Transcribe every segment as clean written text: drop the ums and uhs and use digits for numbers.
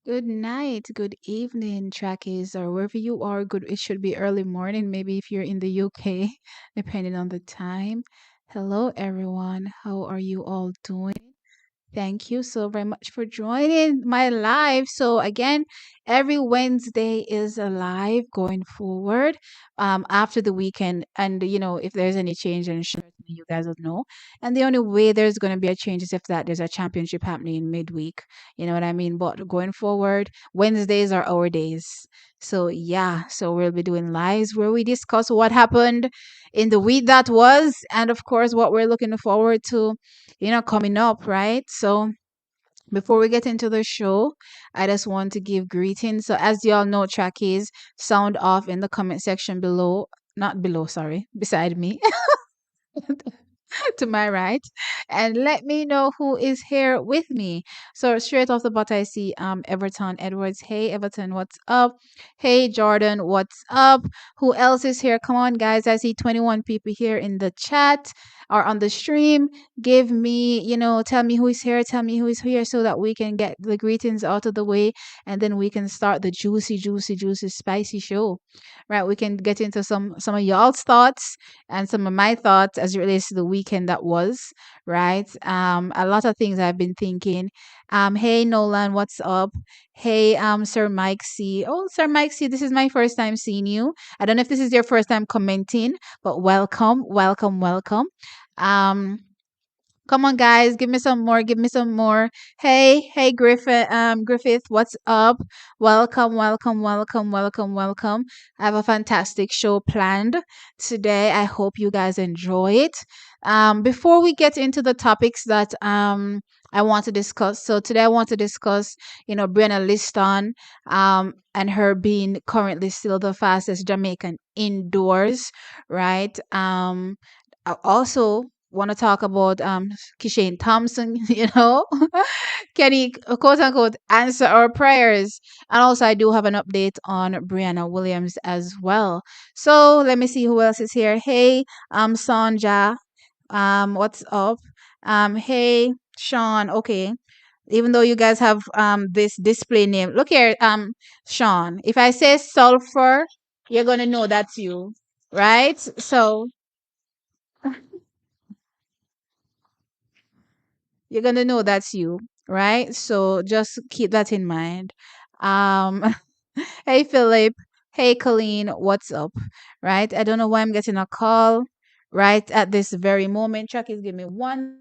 Good night, good evening, trackies, or wherever you are. Good, it should be early morning, maybe if you're in the UK, depending on the time. Hello, everyone. How are you all doing? Thank you so very much for joining my live. So again, every Wednesday is a live going forward after the weekend. And if there's any change, then sure you guys will know. And the only way there's going to be a change is if that there's a championship happening in midweek. You know what I mean? But going forward, Wednesdays are our days. So yeah, so we'll be doing lives where we discuss what happened in the week that was, and of course what we're looking forward to coming up, right? So before we get into the show, I just want to give greetings. So as y'all know, trackies, sound off in the comment section below. Not below, sorry, beside me. To my right, and let me know who is here with me. So straight off the bat I see Everton Edwards. Hey Everton, what's up? Hey Jordan, what's up? Who else is here? Come on guys, I see 21 people here in the chat or on the stream. Give me, tell me who is here, tell me who is here, so that we can get the greetings out of the way, and then we can start the juicy spicy show. Right, we can get into some of y'all's thoughts and some of my thoughts as it relates to the weekend that was, right? A lot of things I've been thinking. Hey Nolan, what's up? Hey, Sir Mike C. Oh, Sir Mike C, this is my first time seeing you. I don't know if this is your first time commenting, but welcome, welcome, welcome. Um, Come on, guys, give me some more. Give me some more. Hey, Griffith, what's up? Welcome, welcome, welcome, welcome, welcome. I have a fantastic show planned today. I hope you guys enjoy it. Before we get into the topics that I want to discuss, so today I want to discuss, Brianna Liston, and her being currently still the fastest Jamaican indoors, right? I also want to talk about Kishane Thompson, can he quote unquote answer our prayers? And also I do have an update on Brianna Williams as well. So let me see who else is here. Hey, Sanja, what's up? Hey, Sean, okay. Even though you guys have this display name. Look here, Sean. If I say sulfur, you're gonna know that's you. Right? So you're gonna know that's you, right? So just keep that in mind. Um, hey Philip, hey Colleen, what's up? Right? I don't know why I'm getting a call right at this very moment. Chuck is giving me one,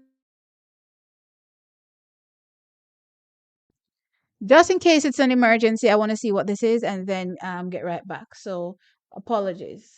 just in case it's an emergency. I want to see what this is and then get right back. So apologies.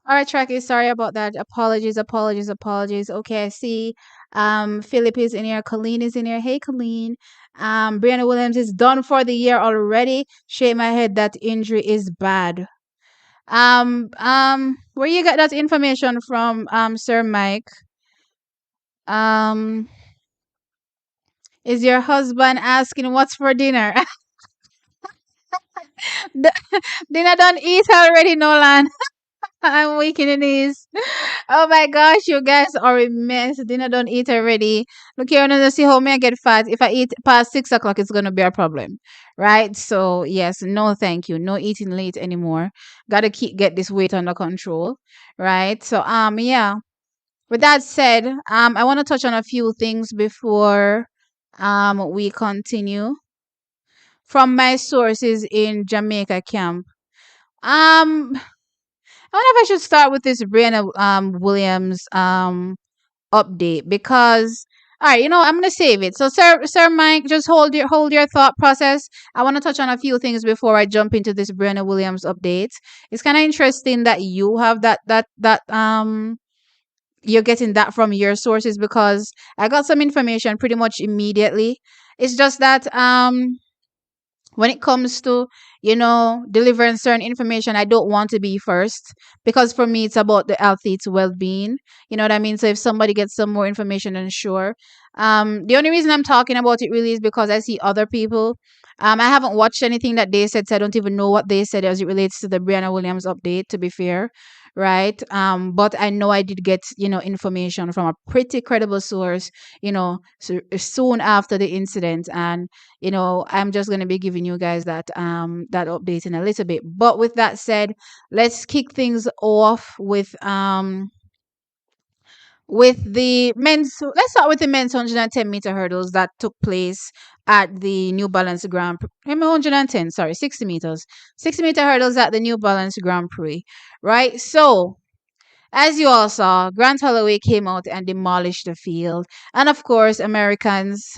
All right, Tracky, sorry about that. Apologies. Okay, I see Philip is in here, Colleen is in here. Hey Colleen. Brianna Williams is done for the year already. Shake my head, that injury is bad. Where you got that information from, Sir Mike? Um, is your husband asking what's for dinner? Dinner done eat already, Nolan. I'm weak in the knees. Oh my gosh, you guys are a mess. Dinner don't eat already. Look here, to see how me I get fat. If I eat past 6 o'clock, it's gonna be a problem, right? So yes, no, thank you. No eating late anymore. Gotta get this weight under control, right? So yeah. With that said, I want to touch on a few things before we continue. From my sources in Jamaica camp, I wonder if I should start with this Brianna Williams update because all right, I'm gonna save it. So Sir Mike, just hold your thought process. I want to touch on a few things before I jump into this Brianna Williams update. It's kind of interesting that you have that you're getting that from your sources because I got some information pretty much immediately. It's just that when it comes to delivering certain information, I don't want to be first because for me it's about the athlete's well-being. You know what I mean? So if somebody gets some more information, then sure. The only reason I'm talking about it really is because I see other people. I haven't watched anything that they said, so I don't even know what they said as it relates to the Brianna Williams update, to be fair, right? But I know I did get information from a pretty credible source, soon after the incident. And I'm just going to be giving you guys that update in a little bit. But with that said, let's kick things off with the men's. Let's start with the men's 110-meter hurdles that took place at the New Balance Grand Prix. 110, sorry, 60 meters. 60-meter hurdles at the New Balance Grand Prix, right? So as you all saw, Grant Holloway came out and demolished the field. And of course, you Americans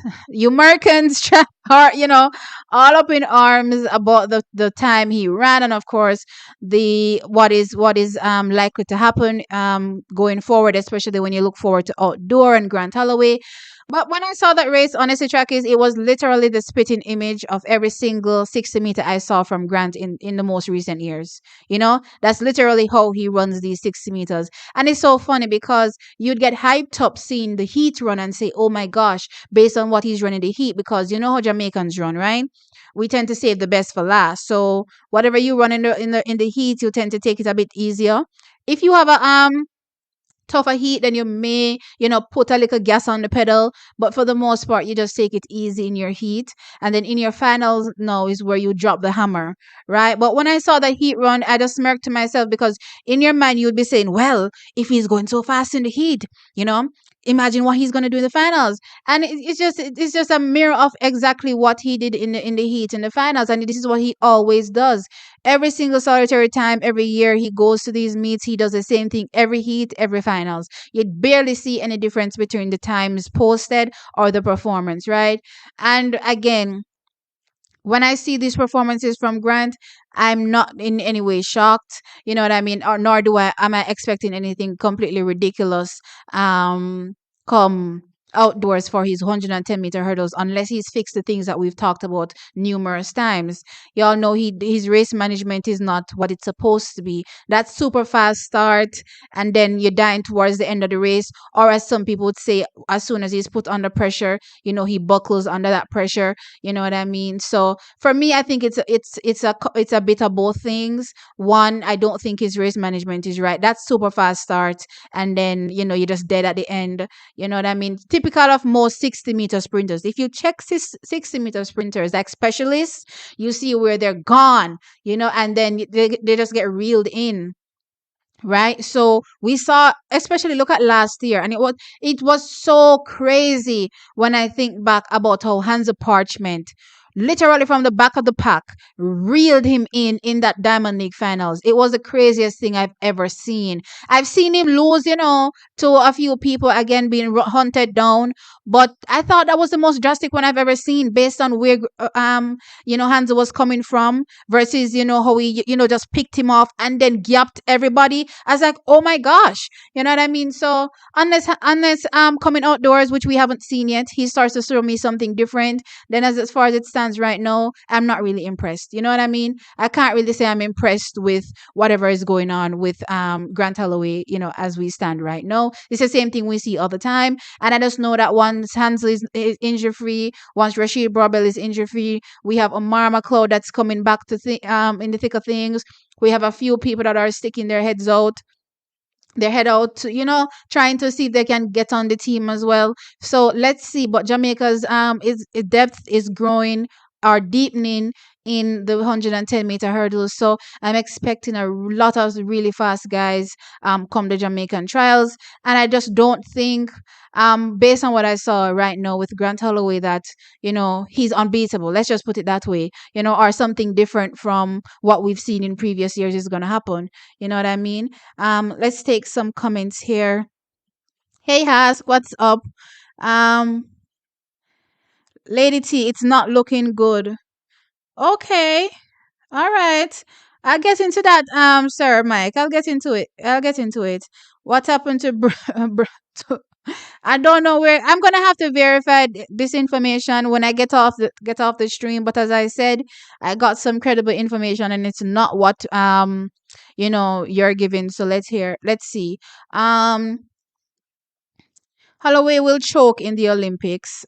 are, all up in arms about the time he ran. And of course, the what is likely to happen going forward, especially when you look forward to outdoor and Grant Holloway. But when I saw that race, honestly, Trackies, it was literally the spitting image of every single 60-meter I saw from Grant in the most recent years. That's literally how he runs these 60 meters. And it's so funny because you'd get hyped up seeing the heat run and say, oh my gosh, based on what he's running the heat, because you know how Jamaicans run, right? We tend to save the best for last. So whatever you run in the heat, you tend to take it a bit easier. If you have a tougher heat, then you may put a little gas on the pedal, but for the most part you just take it easy in your heat, and then in your finals now is where you drop the hammer, right? But when I saw the heat run, I just smirked to myself because in your mind you would be saying, well, if he's going so fast in the heat, imagine what he's going to do in the finals. And it's just a mirror of exactly what he did in the heat in the finals, and this is what he always does. Every single solitary time, every year he goes to these meets, he does the same thing every heat, every finals. You'd barely see any difference between the times posted or the performance, right? And again, when I see these performances from Grant, I'm not in any way shocked. You know what I mean? Or nor am I expecting anything completely ridiculous come outdoors for his 110-meter hurdles, unless he's fixed the things that we've talked about numerous times. Y'all know his race management is not what it's supposed to be. That super fast start and then you're dying towards the end of the race, or as some people would say, as soon as he's put under pressure, he buckles under that pressure. You know what I mean? So for me, I think it's a bit of both things. One, I don't think his race management is right. That's super fast start, and then you're just dead at the end. You know what I mean? Typical of most 60-meter sprinters. If you check 60-meter sprinters like specialists, you see where they're gone. And then they just get reeled in. Right. So we saw, especially look at last year, and it was so crazy when I think back about how Hansa Parchment literally from the back of the pack reeled him in that Diamond League finals. It was the craziest thing I've ever seen. I've seen him lose, to a few people again being hunted down, but I thought that was the most drastic one I've ever seen based on where Hansa was coming from versus how he just picked him off and then gapped everybody. I was like, oh my gosh, you know what I mean? So unless coming outdoors, which we haven't seen yet, he starts to show me something different. Then as far as it stands right now, I'm not really impressed. You know what I mean? I can't really say I'm impressed with whatever is going on with Grant Holloway, as we stand right now. It's the same thing we see all the time. And I just know that once Hansel is injury free, once Rashid Brabel is injury free, we have Omar McLeod that's coming back to in the thick of things. We have a few people that are sticking their head out, trying to see if they can get on the team as well. So let's see. But Jamaica's is depth is growing or deepening in the 110-meter hurdles. So I'm expecting a lot of really fast guys come the Jamaican trials. And I just don't think, based on what I saw right now with Grant Holloway, that, he's unbeatable. Let's just put it that way, or something different from what we've seen in previous years is going to happen. You know what I mean? Let's take some comments here. Hey Has, what's up? Um, Lady T, it's not looking good. Okay, all right. I'll get into that, Sir Mike. I'll get into it. I'll get into it. What happened to to- I don't know where I'm gonna have to verify this information when I get off the stream. But as I said, I got some credible information, and it's not what you're giving. So let's see. Um, Holloway will choke in the Olympics.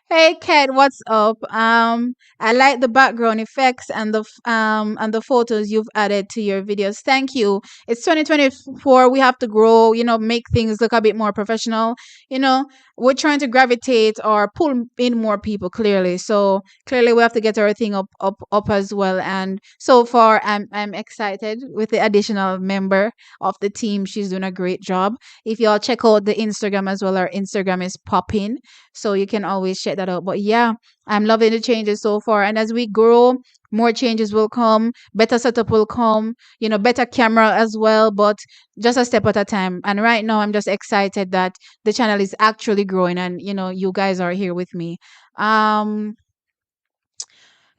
Hey Kat, what's up? I like the background effects and the photos you've added to your videos. Thank you. It's 2024. We have to grow, make things look a bit more professional. You know, we're trying to gravitate or pull in more people clearly. So clearly we have to get everything up as well. And so far I'm excited with the additional member of the team. She's doing a great job. If y'all check out the Instagram as well, our Instagram is popping, so you can always check that out. But yeah, I'm loving the changes so far. And as we grow, more changes will come, better setup will come, better camera as well, but just a step at a time. And right now, I'm just excited that the channel is actually growing and, you guys are here with me. Um,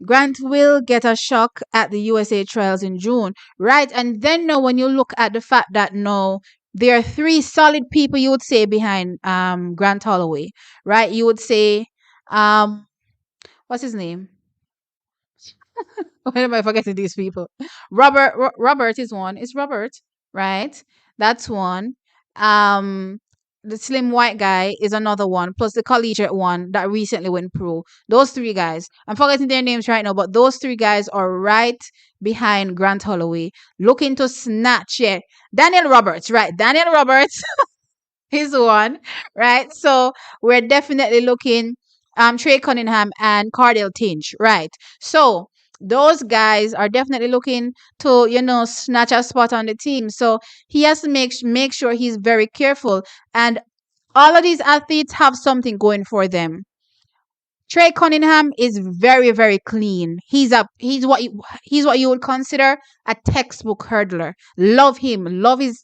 Grant will get a shock at the USA trials in June, right? And then now, when you look at the fact that no, there are three solid people you would say behind Grant Holloway, right? You would say, um, what's his name? Why am I forgetting these people? Robert is one. It's Robert, right? That's one. Um, the slim white guy is another one. Plus the collegiate one that recently went pro. Those three guys. I'm forgetting their names right now, but those three guys are right behind Grant Holloway, looking to snatch. Yeah, Daniel Roberts, right? Daniel Roberts is one, right? So we're definitely looking Trey Cunningham and Cardell Tinch, right? So those guys are definitely looking to, snatch a spot on the team. So he has to make sure he's very careful. And all of these athletes have something going for them. Trey Cunningham is very, very clean. He's what you would consider a textbook hurdler. Love him. Love his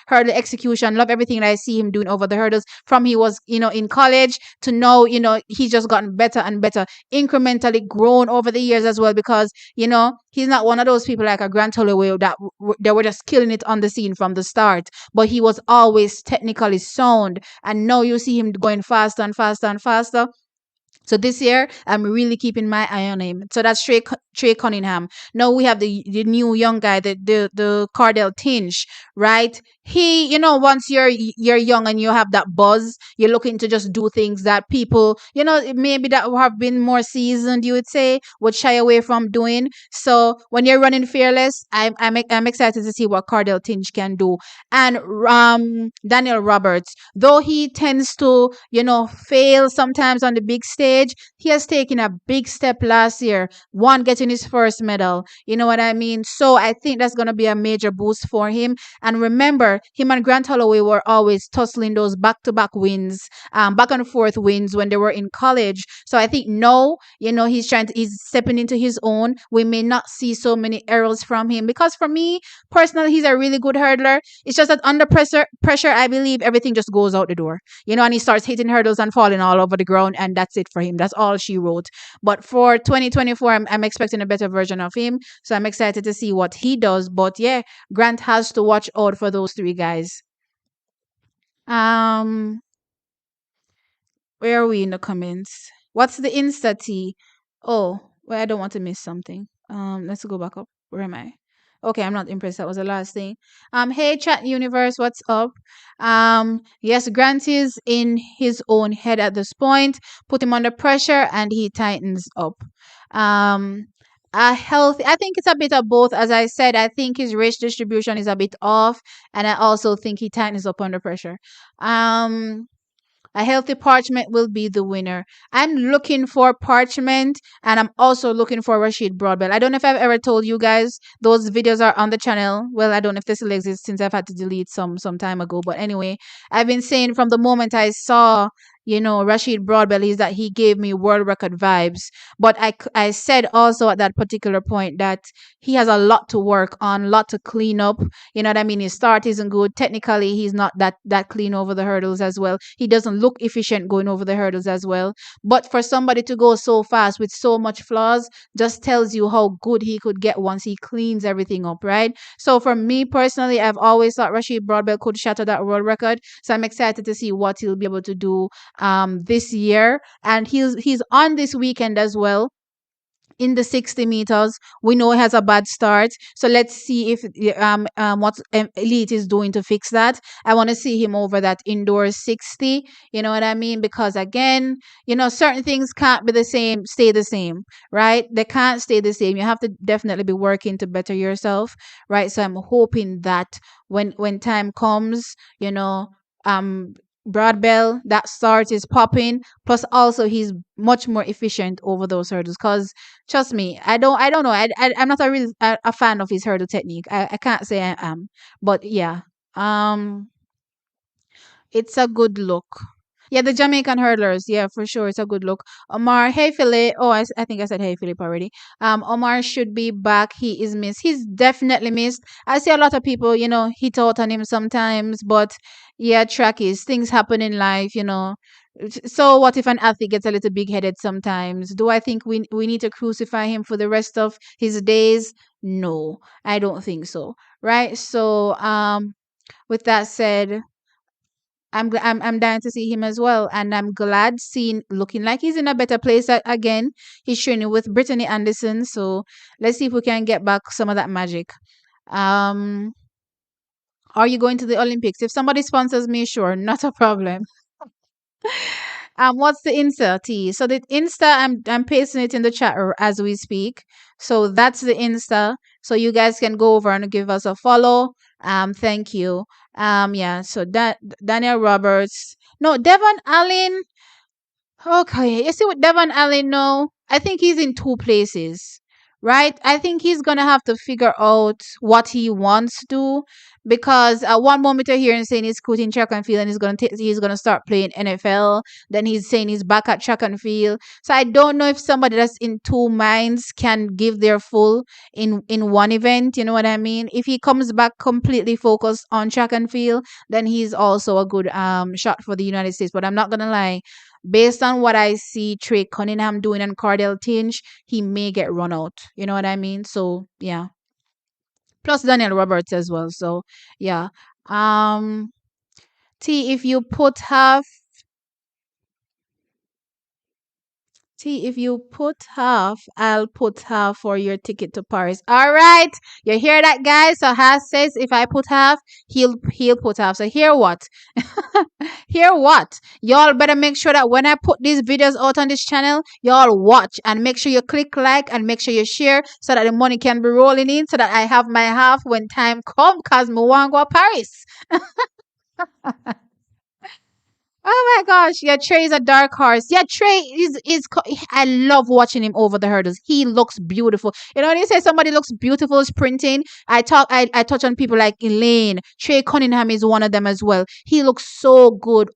hurdle execution. Love everything that I see him doing over the hurdles from he was in college to now. He's just gotten better and better, incrementally grown over the years as well. Because he's not one of those people like a Grant Holloway that were just killing it on the scene from the start. But he was always technically sound, and now you see him going faster and faster and faster. So this year, I'm really keeping my eye on him. So that's Trey Cunningham. Now we have the new young guy, the Cardell Tinch, right? He, once you're young and you have that buzz, you're looking to just do things that people, maybe that have been more seasoned, you would say, would shy away from doing. So when you're running fearless, I'm excited to see what Cardell Tinch can do. And Daniel Roberts, though he tends to, fail sometimes on the big stage, he has taken a big step last year, one getting his first medal. You know what I mean? So I think that's going to be a major boost for him. And remember, him and Grant Holloway were always tussling those back-to-back wins, back and forth wins when they were in college. So I think no, he's stepping into his own. We may not see so many errors from him because for me personally, he's a really good hurdler. It's just that under pressure, I believe everything just goes out the door. And he starts hitting hurdles and falling all over the ground, and that's it for him. That's all she wrote. But for 2024, I'm expecting a better version of him. So I'm excited to see what he does. But yeah, Grant has to watch out for those three guys. Um, where are we in the comments? What's the Insta T? Oh, well, I don't want to miss something. Let's go back up. Where am I? Okay, I'm not impressed. That was the last thing. Hey chat universe, what's up? Yes, Grant is in his own head at this point. Put him under pressure and he tightens up. A healthy, I think it's a bit of both. As I said, I think his race distribution is a bit off, and I also think he tightens up under pressure. A healthy Parchment will be the winner. I'm looking for Parchment, and I'm also looking for Rashid Broadbell. I don't know if I've ever told you guys, those videos are on the channel. Well, I don't know if they still exist since I've had to delete some time ago. But anyway, I've been saying from the moment I saw, Rashid Broadbell is that he gave me world record vibes. But I said also at that particular point that he has a lot to work on, lot to clean up. You know what I mean? His start isn't good. Technically, he's not that clean over the hurdles as well. He doesn't look efficient going over the hurdles as well. But for somebody to go so fast with so much flaws just tells you how good he could get once he cleans everything up, right? So for me personally, I've always thought Rashid Broadbell could shatter that world record. So I'm excited to see what he'll be able to do this year. And he's on this weekend as well in the 60 meters. We know he has a bad start. So let's see if what Elite is doing to fix that. I want to see him over that indoor 60. You know what I mean? Because again, certain things can't be the same, stay the same, right? They can't stay the same. You have to definitely be working to better yourself, right? So I'm hoping that when time comes, um Broadbell, that start is popping. Plus, also he's much more efficient over those hurdles. Cause trust me, I don't know. I'm not a fan of his hurdle technique. I can't say I am, but yeah, um, it's a good look. Yeah, the Jamaican hurdlers. Yeah, for sure. It's a good look. Omar, hey Philip. Oh, I think I said hey Philip already. Omar should be back. He is missed. He's definitely missed. I see a lot of people, hit out on him sometimes, but yeah, track is things happen in life. So what if an athlete gets a little big headed sometimes? Do I think we need to crucify him for the rest of his days? No, I don't think so. Right? So with that said, I'm dying to see him as well, and I'm glad seeing looking like he's in a better place again. He's training with Brittany Anderson, so let's see if we can get back some of that magic. Um, are you going to the Olympics? If somebody sponsors me, sure, not a problem. What's the Insta T? So the Insta, I'm pasting it in the chat as we speak. So that's the Insta. So you guys can go over and give us a follow. Thank you. Yeah. So that Daniel Roberts, no, Devon Allen. Okay, you see what Devon Allen know? I think he's in two places, right? I think he's gonna have to figure out what he wants to do because at one moment I hear him saying he's quitting track and field and he's gonna start playing NFL. Then he's saying he's back at track and field. So I don't know if somebody that's in two minds can give their full in one event. You know what I mean? If he comes back completely focused on track and field, then he's also a good shot for the United States. But I'm not gonna lie, based on what I see Trey Cunningham doing and Cardell Tinch, he may get run out. You know what I mean? So yeah. Plus Daniel Roberts as well. So yeah. Um T if you put half T, if you put half, I'll put half for your ticket to Paris. All right, you hear that, guys? So Haas says if I put half, he'll put half. So hear what? Hear what? Y'all better make sure that when I put these videos out on this channel, y'all watch and make sure you click like and make sure you share so that the money can be rolling in so that I have my half when time come. Cause me want go Paris. Oh my gosh, yeah, Trey is a dark horse. Yeah, Trey I love watching him over the hurdles. He looks beautiful. When you say somebody looks beautiful sprinting, I touch on people like Elaine. Trey Cunningham is one of them as well. He looks so good,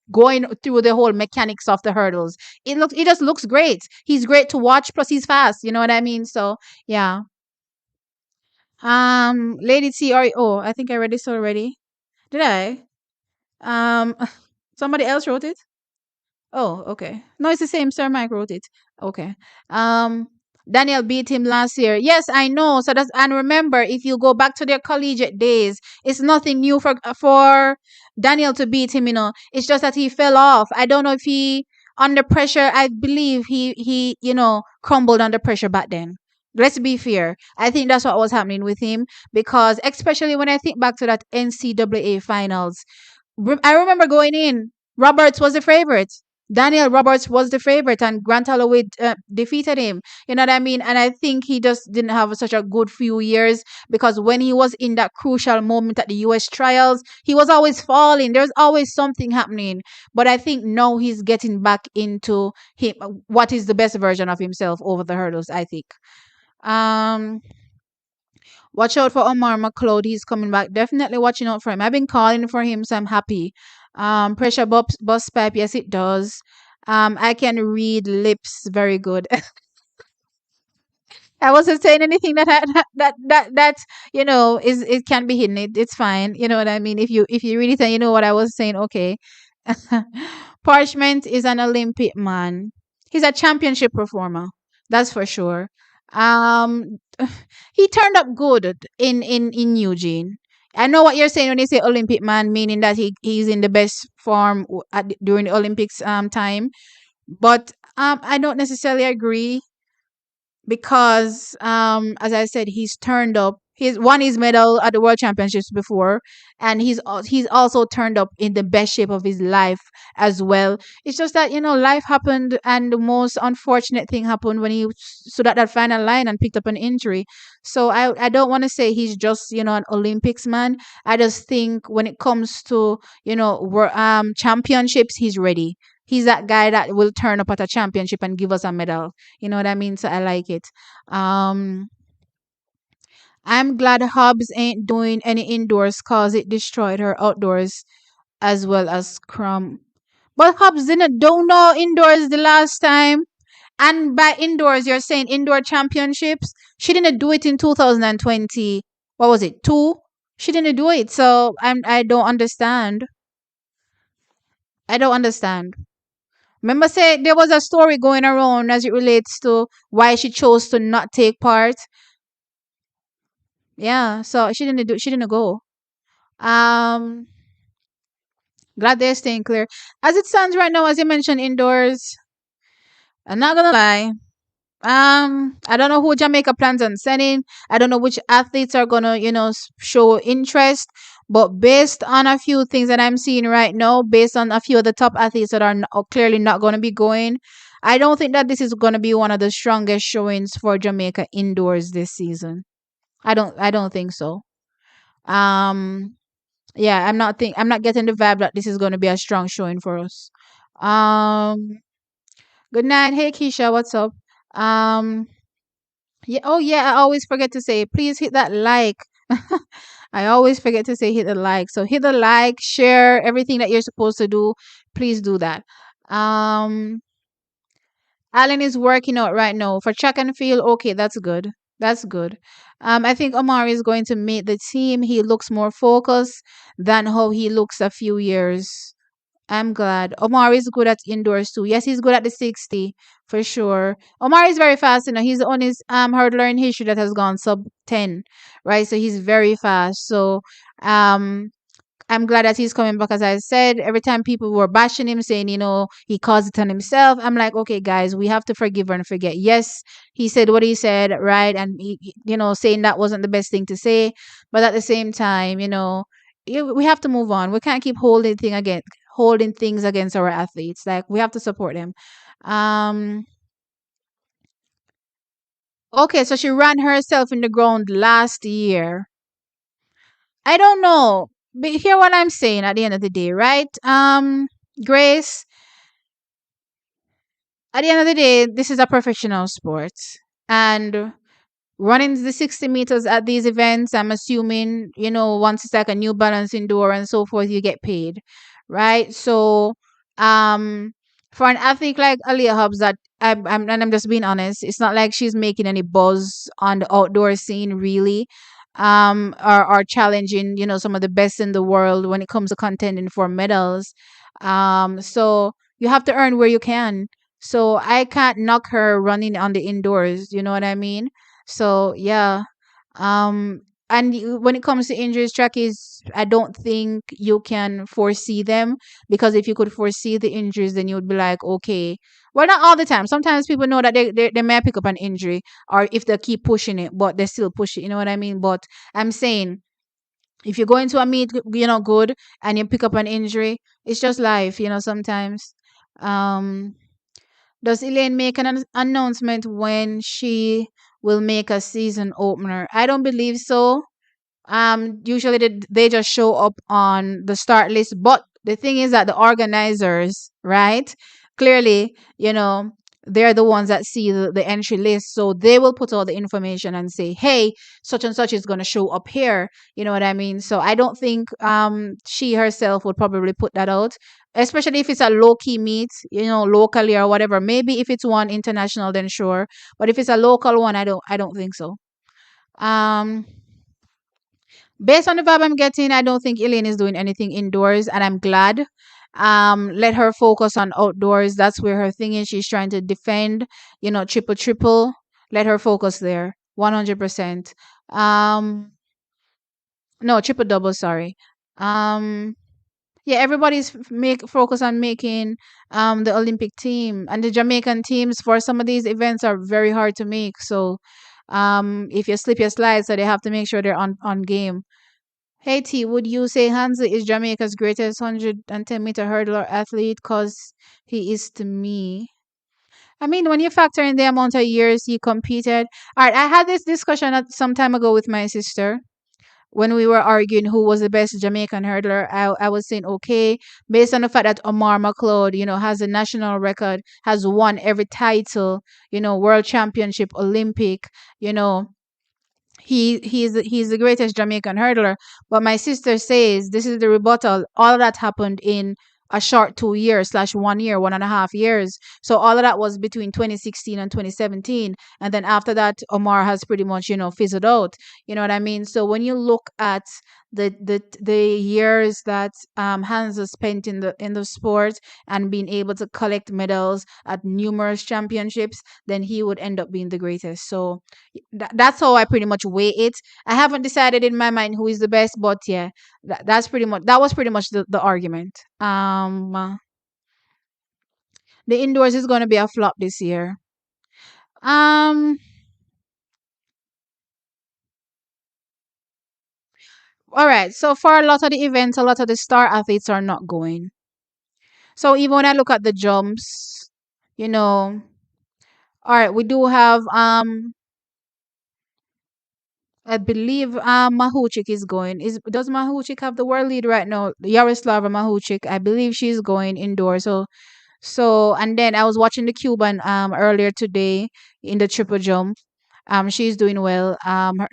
going through the whole mechanics of the hurdles. It just looks great. He's great to watch, plus he's fast. You know what I mean? So yeah. Lady T, I think I read this already. Did I? Um, somebody else wrote it. Oh, okay. No, it's the same. Sir Mike wrote it. Okay. Um, Daniel beat him last year. Yes, I know. So and remember, if you go back to their collegiate days, it's nothing new for Daniel to beat him. It's just that he fell off. I don't know if he under pressure. I believe he crumbled under pressure back then. Let's be fair. I think that's what was happening with him because, especially when I think back to that NCAA finals, I remember going in. Roberts was the favorite. Daniel Roberts was the favorite, and Grant Holloway defeated him. You know what I mean? And I think he just didn't have such a good few years because when he was in that crucial moment at the US trials, he was always falling. There's always something happening. But I think now he's getting back into what is the best version of himself over the hurdles, I think. Watch out for Omar McLeod. He's coming back. Definitely watching out for him. I've been calling for him, so I'm happy. Pressure bus pipe, yes, it does. I can read lips very good. I wasn't saying anything that is it can be hidden. It's fine. You know what I mean? If you really think you know what I was saying, okay. Parchment is an Olympic man. He's a championship performer. That's for sure. Um, he turned up good in Eugene. I know what you're saying when you say Olympic man, meaning that he's in the best form during the Olympics time. But I don't necessarily agree because as I said, he's turned up. He's won his medal at the World Championships before, and he's also turned up in the best shape of his life as well. It's just that life happened, and the most unfortunate thing happened when he stood at that final line and picked up an injury. So I don't want to say he's just an Olympics man. I just think when it comes to championships, he's ready. He's that guy that will turn up at a championship and give us a medal. You know what I mean? So I like it. Um, I'm glad Hobbs ain't doing any indoors cause it destroyed her outdoors as well as Crumb. But Hobbs didn't do no indoors the last time. And by indoors, you're saying indoor championships. She didn't do it in 2020. What was it? Two? She didn't do it. So I don't understand. I don't understand. Remember, say there was a story going around as it relates to why she chose to not take part. Yeah, so she didn't do. She didn't go. Um, Glad they're staying clear. As it stands right now, as you mentioned, indoors. I'm not gonna lie. I don't know who Jamaica plans on sending. I don't know which athletes are gonna, show interest. But based on a few things that I'm seeing right now, based on a few of the top athletes that are clearly not going to be going, I don't think that this is going to be one of the strongest showings for Jamaica indoors this season. I don't think so. Um, yeah, I'm not getting the vibe that this is going to be a strong showing for us. Um, Good night. Hey Keisha, what's up? Um, yeah, oh yeah, I always forget to say, please hit that like. I always forget to say hit the like. So hit the like, share everything that you're supposed to do. Please do that. Um, Alan is working out right now for track and field. Okay, that's good. That's good. I think Omari is going to make the team. He looks more focused than how he looks a few years. I'm glad. Omar is good at indoors too. Yes, he's good at the 60 for sure. Omar is very fast. He's the only hurdler in history that has gone sub 10, right? So he's very fast. So um I'm glad that he's coming back. As I said, every time people were bashing him, saying, he caused it on himself, I'm like, okay, guys, we have to forgive and forget. Yes, he said what he said, right? And, saying that wasn't the best thing to say. But at the same time, we have to move on. We can't keep holding things against our athletes. Like, we have to support them. Um, okay, so she ran herself in the ground last year. I don't know. But hear what I'm saying at the end of the day, right? Grace, at the end of the day, this is a professional sport. And running the 60 meters at these events, I'm assuming, once it's like a New Balance indoor and so forth, you get paid, right? So, um, for an athlete like Aaliyah Hobbs, that I'm just being honest, it's not like she's making any buzz on the outdoor scene, really, or challenging, some of the best in the world when it comes to contending for medals. So you have to earn where you can. So I can't knock her running on the indoors. You know what I mean? So yeah, um, and when it comes to injuries, track is I don't think you can foresee them, because if you could foresee the injuries, then you would be like, okay, well, not all the time. Sometimes people know that they may pick up an injury, or if they keep pushing it, but they still push it. You know what I mean? But I'm saying, if you go into a meet, good, and you pick up an injury, it's just life. Sometimes. Um, does Elaine make an announcement when she will make a season opener? I don't believe so. Usually they just show up on the start list, but the thing is that the organizers, right? Clearly, They're the ones that see the entry list. So they will put all the information and say, hey, such and such is going to show up here. You know what I mean? So I don't think she herself would probably put that out, especially if it's a low key meet, locally or whatever. Maybe if it's one international, then sure. But if it's a local one, I don't think so. Um, Based on the vibe I'm getting, I don't think Elaine is doing anything indoors, and I'm glad. Let her focus on outdoors. That's where her thing is. She's trying to defend, triple triple. Let her focus there, 100%. Um, no, triple double. Sorry. Um, yeah, everybody's make focus on making the Olympic team, and the Jamaican teams for some of these events are very hard to make. So, if you slip your slide, so they have to make sure they're on game. Hey T, would you say Hansa is Jamaica's greatest 110-meter hurdler athlete? Because he is to me. I mean, when you factor in the amount of years he competed. All right, I had this discussion some time ago with my sister when we were arguing who was the best Jamaican hurdler. I was saying, okay, based on the fact that Omar McLeod, has a national record, has won every title, world championship, Olympic, you know, he's the greatest Jamaican hurdler. But my sister says this is the rebuttal. All of that happened in a short 2 years slash 1 year, 1.5 years. So all of that was between 2016 and 2017. And then after that, Omar has pretty much, fizzled out. You know what I mean? So when you look at the years that Hans has spent in the sport and being able to collect medals at numerous championships, then he would end up being the greatest. So that's how I pretty much weigh it. I haven't decided in my mind who is the best, but yeah, that was pretty much the argument. The indoors is going to be a flop this year. Um, all right. So for a lot of the events, a lot of the star athletes are not going. So even when I look at the jumps, you know, all right, we do have I believe Mahuchik is going. Does Mahuchik have the world lead right now? Yaroslava Mahuchik, I believe she's going indoors. So and then I was watching the Cuban earlier today in the triple jump. She's doing well.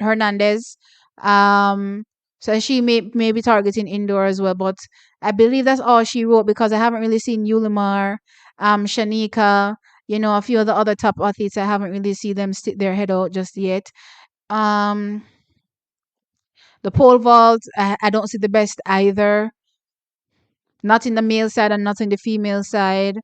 Hernandez. Um so she may be targeting indoor as well, but I believe that's all she wrote because I haven't really seen Yulimar, Shanika, a few of the other top athletes. I haven't really seen them stick their head out just yet. Um the pole vault, I don't see the best either. Not in the male side and not in the female side.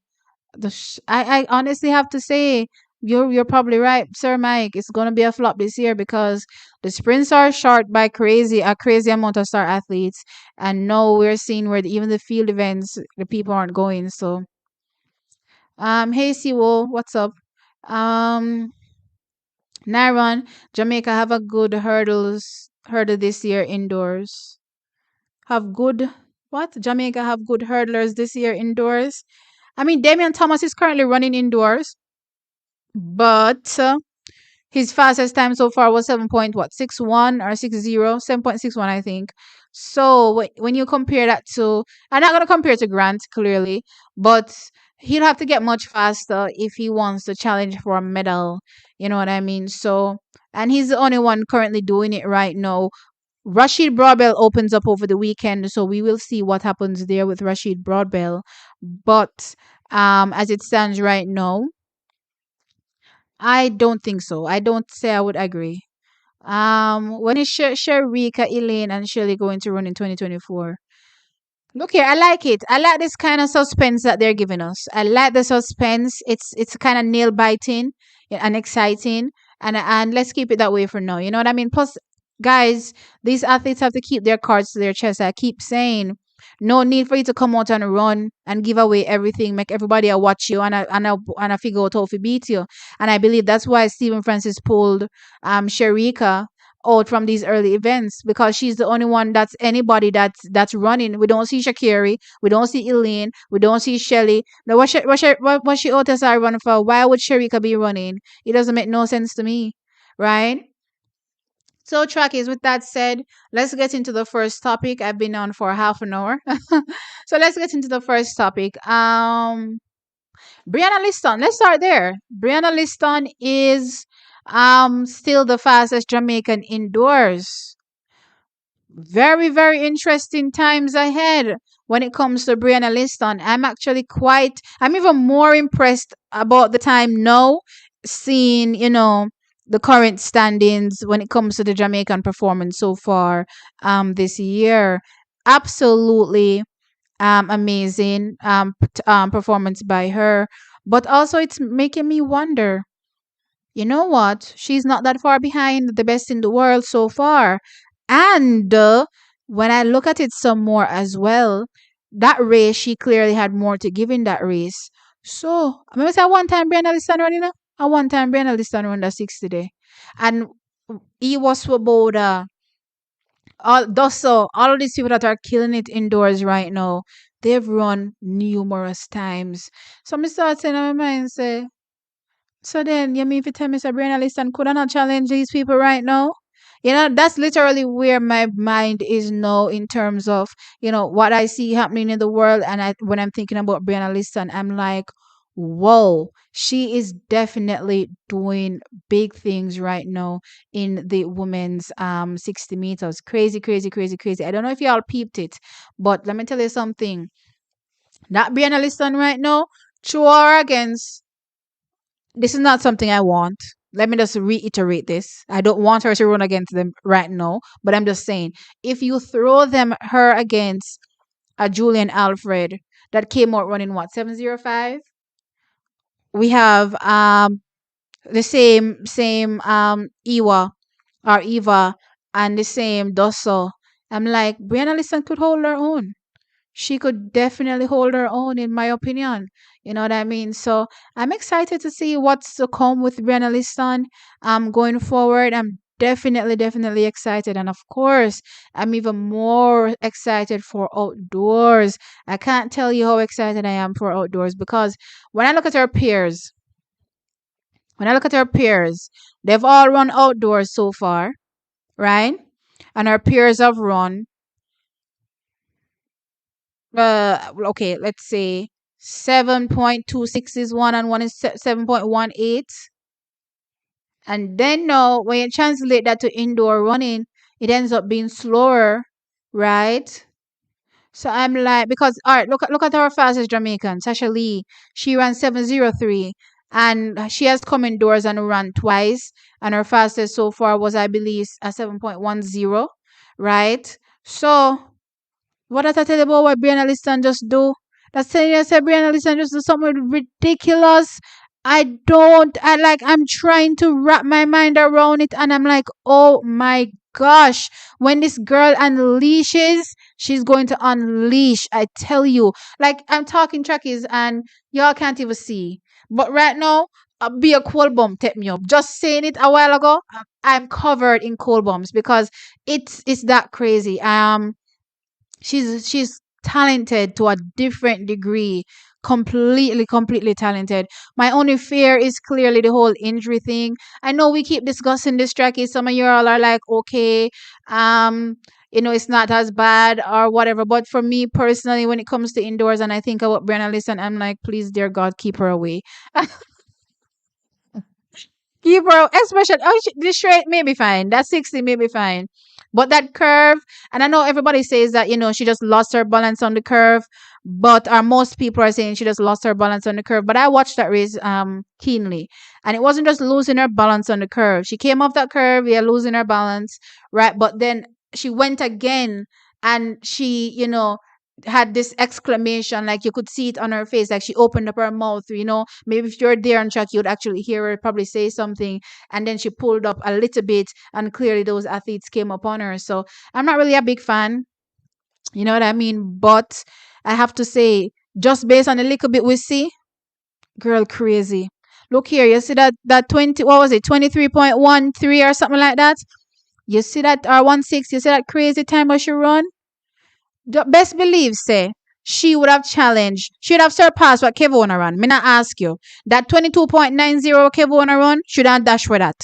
I honestly have to say you're probably right, Sir Mike. It's gonna be a flop this year because the sprints are short by a crazy amount of star athletes, and now we're seeing where even the field events the people aren't going. So hey Siwo, what's up? Um Naron, Jamaica have a good hurdle this year indoors. Have good what? Jamaica have good hurdlers this year indoors. I mean, Damian Thomas is currently running indoors, but his fastest time so far was 7.61 or 60, 7.61, I think. So when you compare that to, I'm not gonna compare to Grant clearly, but he'll have to get much faster if he wants to challenge for a medal. You know what I mean? So, and he's the only one currently doing it right now. Rashid Broadbell opens up over the weekend, so we will see what happens there with Rashid Broadbell. But as it stands right now, I don't think so. I don't say I would agree. When is Sharika, Elaine, and Shirley going to run in 2024? Look here, I like it. I like this kind of suspense that they're giving us. I like the suspense. It's kind of nail biting and exciting, and let's keep it that way for now. You know what I mean? Plus, guys, these athletes have to keep their cards to their chest. I keep saying, no need for you to come out and run and give away everything, make everybody watch you and I figure out how to beat you. And I believe that's why Stephen Francis pulled Sharika out from these early events because she's the only one that's anybody that's running. We don't see Shakiri, we don't see Elaine, we don't see Shelly. Now what she out as I run for? Why would Sharika be running? It doesn't make no sense to me, right? So, Trackies, with that said, let's get into the first topic. I've been on for half an hour. So let's get into the first topic. Brianna Liston, let's start there. Brianna Liston is still the fastest Jamaican indoors. Very, very interesting times ahead when it comes to Brianna Liston. I'm even more impressed about the time now, seeing, the current standings when it comes to the Jamaican performance so far this year. Absolutely amazing performance by her. But also, it's making me wonder, you know what? She's not that far behind the best in the world so far. And when I look at it some more as well, that race, she clearly had more to give in that race. So, I remember say one time Brianna Liston running, a one time Brianna Liston run the 60 day. And he was Swoboda, all of these people that are killing it indoors right now, they've run numerous times. So I start saying in my mind, say, so then, you mean if you tell me Sabrina Liston could I not challenge these people right now? That's literally where my mind is now in terms of, what I see happening in the world. And when I'm thinking about Brianna Liston, I'm like, whoa, she is definitely doing big things right now in the women's 60 meters. Crazy, crazy, crazy, crazy. I don't know if y'all peeped it, but let me tell you something. That Brianna Liston right now, through or against, this is not something I want. Let me just reiterate this. I don't want her to run against them right now, but I'm just saying, if you throw her against a Julian Alfred that came out running what 7:05, we have the same Eva and the same Dosso. I'm like, Brianna Liston could hold her own. She could definitely hold her own, in my opinion. You know what I mean? So I'm excited to see what's to come with Brianna Liston going forward. I'm definitely, definitely excited. And of course, I'm even more excited for outdoors. I can't tell you how excited I am for outdoors because when I look at her peers, they've all run outdoors so far, right? And our peers have run okay, let's say 7.26 is one and one is 7.18. And then now when you translate that to indoor running, it ends up being slower, right? So I'm like, because all right, look at our fastest Jamaican, Sasha Lee. She ran 7:03, and she has come indoors and run twice, and her fastest so far was, I believe, a 7.10, right? So what did I tell you about what Brianna Liston just do? That's saying you said Brianna Liston just do something ridiculous. I'm trying to wrap my mind around it, and I'm like, oh my gosh, when this girl unleashes, she's going to unleash. I tell you, like I'm talking trackies and y'all can't even see. But right now, be a cold bomb take me up. Just saying it a while ago, I'm covered in cold bombs because it's that crazy. She's talented to a different degree, completely talented. My only fear is clearly the whole injury thing. I know we keep discussing this tracky. Some of you all are like, okay, it's not as bad or whatever, but for me personally, when it comes to indoors and I think about Brianna Listen, I'm like, please dear God, keep her away. Keep her, especially the straight may be fine. That 60 may be fine. But that curve, and I know everybody says that, she just lost her balance on the curve, but most people are saying she just lost her balance on the curve. But I watched that race keenly. And it wasn't just losing her balance on the curve. She came off that curve, yeah, losing her balance, right? But then she went again and she, had this exclamation, like you could see it on her face, like she opened up her mouth, maybe if you're there on track you'd actually hear her probably say something, and then she pulled up a little bit and clearly those athletes came upon her. So I'm not really a big fan, you know what I mean, but I have to say, just based on a little bit we see, girl crazy. Look here, you see that 20, what was it, 23.13 or something like that, you see that, or 16, you see that crazy time that she run. Best believe, say, she would have challenged, she would have surpassed what Kevona run. Me not ask you. That 22.90 Kevona run, should have dash for that.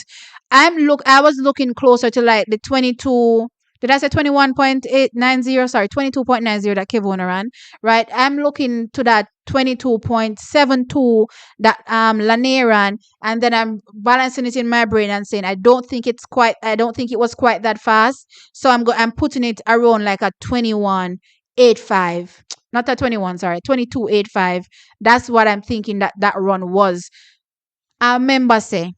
I was looking closer to like the 22, Did I say 21.890? Sorry, 22.90 that Kevona ran, right? I'm looking to that 22.72 that Lane ran, and then I'm balancing it in my brain and saying I don't think it was quite that fast. So I'm putting it around like a 21.85. Not a 21, sorry, 22.85. That's what I'm thinking that run was. I remember say,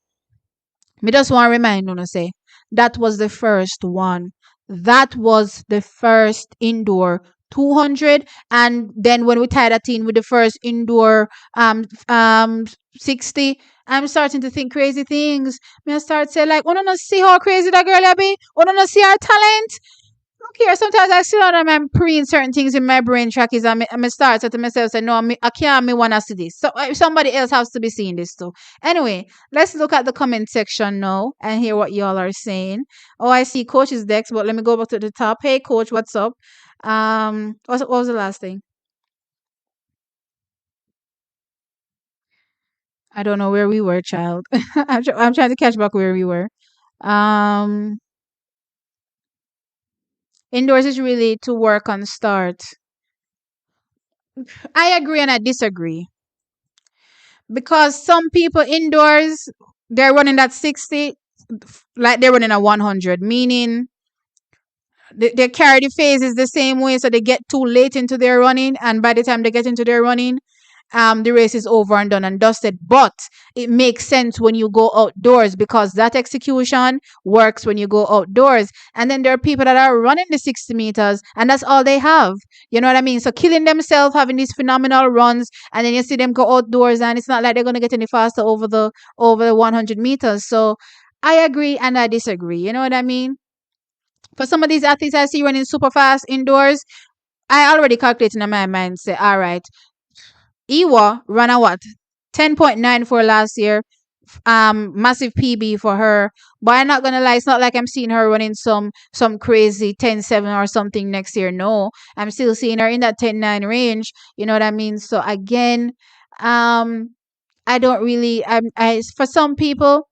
me just want to remind you, say, that was the first one. That was the first indoor 200. And then when we tied that in with the first indoor 60, I'm starting to think crazy things. Me I start say like, "Oh, no, see how crazy that girl I be? Oh, no, see her talent?" Look here, sometimes I sit down and I'm preying certain things in my brain track is I'm start to myself say no I can't me wanna see this. So somebody else has to be seeing this too. Anyway, let's look at the comment section now and hear what y'all are saying. Oh, I see Coach is next, but let me go back to the top. Hey Coach, what's up? What was the last thing? I don't know where we were, child. I'm trying to catch back where we were. Um Indoors is really to work on start. I agree and I disagree. Because some people indoors they're running that 60 like they're running a 100, meaning they carry the phases the same way, so they get too late into their running, and by the time they get into their running, the race is over and done and dusted. But it makes sense when you go outdoors because that execution works when you go outdoors. And then there are people that are running the 60 meters and that's all they have. You know what I mean? So killing themselves, having these phenomenal runs, and then you see them go outdoors and it's not like they're going to get any faster over the 100 meters. So I agree and I disagree. You know what I mean? For some of these athletes I see running super fast indoors, I already calculated in my mind, say, all right, Iwa ran a what? 10.94 last year. Massive PB for her. But I'm not gonna lie, it's not like I'm seeing her running some crazy 10.7 or something next year. No. I'm still seeing her in that 10.9 range. You know what I mean? So again, I don't really I for some people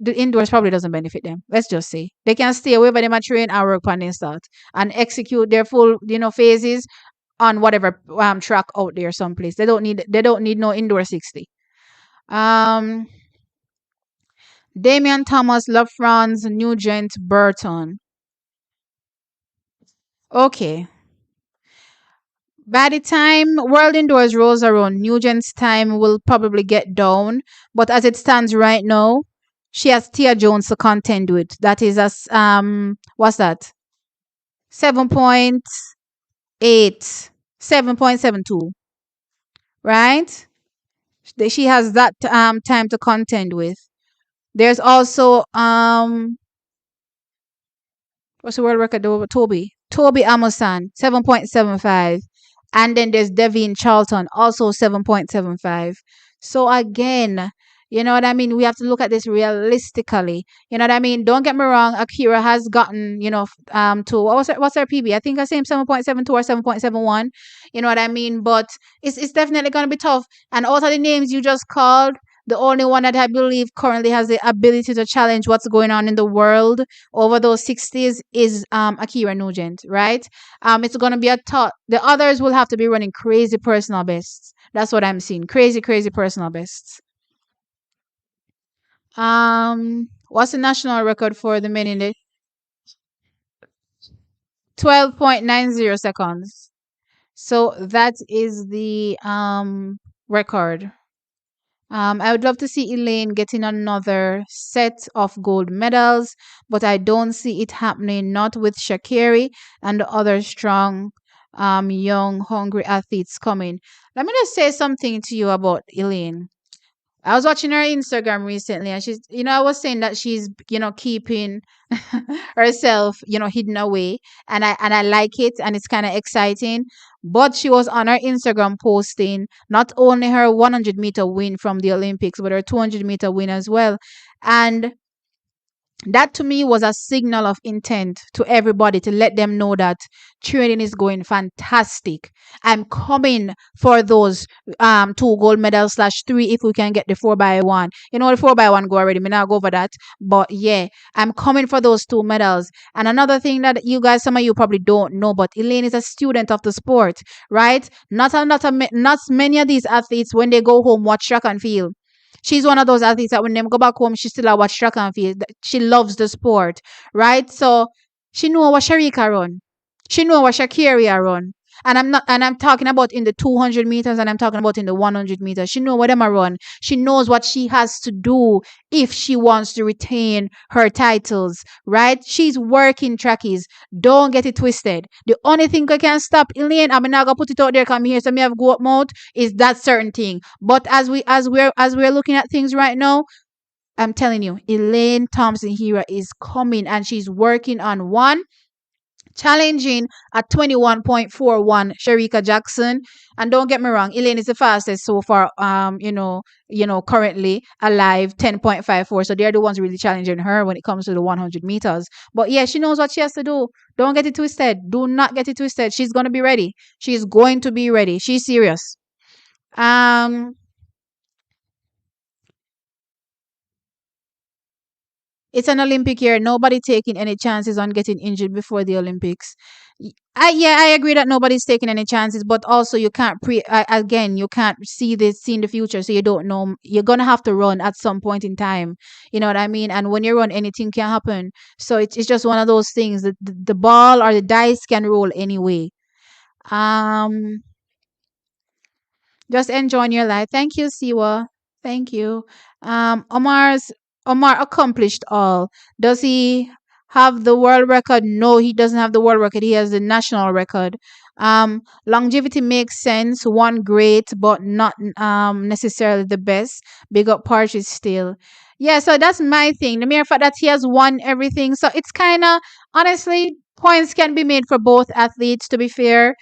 the indoors probably doesn't benefit them. Let's just say they can stay away by them and train and work on their start and execute their full phases on whatever track out there someplace. They don't need no indoor 60. Um Damian Thomas, Love Franz, Nugent, Burton. Okay. By the time World Indoors rolls around, Nugent's time will probably get down. But as it stands right now, she has Tia Jones to contend with. That is as what's that? 7.8, 7.72, right? She has that time to contend with. There's also what's the world record over Toby Amosan 7.75, and then there's Devin Charlton also 7.75. So again, you know what I mean, we have to look at this realistically. You know what I mean, don't get me wrong, Akira has gotten to what's her PB, I think I say 7.72 or 7.71. You know what I mean, but it's definitely going to be tough. And out of the names you just called, the only one that I believe currently has the ability to challenge what's going on in the world over those 60s is Akira Nugent, right? It's gonna be a tough. The others will have to be running crazy personal bests. That's what I'm seeing. Crazy, crazy personal bests. What's the national record for the men in the 12.90 seconds? So that is the record. I would love to see Elaine getting another set of gold medals, but I don't see it happening, not with Shakiri and the other strong, young, hungry athletes coming. Let me just say something to you about Elaine. I was watching her Instagram recently, and I was saying that she's, keeping herself, hidden away, and I like it, and it's kind of exciting. But she was on her Instagram posting not only her 100-meter win from the Olympics, but her 200-meter win as well, and That to me was a signal of intent to everybody to let them know that training is going fantastic. I'm coming for those two gold medals slash three if we can get the 4x1. You know the 4x1 go already. Me not go over that. But yeah, I'm coming for those two medals. And another thing that you guys, some of you probably don't know, but Elaine is a student of the sport, right? Not many of these athletes when they go home watch track and field. She's one of those athletes that when them go back home, she still a watch track and field. She loves the sport, right? So she know what Sharika run. She know what Shakiria run. And I'm talking about in the 200 meters and I'm talking about in the 100 meters. She know what them a run. She knows what she has to do if she wants to retain her titles, right? She's working trackies. Don't get it twisted. The only thing that can stop Elaine, I'm not gonna put it out there, come here, so me have go up mouth, is that certain thing. But as we're looking at things right now, I'm telling you, Elaine Thompson-Herah is coming and she's working on one, challenging at 21.41 Sharika Jackson. And don't get me wrong, Elaine is the fastest so far, currently alive, 10.54. So they're the ones really challenging her when it comes to the 100 meters. But yeah, she knows what she has to do. Don't get it twisted. Do not get it twisted. She's going to be ready. She's going to be ready. She's serious. Um, It's an Olympic year. Nobody taking any chances on getting injured before the Olympics. I agree that nobody's taking any chances, but also you can't again, you can't see in the future, so you don't know. You're gonna have to run at some point in time. You know what I mean? And when you run, anything can happen. So it's just one of those things that the ball or the dice can roll anyway. Um, just enjoying your life. Thank you, Siwa. Thank you. Omar accomplished all. Does he have the world record? No, he doesn't have the world record. He has the national record. Longevity makes sense. One great, but not necessarily the best. Big up Partridge still. Yeah, so that's my thing. The mere fact that he has won everything. So it's kind of, honestly, points can be made for both athletes, to be fair,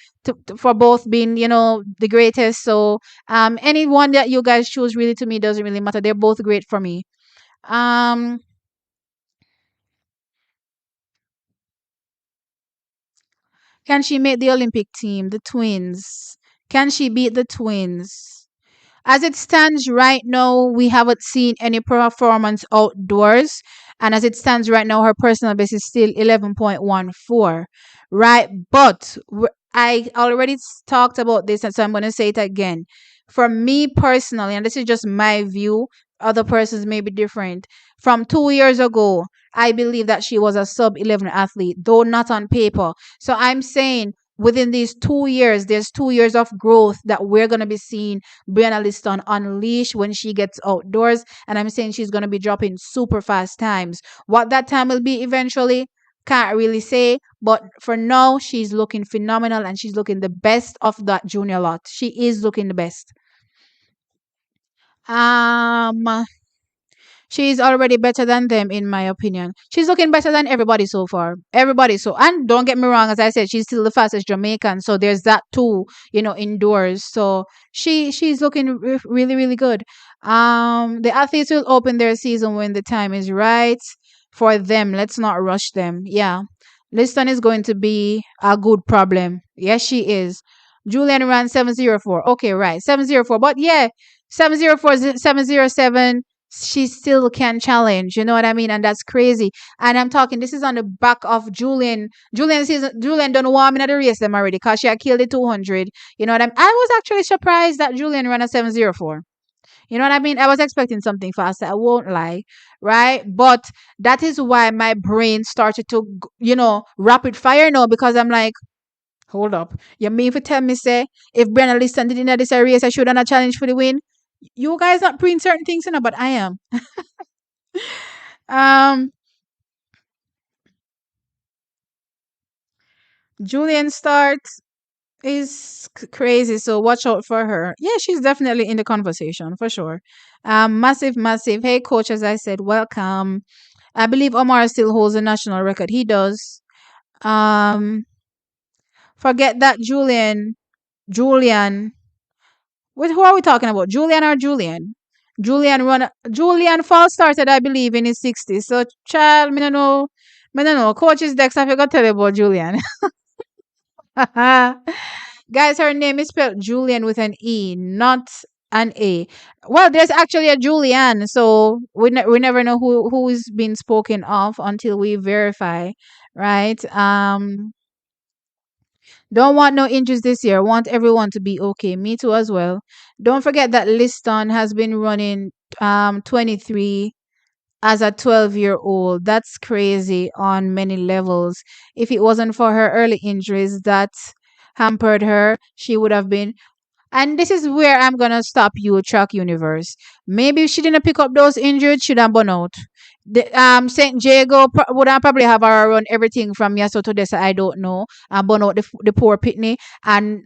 for both being, the greatest. So anyone that you guys choose really to me doesn't really matter. They're both great for me. Um, can she make the Olympic team? The twins. Can she beat the twins? As it stands right now, we haven't seen any performance outdoors. And as it stands right now, her personal best is still 11.14. Right? But I already talked about this, and so I'm going to say it again. For me personally, and this is just my view, other persons may be different. From 2 years ago, I believe that she was a sub 11 athlete, though not on paper. So I'm saying within these 2 years, there's 2 years of growth that we're going to be seeing Brianna Liston unleash when she gets outdoors. And I'm saying she's going to be dropping super fast times. What that time will be eventually, can't really say. But for now, she's looking phenomenal and she's looking the best of that junior lot. She is looking the best. Um, She's already better than them, in my opinion. She's looking better than everybody so far. Everybody. So, and don't get me wrong, as I said, she's still the fastest Jamaican. So there's that too, indoors. So she's looking really, really good. The athletes will open their season when the time is right for them. Let's not rush them. Yeah. Liston is going to be a good problem. Yes, she is. Julian ran 704. Okay, right. 704. But yeah, 704, 707, she still can challenge. You know what I mean? And that's crazy. And I'm talking, this is on the back of Julian. Julian don't want me at the race them already because she had killed the 200. You know what I mean? I was actually surprised that Julian ran a 704. You know what I mean? I was expecting something faster. I won't lie. Right? But that is why my brain started to, rapid fire now, because I'm like, hold up. You mean to tell me, say, if Brianna Liston did in this race, I should have a challenge for the win? You guys not praying certain things, but I am. Um, Julian starts is crazy, so watch out for her. Yeah, she's definitely in the conversation for sure. Massive, massive. Hey, coach, as I said, welcome. I believe Omar still holds a national record. He does. Um, Forget that Julian. Julian. Who are we talking about? Julian or Julian? Julian Fall started, I believe, in his 60s. So, child, me no know. Coaches Dex, I forgot to tell you about Julian. Guys, her name is spelled Julian with an E, not an A. Well, there's actually a Julian, so we never know who is being spoken of until we verify, right? Don't want no injuries this year. Want everyone to be okay. Me too as well. Don't forget that Liston has been running 23 as a 12-year-old. That's crazy on many levels. If it wasn't for her early injuries that hampered her, she would have been, and this is where I'm gonna stop you, track universe. Maybe if she didn't pick up those injured, she'd have been out. Saint Jago would have probably have her run everything from Yaso to Dessa. I don't know. And burn out the poor Pitney, and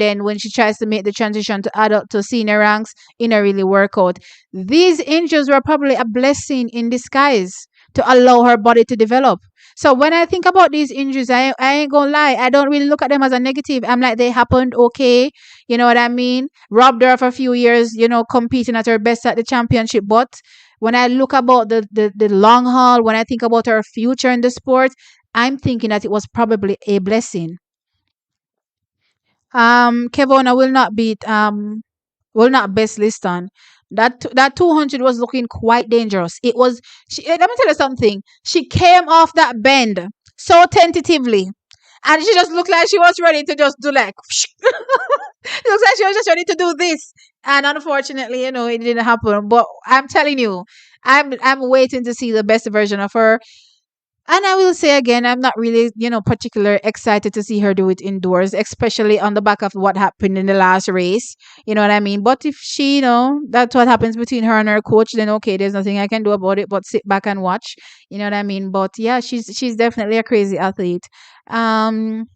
then when she tries to make the transition to adult to senior ranks, it not really work out. These injuries were probably a blessing in disguise to allow her body to develop. So when I think about these injuries, I ain't gonna lie, I don't really look at them as a negative. I'm like, they happened, okay. You know what I mean? Robbed her of a few years, competing at her best at the championship. But when I look about the long haul, when I think about her future in the sport, I'm thinking that it was probably a blessing. Kevona will not best Liston. That 200 was looking quite dangerous. It was. Let me tell you something. She came off that bend so tentatively, and she just looked like she was ready to just do like. It looks like she was just ready to do this, and unfortunately, it didn't happen. But I'm telling you, I'm waiting to see the best version of her. And I will say again, I'm not really, particular excited to see her do it indoors, especially on the back of what happened in the last race. You know what I mean? But if she, that's what happens between her and her coach, then okay, there's nothing I can do about it but sit back and watch. You know what I mean? But yeah, she's definitely a crazy athlete. Um,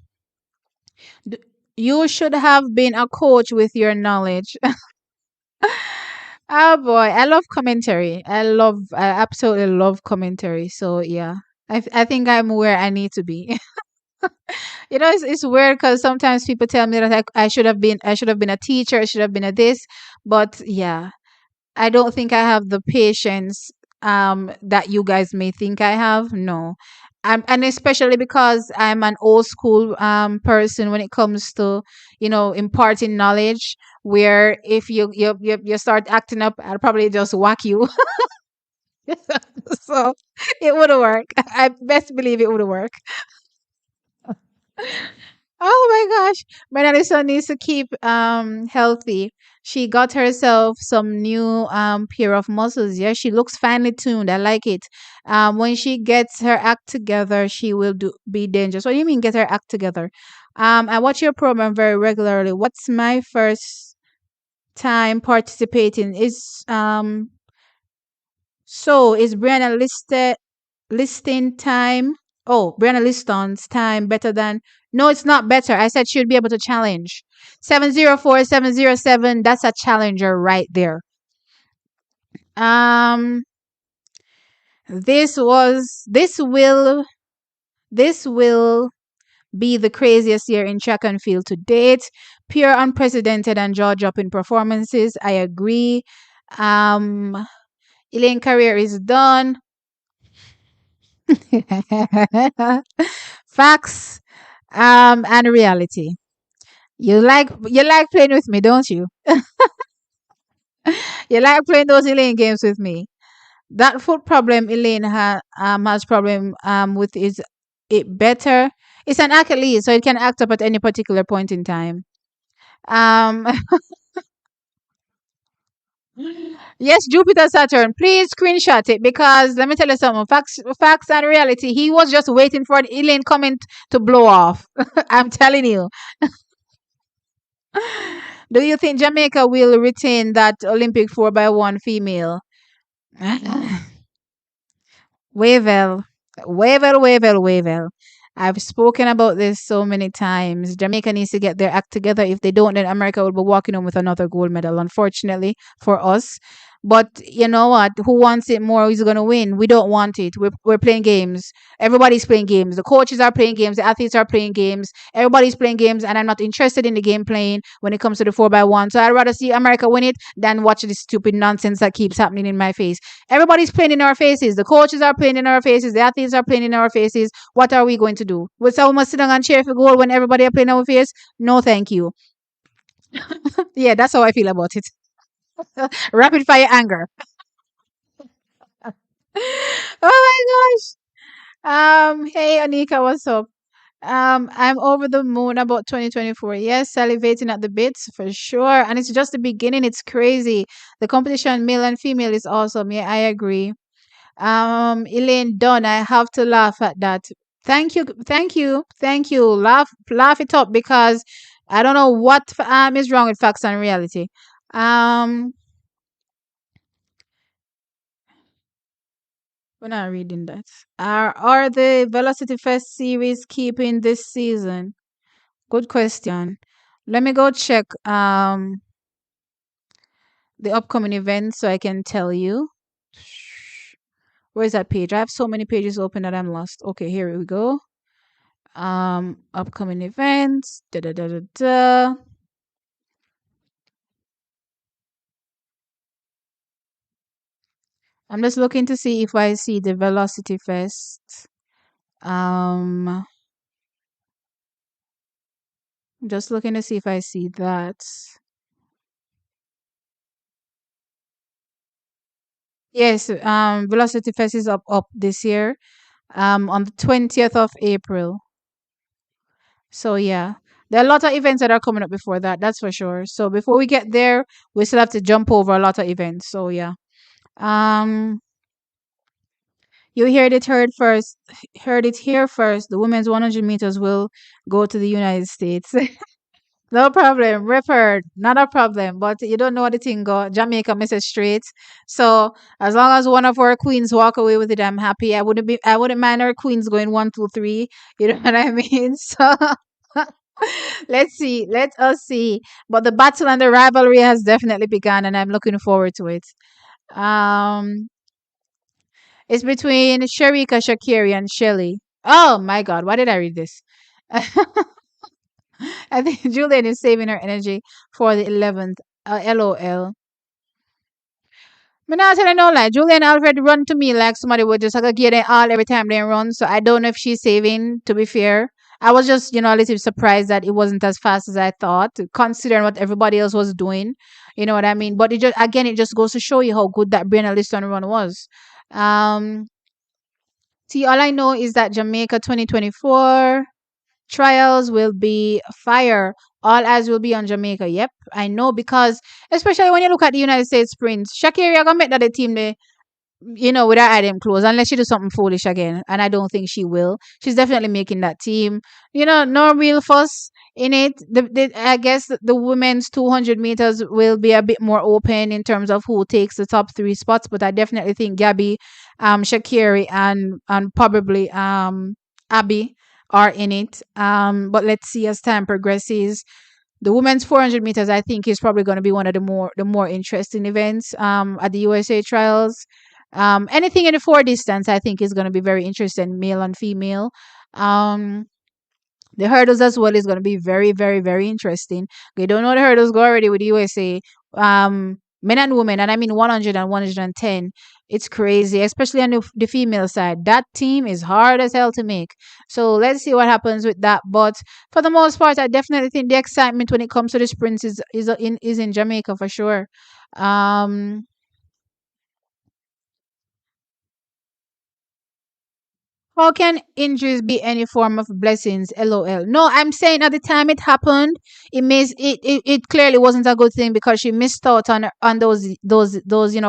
d- you should have been a coach with your knowledge. Oh boy, I love commentary. I absolutely love commentary. So yeah, I think I'm where I need to be. It's weird because sometimes people tell me that I should have been a teacher, I should have been a this, but yeah, I don't think I have the patience that you guys may think I have. No. And especially because I'm an old school person when it comes to imparting knowledge, where if you start acting up, I'll probably just whack you. So it would work. I best believe it would work. Oh my gosh. Brianna needs to keep healthy. She got herself some new pair of muscles. Yeah, she looks finely tuned. I like it. When she gets her act together, she will be dangerous. What do you mean get her act together? I watch your program very regularly. What's my first time participating? Is Brianna listing time? Oh, Brianna Liston's time better than. No, it's not better. I said she would be able to challenge. 704-707. That's a challenger right there. Um, this will be the craziest year in track and field to date. Pure unprecedented and jaw-dropping performances. I agree. Elaine career is done. Facts and reality. You like playing with me, don't you? You like playing those Elaine games with me. That foot problem Elaine has problem with is it better. It's an Achilles, so it can act up at any particular point in time. Um yes, Jupiter Saturn. Please screenshot it because let me tell you something. Facts and reality. He was just waiting for the Elaine comment to blow off. I'm telling you. Do you think Jamaica will retain that Olympic 4x1 female? Wavel, Wavel. I've spoken about this so many times. Jamaica needs to get their act together. If they don't, then America will be walking home with another gold medal, unfortunately for us. But you know what? Who wants it more is going to win. We don't want it. We're playing games. Everybody's playing games. The coaches are playing games. The athletes are playing games. Everybody's playing games, and I'm not interested in the game playing when it comes to the 4x1. So I'd rather see America win it than watch this stupid nonsense that keeps happening in my face. Everybody's playing in our faces. The coaches are playing in our faces. The athletes are playing in our faces. What are we going to do? Will someone sit down and cheer for goal when everybody are playing in our face? No, thank you. Yeah, that's how I feel about it. Rapid fire anger. Oh my gosh. Hey Anika, what's up? I'm over the moon about 2024. Yes, salivating at the bits for sure. And it's just the beginning. It's crazy. The competition, male and female, is awesome. Yeah, I agree. Elaine Dunn, I have to laugh at that. Thank you, thank you, thank you. Laugh it up because I don't know what is wrong with facts and reality. Um, we're not reading that. Are the Velocity Fest series keeping this season? Good question. Let me go check the upcoming events so I can tell you. Where's that page? I have so many pages open that I'm lost. Okay, here we go. Upcoming events. Da da da da da. I'm just looking to see if I see the Velocity Fest. Um, just looking to see if I see that. Yes, Velocity Fest is up this year. On the 20th of April. So yeah, there are a lot of events that are coming up before that. That's for sure. So before we get there, we still have to jump over a lot of events. So yeah. Um, you heard it here first. The women's 100 meters will go to the United States. No problem, Ripper, not a problem. But you don't know what the thing go. Jamaica misses straight. So as long as one of our queens walk away with it, I'm happy. I wouldn't mind our queens going 1, 2, 3. You know what I mean? So let's see. Let us see. But the battle and the rivalry has definitely begun, and I'm looking forward to it. Um, it's between Sharika Shakiri and Shelly. Oh my God, why did I read this? I think Julian is saving her energy for the 11th. LOL. But now I tell you no lie. Julian Alfred run to me like somebody would just like get it all every time they run. So I don't know if she's saving, to be fair. I was just, a little surprised that it wasn't as fast as I thought, considering what everybody else was doing. You know what I mean? But it just goes to show you how good that Brianna Liston run was. Um, see, all I know is that Jamaica 2024 trials will be fire. All eyes will be on Jamaica. Yep, I know because especially when you look at the United States sprint, Shakira gonna make that the team there, with her item close unless she do something foolish again. And I don't think she will. She's definitely making that team. No real fuss in it. I guess the women's 200 meters will be a bit more open in terms of who takes the top three spots. But I definitely think Gabby, Shakiri, and probably Abby are in it. But let's see as time progresses. The women's 400 meters, I think, is probably going to be one of the more interesting events at the USA trials. Anything in the four distance, I think, is going to be very interesting, male and female. Um, the hurdles as well is going to be very, very, very interesting. We don't know the hurdles go already with the USA. Men and women, and I mean 100 and 110. It's crazy, especially on the female side. That team is hard as hell to make. So let's see what happens with that. But for the most part, I definitely think the excitement when it comes to the sprints is in Jamaica for sure. Um, How can injuries be any form of blessings? LOL. No, I'm saying at the time it happened, it clearly wasn't a good thing because she missed out on those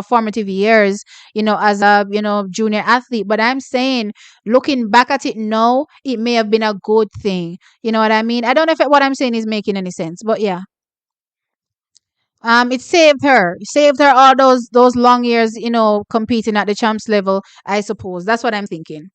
formative years, as a junior athlete. But I'm saying looking back at it now, it may have been a good thing. You know what I mean? I don't know if what I'm saying is making any sense, but yeah. It saved her all those long years, competing at the champs level. I suppose that's what I'm thinking.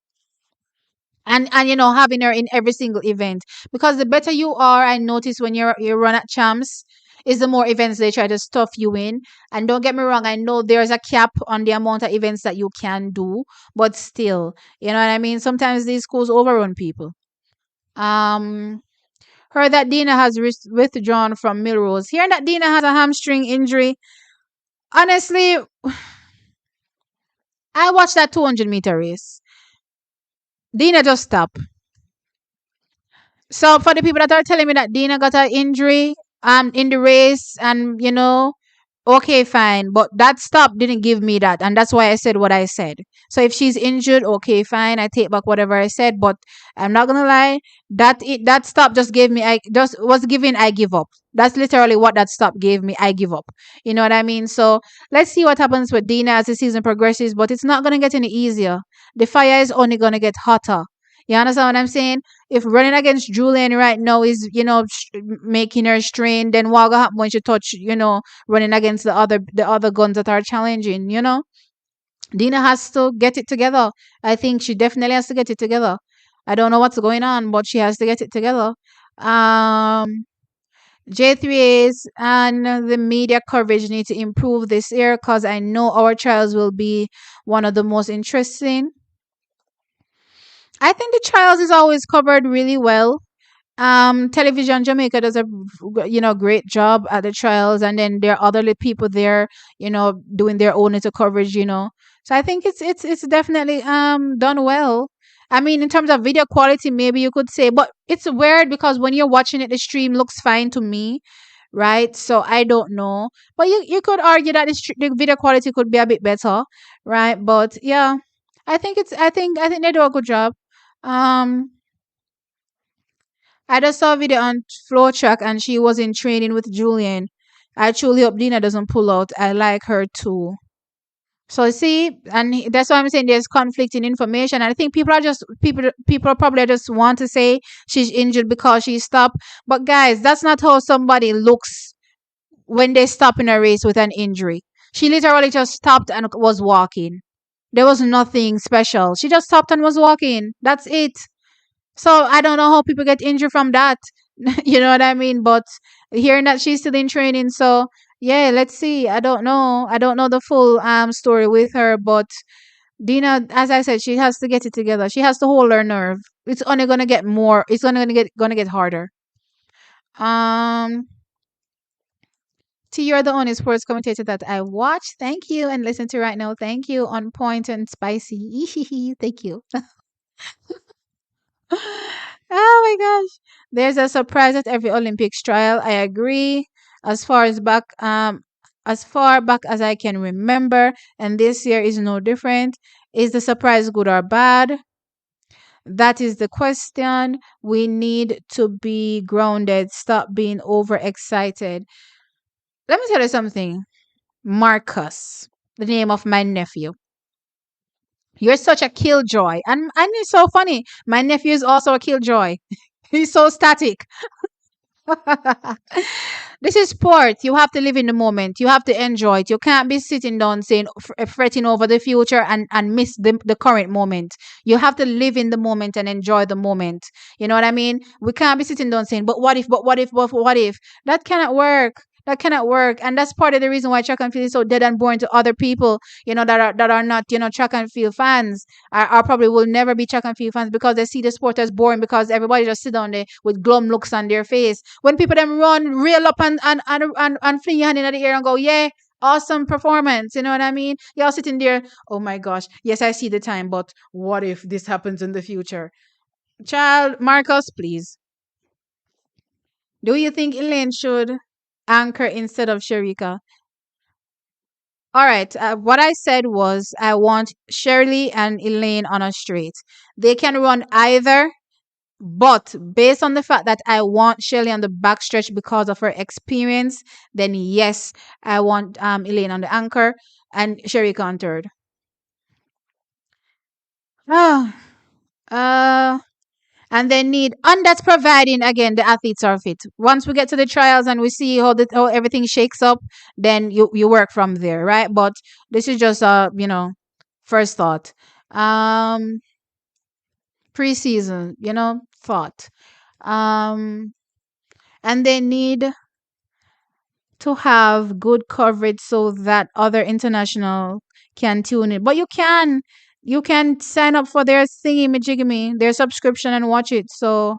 And having her in every single event, because the better you are, I notice when you run at champs, is the more events they try to stuff you in. And don't get me wrong, I know there's a cap on the amount of events that you can do, but still, you know what I mean? Sometimes these schools overrun people. Um, Heard that Dina has withdrawn from Milrose. Hearing that Dina has a hamstring injury, honestly, I watched that 200-meter race. Dina just stopped. So for the people that are telling me that Dina got an injury in the race, and okay, fine, but that stop didn't give me that, and that's why I said what I said. So if she's injured, okay, fine, I take back whatever I said, but I'm not gonna lie, that stop just gave me, I just was giving, I give up. That's literally what that stop gave me. I give up. You know what I mean? So let's see what happens with Dina as the season progresses, but it's not gonna get any easier. The fire is only gonna get hotter. You understand what I'm saying? If running against Julian right now is, making her strain, then what will happen when she touch, running against the other guns that are challenging, Dina has to get it together. I think she definitely has to get it together. I don't know what's going on, but she has to get it together. Um J3As and the media coverage need to improve this year, because I know our trials will be one of the most interesting. I think the trials is always covered really well. Television Jamaica does a great job at the trials, and then there are other people there, doing their own little coverage. So I think it's definitely done well. I mean, in terms of video quality, maybe you could say, but it's weird because when you're watching it, the stream looks fine to me, right? So I don't know, but you could argue that the video quality could be a bit better, right? But yeah, I think they do a good job. Um, I just saw a video on Flow Track, and she was in training with Julian. I truly hope Dina doesn't pull out. I like her too. So see, and that's why I'm saying there's conflicting information. I think people probably just want to say she's injured because she stopped. But guys, that's not how somebody looks when they stop in a race with an injury. She literally just stopped and was walking. There was nothing special. She just stopped and was walking. That's it. So I don't know how people get injured from that. You know what I mean? But hearing that she's still in training, so yeah, let's see. I don't know. I don't know the full story with her, but Dina, as I said, she has to get it together. She has to hold her nerve. It's only gonna get more. It's only gonna get harder. Um, T, you're the only sports commentator that I watch. Thank you, and listen to right now. Thank you, on point and spicy. Thank you. Oh my gosh. There's a surprise at every Olympics trial. I agree. As far as back as far back as I can remember, and this year is no different. Is the surprise good or bad? That is the question. We need to be grounded. Stop being overexcited. Let me tell you something. Marcus, the name of my nephew. You're such a killjoy. And it's so funny. My nephew is also a killjoy. He's so static. This is sport. You have to live in the moment. You have to enjoy it. You can't be sitting down saying, fretting over the future, and miss the current moment. You have to live in the moment and enjoy the moment. You know what I mean? We can't be sitting down saying, but what if, what if? That cannot work. That cannot work. And that's part of the reason why track and field is so dead and boring to other people, that are not, track and field fans, are probably will never be track and field fans, because they see the sport as boring, because everybody just sit down there with glum looks on their face. When people them run, reel up and fling your hand in the air and go, yeah, awesome performance. You know what I mean? You're sitting there, oh my gosh, yes, I see the time, but what if this happens in the future? Child, Marcus, please. Do you think Elaine should anchor instead of Sharika? All right. What I said was I want Shirley and Elaine on a straight. They can run either, but based on the fact that I want Shirley on the backstretch because of her experience, then yes, I want Elaine on the anchor and Sharika on third. Ah, uh, and they need, and that's providing again the athletes are fit. Once we get to the trials and we see how everything shakes up, then you work from there, right? But this is just first thought. um Preseason, thought. um and they need to have good coverage so that other international can tune in. But you can sign up for their thingy majigamy, their subscription and watch it. So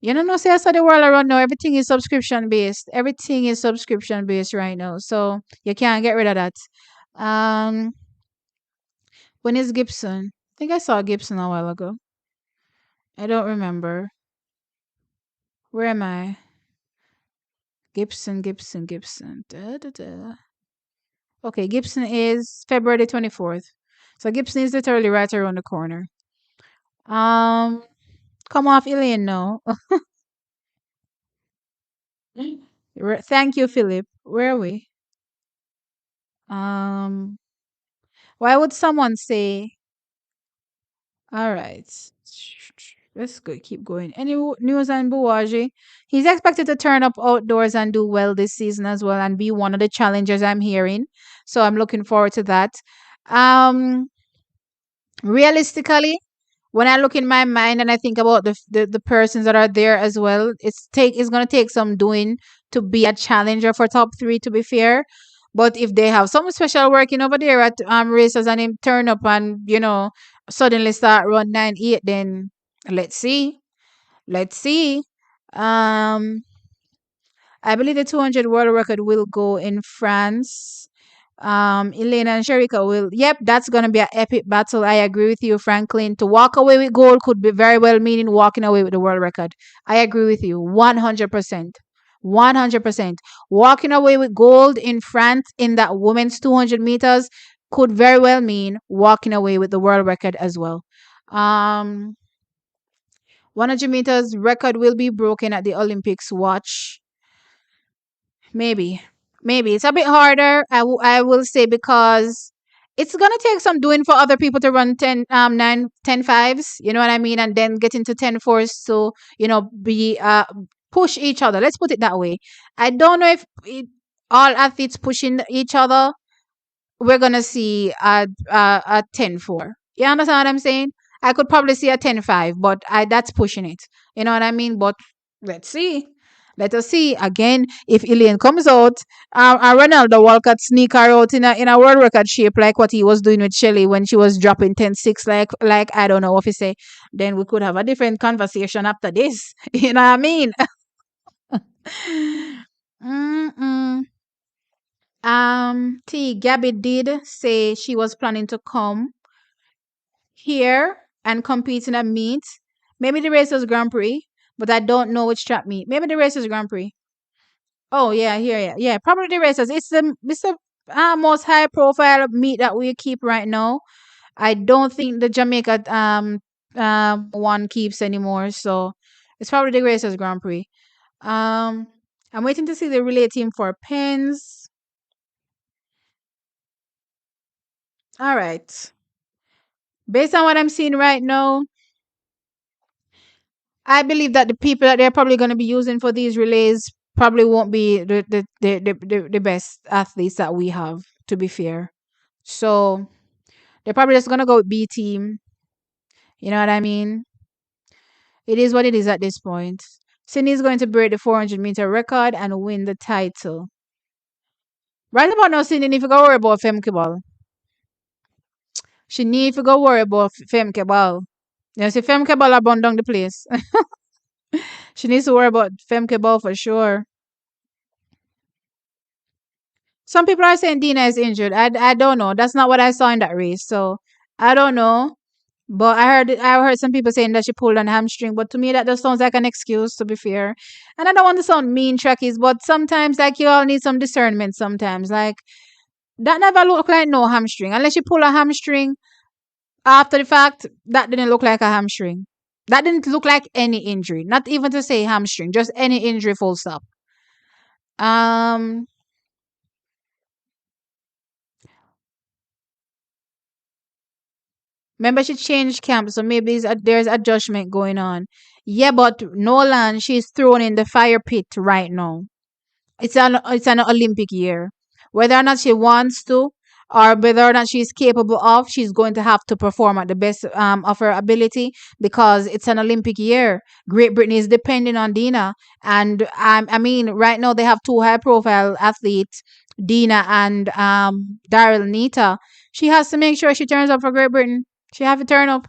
you know, no say as the world around now, everything is subscription based. Everything is subscription based right now. So you can't get rid of that. Um when is Gibson? I think I saw Gibson a while ago. I don't remember. Where am I? Gibson. Da, da, da. Okay, Gibson is February the 24th. So Gibson is literally right around the corner. Um, come off, Elaine, no. Thank you, Philip. Where are we? Um, why would someone say, all right, let's go, keep going. Any news on Buwaji? He's expected to turn up outdoors and do well this season as well and be one of the challengers I'm hearing. So I'm looking forward to that. Um, realistically, when I look in my mind and I think about the persons that are there as well, it's gonna take some doing to be a challenger for top three. To be fair, but if they have some special working over there at races and him turn up and suddenly start run 9-8, then let's see, let's see. Um, I believe the 200 world record will go in France. Elena and Sharika will. Yep, that's gonna be an epic battle. I agree with you, Franklin. To walk away with gold could be very well meaning walking away with the world record. I agree with you, 100%. 100%. Walking away with gold in France in that women's 200 meters could very well mean walking away with the world record as well. Um, 100 meters record will be broken at the Olympics. Watch. Maybe. Maybe. It's a bit harder, I will say, because it's going to take some doing for other people to run 10, 9, 10 fives, you know what I mean? And then get into 10 fours to, be, push each other. Let's put it that way. I don't know if all athletes pushing each other, we're gonna see a 10-4. You understand what I'm saying? I could probably see a 10-5, but I that's pushing it. You know what I mean? But let's see. Let us see again if Elaine comes out. And Ronaldo Walcott sneak her out in a world record shape like what he was doing with Shelly when she was dropping 10-6, like I don't know what to say. Then we could have a different conversation after this. You know what I mean? Mm-mm. Gabby did say she was planning to come here and compete in a meet. Maybe the Racers Grand Prix, but I don't know which track meet. Maybe the Racers Grand Prix. Oh yeah, here, yeah, probably the Racers. It's the most high profile meet that we keep right now. I don't think the Jamaica one keeps anymore, so it's probably the Racers Grand Prix. Um, I'm waiting to see the relay team for pins. All right. Based on what I'm seeing right now, I believe that the people that they're probably going to be using for these relays probably won't be the best athletes that we have, to be fair. So they're probably just going to go with B team. You know what I mean? It is what it is at this point. Sydney's going to break the 400-meter record and win the title. Right about now, Sydney need to go worry about Femke Ball. She need to go worry about Femke Ball. You see, Femke Ball are burn down the place. She needs to worry about Femke Ball for sure. Some people are saying Dina is injured. I don't know. That's not what I saw in that race. So I don't know. But I heard some people saying that she pulled on hamstring. But to me that just sounds like an excuse, to be fair. And I don't want to sound mean, trackies, but sometimes like you all need some discernment sometimes. Like that never look like no hamstring. Unless you pull a hamstring after the fact, that didn't look like a hamstring. That didn't look like any injury. Not even to say hamstring, just any injury, full stop. Um Remember, she changed camp, so maybe there's adjustment going on. Yeah, but Nolan, she's thrown in the fire pit right now. It's an Olympic year. Whether or not she wants to, or whether or not she's capable of, she's going to have to perform at the best of her ability because it's an Olympic year. Great Britain is depending on Dina. And I mean, right now they have two high profile athletes, Dina and Daryl Nita. She has to make sure she turns up for Great Britain. She have to turn up.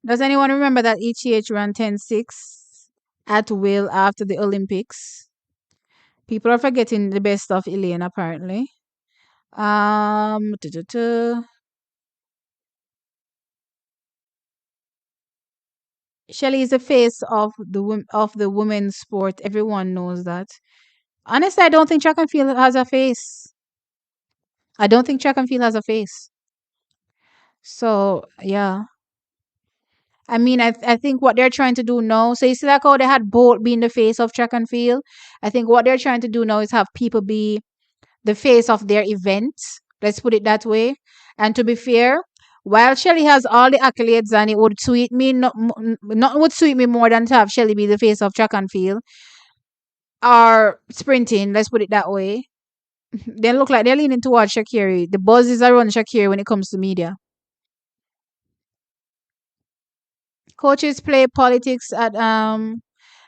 Does anyone remember that ETH ran 10-6 at will after the Olympics? People are forgetting the best of Elaine, apparently. Tu- tu- tu. Shelly is the face of the women's sport. Everyone knows that. Honestly, I don't think track and field has a face. I don't think track and field has a face. So yeah, I mean, I think what they're trying to do now. So you see, like how they had Bolt being the face of track and field. I think what they're trying to do now is have people be the face of their event. Let's put it that way. And to be fair, while Shelly has all the accolades and it would suit me, not would suit me more than to have Shelly be the face of track and field or sprinting. Let's put it that way. They look like they're leaning towards Shakiri. The buzz is around Shakiri when it comes to media. Coaches play politics at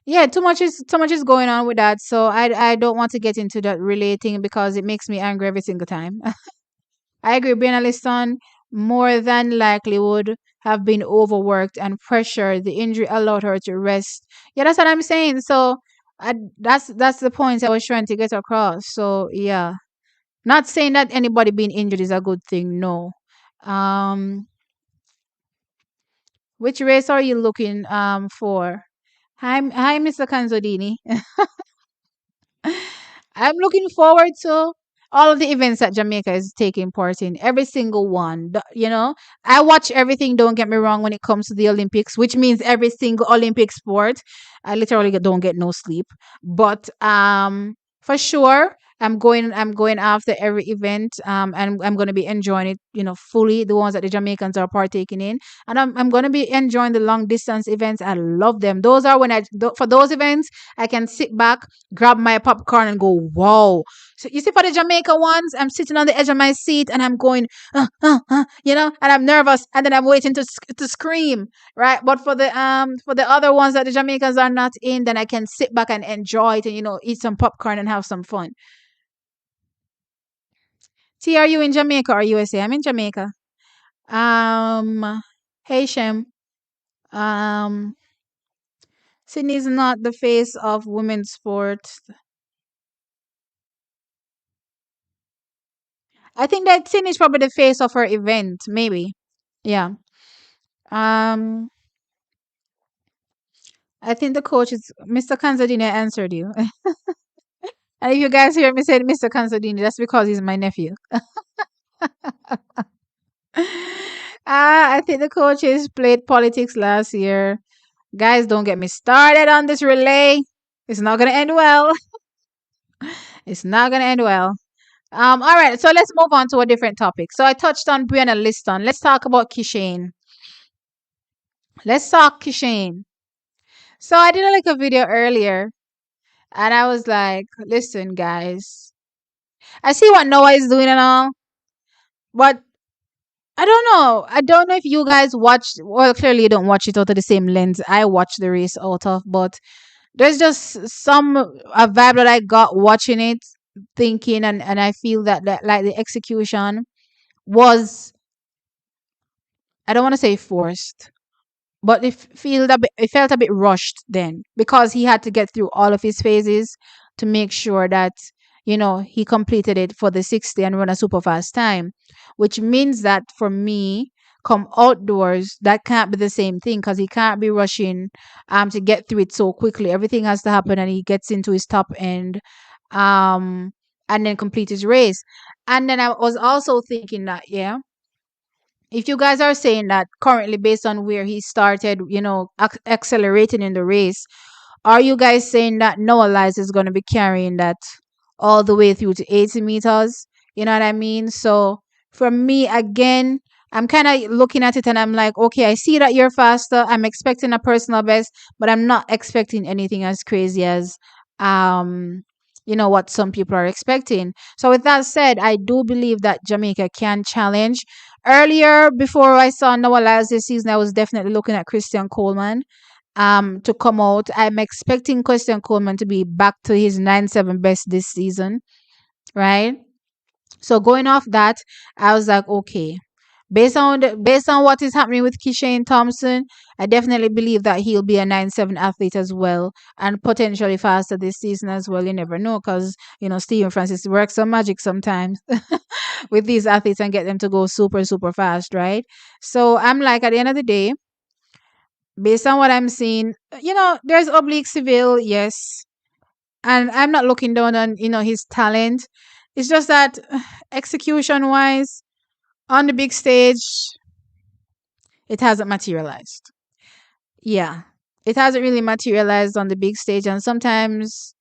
yeah, too much is going on with that. So I don't want to get into that relating because it makes me angry every single time. I agree. Brianna Liston more than likely would have been overworked and pressured. The injury allowed her to rest. Yeah, that's what I'm saying. So that's the point I was trying to get across. So yeah, not saying that anybody being injured is a good thing. No. Um, which race are you looking for? Hi, Mr. Canzodini. I'm looking forward to all of the events that Jamaica is taking part in, every single one. I watch everything, don't get me wrong, when it comes to the Olympics, which means every single Olympic sport. I literally don't get no sleep. But for sure, I'm going after every event and I'm going to be enjoying it, fully, the ones that the Jamaicans are partaking in. And I'm going to be enjoying the long distance events. I love them. Those are for those events, I can sit back, grab my popcorn and go, wow. So you see, for the Jamaica ones, I'm sitting on the edge of my seat and I'm going, and I'm nervous and then I'm waiting to scream, right? But for the other ones that the Jamaicans are not in, then I can sit back and enjoy it and eat some popcorn and have some fun. T, are you in Jamaica or USA? I'm in Jamaica. Hey Shem. Um, Sydney's not the face of women's sport. I think that Sydney is probably the face of her event, maybe. Yeah. Um, I think the coach is Mr. Kanzadini answered you. And if you guys hear me say Mr. Kanzadini, that's because he's my nephew. I think the coaches played politics last year. Guys, don't get me started on this relay. It's not gonna end well. It's not gonna end well. All right, so let's move on to a different topic. So I touched on Brianna Liston. Let's talk about Kishane. Let's talk Kishane. So I did like a video earlier, and I was like, "Listen, guys, I see what Noah is doing and all, but I don't know. I don't know if you guys watched. Well, clearly you don't watch it out of the same lens I watch the race out of, but there's just some a vibe that I got watching it, thinking, and I feel that like the execution was, I don't want to say forced, but it felt a bit rushed then because he had to get through all of his phases to make sure that he completed it for the 60 and run a super fast time, which means that for me, come outdoors, that can't be the same thing because he can't be rushing to get through it so quickly. Everything has to happen and he gets into his top end um and then complete his race. And then I was also thinking that, yeah, if you guys are saying that currently based on where he started, accelerating in the race, are you guys saying that Noah Lyles is going to be carrying that all the way through to 80 meters? You know what I mean? So for me, again, I'm kind of looking at it and I'm like, okay, I see that you're faster. I'm expecting a personal best, but I'm not expecting anything as crazy as um what some people are expecting. So with that said, I do believe that Jamaica can challenge. Earlier, before I saw Noah Lyles this season, I was definitely looking at Christian Coleman to come out. I'm expecting Christian Coleman to be back to his 9-7 best this season, right? So going off that, I was like, okay, based on what is happening with Kishane Thompson, I definitely believe that he'll be a 9-7 athlete as well, and potentially faster this season as well. You never know, because Stephen Francis works some magic sometimes with these athletes and get them to go super super fast, right? So I'm like, at the end of the day, based on what I'm seeing, there's Oblique Seville, yes, and I'm not looking down on his talent. It's just that execution wise on the big stage, it hasn't materialized. Yeah, it hasn't really materialized on the big stage, and sometimes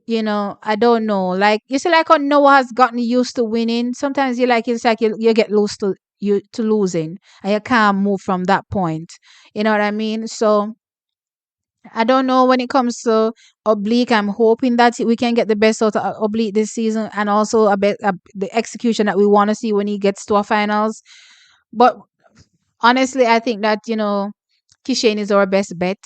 I don't know. Like you see, like how Noah has gotten used to winning. Sometimes it's like you get used to losing, and you can't move from that point. You know what I mean? So I don't know when it comes to Oblique. I'm hoping that we can get the best out of Oblique this season, and also the execution that we want to see when he gets to our finals. But honestly, I think that Kishane is our best bet.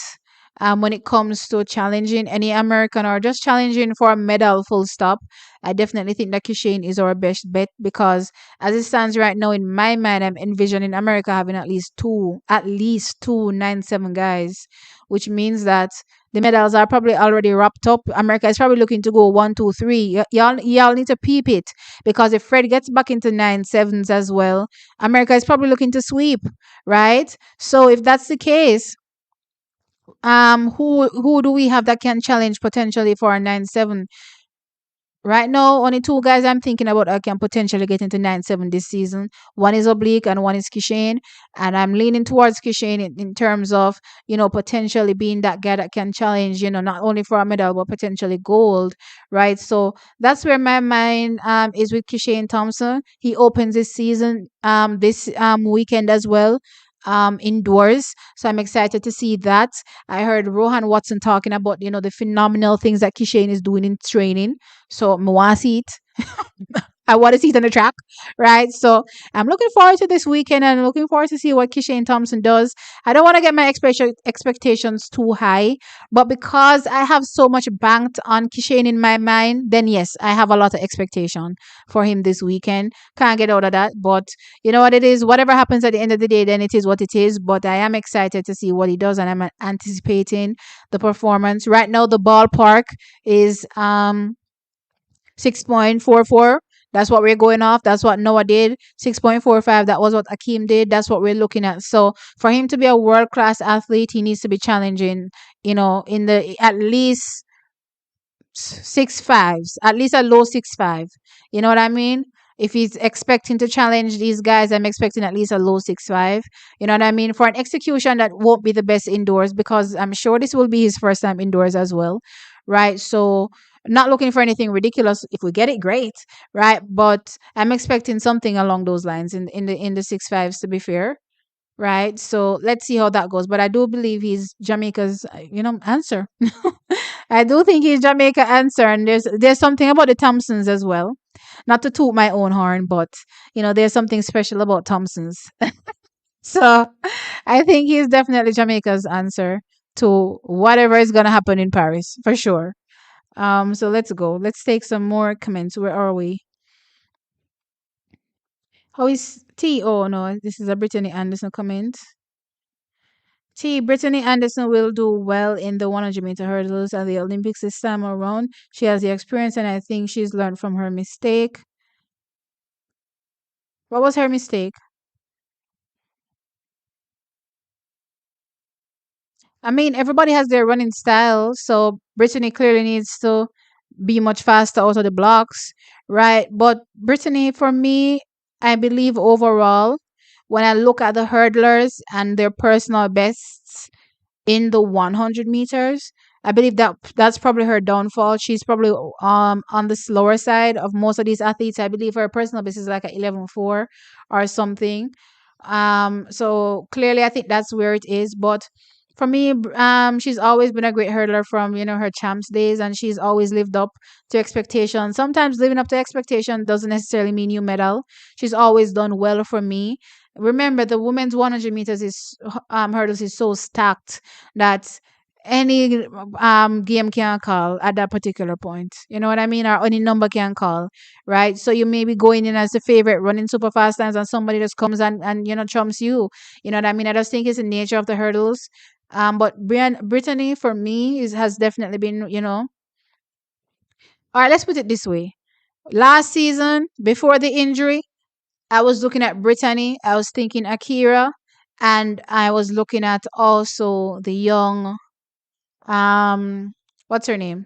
When it comes to challenging any American or just challenging for a medal, full stop, I definitely think that Kishane is our best bet, because as it stands right now in my mind, I'm envisioning America having at least two 9-7 guys, which means that the medals are probably already wrapped up. America is probably looking to go 1, 2, 3. Y'all need to peep it, because if Fred gets back into 9-7s as well, America is probably looking to sweep, right? So if that's the case, who do we have that can challenge potentially for a 9-7? Right now, only two guys I'm thinking about I can potentially get into 9-7 this season. One is Oblique and one is Kishane. And I'm leaning towards Kishane in terms of, potentially being that guy that can challenge, not only for a medal, but potentially gold, right? So that's where my mind is with Kishane Thompson. He opens this season this weekend as well. Indoors, so I'm excited to see that. I heard Rohan Watson talking about the phenomenal things that Kishane is doing in training, so I want to see it. I want to see it on the track, right? So I'm looking forward to this weekend, and looking forward to see what Kishane Thompson does. I don't want to get my expectations too high, but because I have so much banked on Kishane in my mind, then yes, I have a lot of expectation for him this weekend. Can't get out of that, but you know what it is. Whatever happens at the end of the day, then it is what it is. But I am excited to see what he does, and I'm anticipating the performance. Right now, the ballpark is 6.44. That's what we're going off. That's what Noah did. 6.45. That was what Akeem did. That's what we're looking at. So for him to be a world class athlete, he needs to be challenging, in the at least 6.5s, at least a low 6.5. You know what I mean? If he's expecting to challenge these guys, I'm expecting at least a low 6.5. You know what I mean? For an execution that won't be the best indoors, because I'm sure this will be his first time indoors as well, right? So not looking for anything ridiculous. If we get it, great, right? But I'm expecting something along those lines in the 6.5s, to be fair, right? So let's see how that goes. But I do believe he's Jamaica's, answer. I do think he's Jamaica answer, and there's something about the Thompsons as well. Not to toot my own horn, but there's something special about Thompsons. So I think he's definitely Jamaica's answer to whatever is gonna happen in Paris for sure. So let's go. Let's take some more comments. Where are we? How is T? Oh no, this is a Brittany Anderson comment. T. Brittany Anderson will do well in the 100-meter hurdles at the Olympics this time around. She has the experience, and I think she's learned from her mistake. What was her mistake? I mean, everybody has their running style, so Brittany clearly needs to be much faster out of the blocks, right? But Brittany, for me, I believe overall, when I look at the hurdlers and their personal bests in the 100 meters, I believe that's probably her downfall. She's probably on the slower side of most of these athletes. I believe her personal best is like a 11.4 or something. So clearly I think that's where it is. But For me, she's always been a great hurdler from her champs days, and she's always lived up to expectation. Sometimes living up to expectation doesn't necessarily mean you medal. She's always done well for me. Remember, the women's 100 meters is hurdles is so stacked that any game can call at that particular point. You know what I mean? Or any number can call, right? So you may be going in as the favorite, running super fast times, and somebody just comes and trumps you. You know what I mean? I just think it's the nature of the hurdles. But Brittany for me has definitely been, all right, let's put it this way. Last season, before the injury, I was looking at Brittany, I was thinking Akira, and I was looking at also the young, what's her name?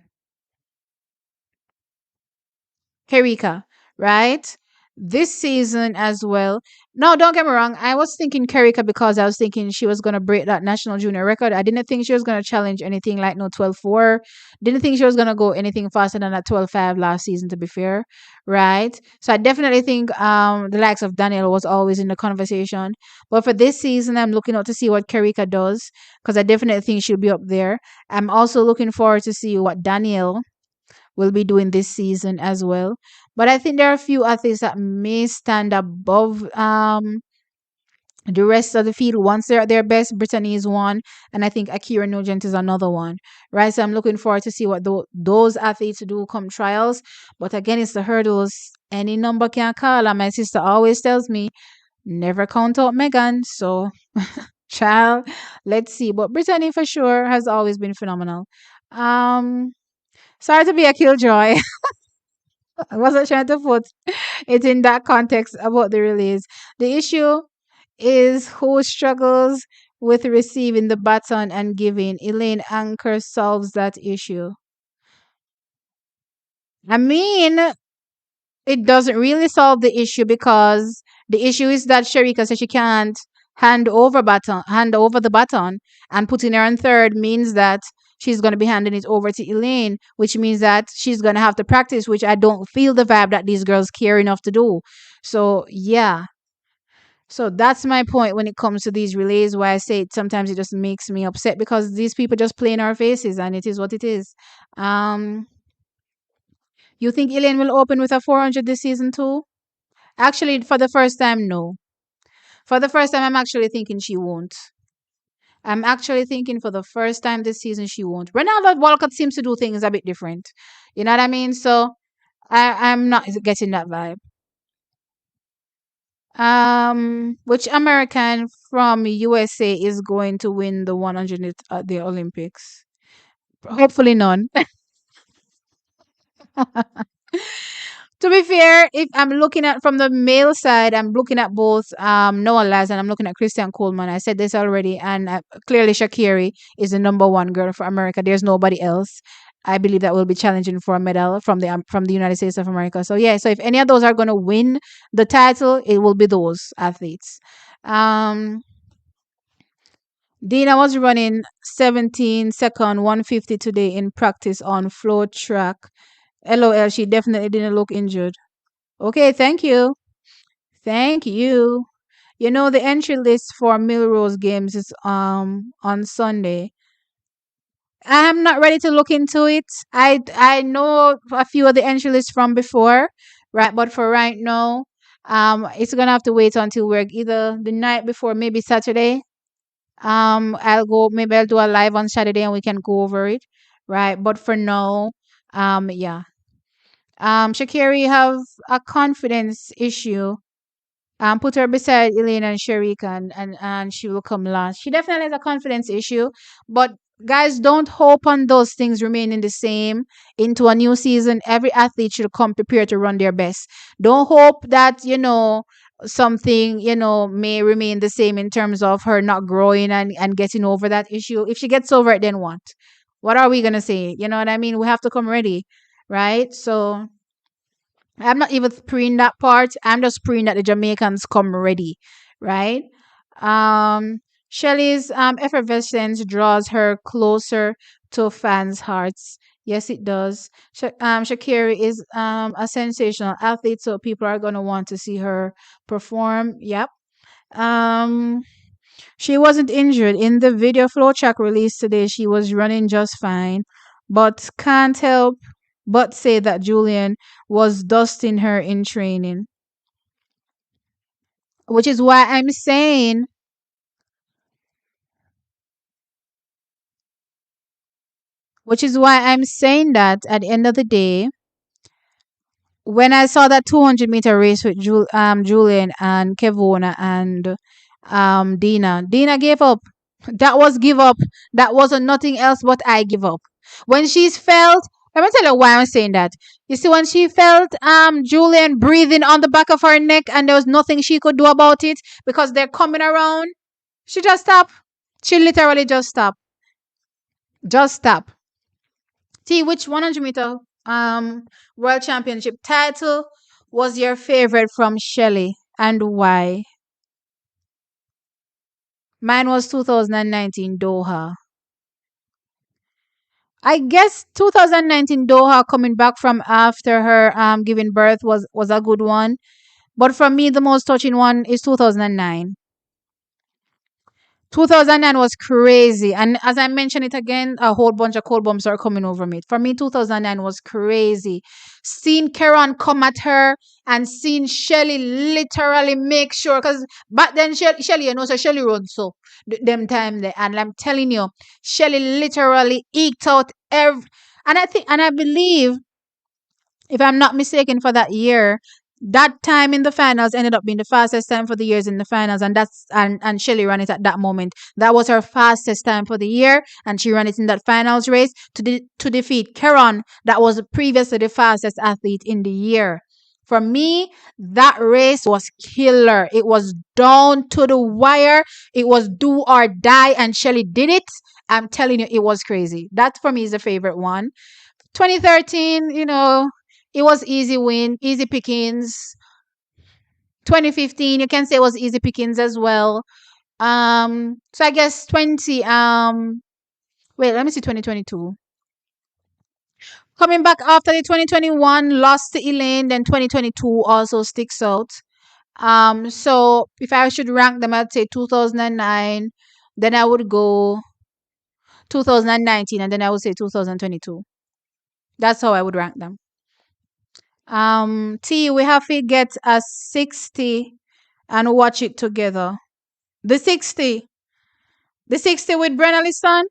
Herika, right? This season as well. No, don't get me wrong. I was thinking Kerika because I was thinking she was going to break that national junior record. I didn't think she was going to challenge anything like no 12-4. Didn't think she was going to go anything faster than that 12-5 last season, to be fair, right? So I definitely think the likes of Daniel was always in the conversation. But for this season, I'm looking out to see what Kerika does because I definitely think she'll be up there. I'm also looking forward to see what Daniel will be doing this season as well. But I think there are a few athletes that may stand above the rest of the field once they're at their best. Brittany is one, and I think Akira Nugent is another one, right? So I'm looking forward to see what those athletes do come trials. But again, it's the hurdles. Any number can call, and my sister always tells me, never count out Megan. So, child, let's see. But Brittany for sure has always been phenomenal. Um, Sorry to be a killjoy. I wasn't trying to put it in that context about the release. The issue is who struggles with receiving the baton and giving. Elaine Anchor solves that issue. I mean, it doesn't really solve the issue because the issue is that Sharika says she can't hand over the baton, and putting her on third means that she's going to be handing it over to Elaine, which means that she's going to have to practice, which I don't feel the vibe that these girls care enough to do. So yeah, so that's my point when it comes to these relays, why I say sometimes it just makes me upset because these people just play in our faces, and it is what it is. um you think Elaine will open with a 400 this season too? Actually, for the first time, no. For the first time, I'm actually thinking she won't. I'm actually thinking for the first time this season she won't. Ronaldo Walcott seems to do things a bit different. You know what I mean? So I'm not getting that vibe. Which American from USA is going to win the 100 at the Olympics? Hopefully none. To be fair, if I'm looking at from the male side, I'm looking at both Noah Lyles and I'm looking at Christian Coleman. I said this already, and clearly Shakiri is the number one girl for America. There's nobody else. I believe that will be challenging for a medal from the United States of America. So yeah, so if any of those are going to win the title, it will be those athletes. Um, Dina was running 17-second 150 today in practice on floor track. LOL, she definitely didn't look injured. Okay, thank you. Thank you. You know the entry list for Milrose games is on Sunday. I'm not ready to look into it. I know a few of the entry lists from before, right? But for right now, it's gonna have to wait until we're either the night before, maybe Saturday. Maybe I'll do a live on Saturday and we can go over it, right? But for now, yeah. Shakiri have a confidence issue. Put her beside Elaine and Sharika, and she will come last. She definitely has a confidence issue, but guys, don't hope on those things remaining the same into a new season. Every athlete should come prepared to run their best. Don't hope that something may remain the same in terms of her not growing and getting over that issue. If she gets over it, then what? What are we gonna say? You know what I mean? We have to come ready, right? So I'm not even praying that part. I'm just praying that the Jamaicans come ready, right? Shelley's effervescence draws her closer to fans' hearts. Yes, it does. Shakira is a sensational athlete, so people are gonna want to see her perform. Yep. Um, She wasn't injured. In the video flow track released today, she was running just fine, but can't help but say that Julian was dusting her in training. Which is why I'm saying, that at the end of the day, when I saw that 200-meter race with Julian and Kevona and Dina gave up. That was give up. That wasn't nothing else but I give up. When she's felt, let me tell you why I'm saying that. You see, when she felt Julian breathing on the back of her neck and there was nothing she could do about it because they're coming around, she just stopped. She literally just stopped. Just stop. See, which 100-meter world championship title was your favorite from Shelley and why? Mine was 2019 Doha. I guess 2019 Doha coming back from after her giving birth was a good one. But for me, the most touching one is 2009. 2009 was crazy. And as I mentioned it again, a whole bunch of cold bombs are coming over me. For me, 2009 was crazy. Seeing Karen come at her and seeing Shelly literally make sure, because back then, Shelly, so Shelly runs so them time there. And I'm telling you, Shelly literally eked out every. And I believe, if I'm not mistaken, for that year, that time in the finals ended up being the fastest time for the years in the finals, and Shelly ran it at that moment. That was her fastest time for the year, and she ran it in that finals race to defeat Keron, that was previously the fastest athlete in the year. For me, that race was killer. It was down to the wire. It was do or die, and Shelly did it. I'm telling you, it was crazy. That for me is the favorite one. 2013, it was easy win, easy pickings. 2015, you can say it was easy pickings as well. So I guess 20. Wait, let me see 2022. Coming back after the 2021 lost to Elaine, then 2022 also sticks out. So if I should rank them, I'd say 2009, then I would go 2019, and then I would say 2022. That's how I would rank them. T, we have to get a 60 and watch it together. The 60. The 60 with Brianna Liston?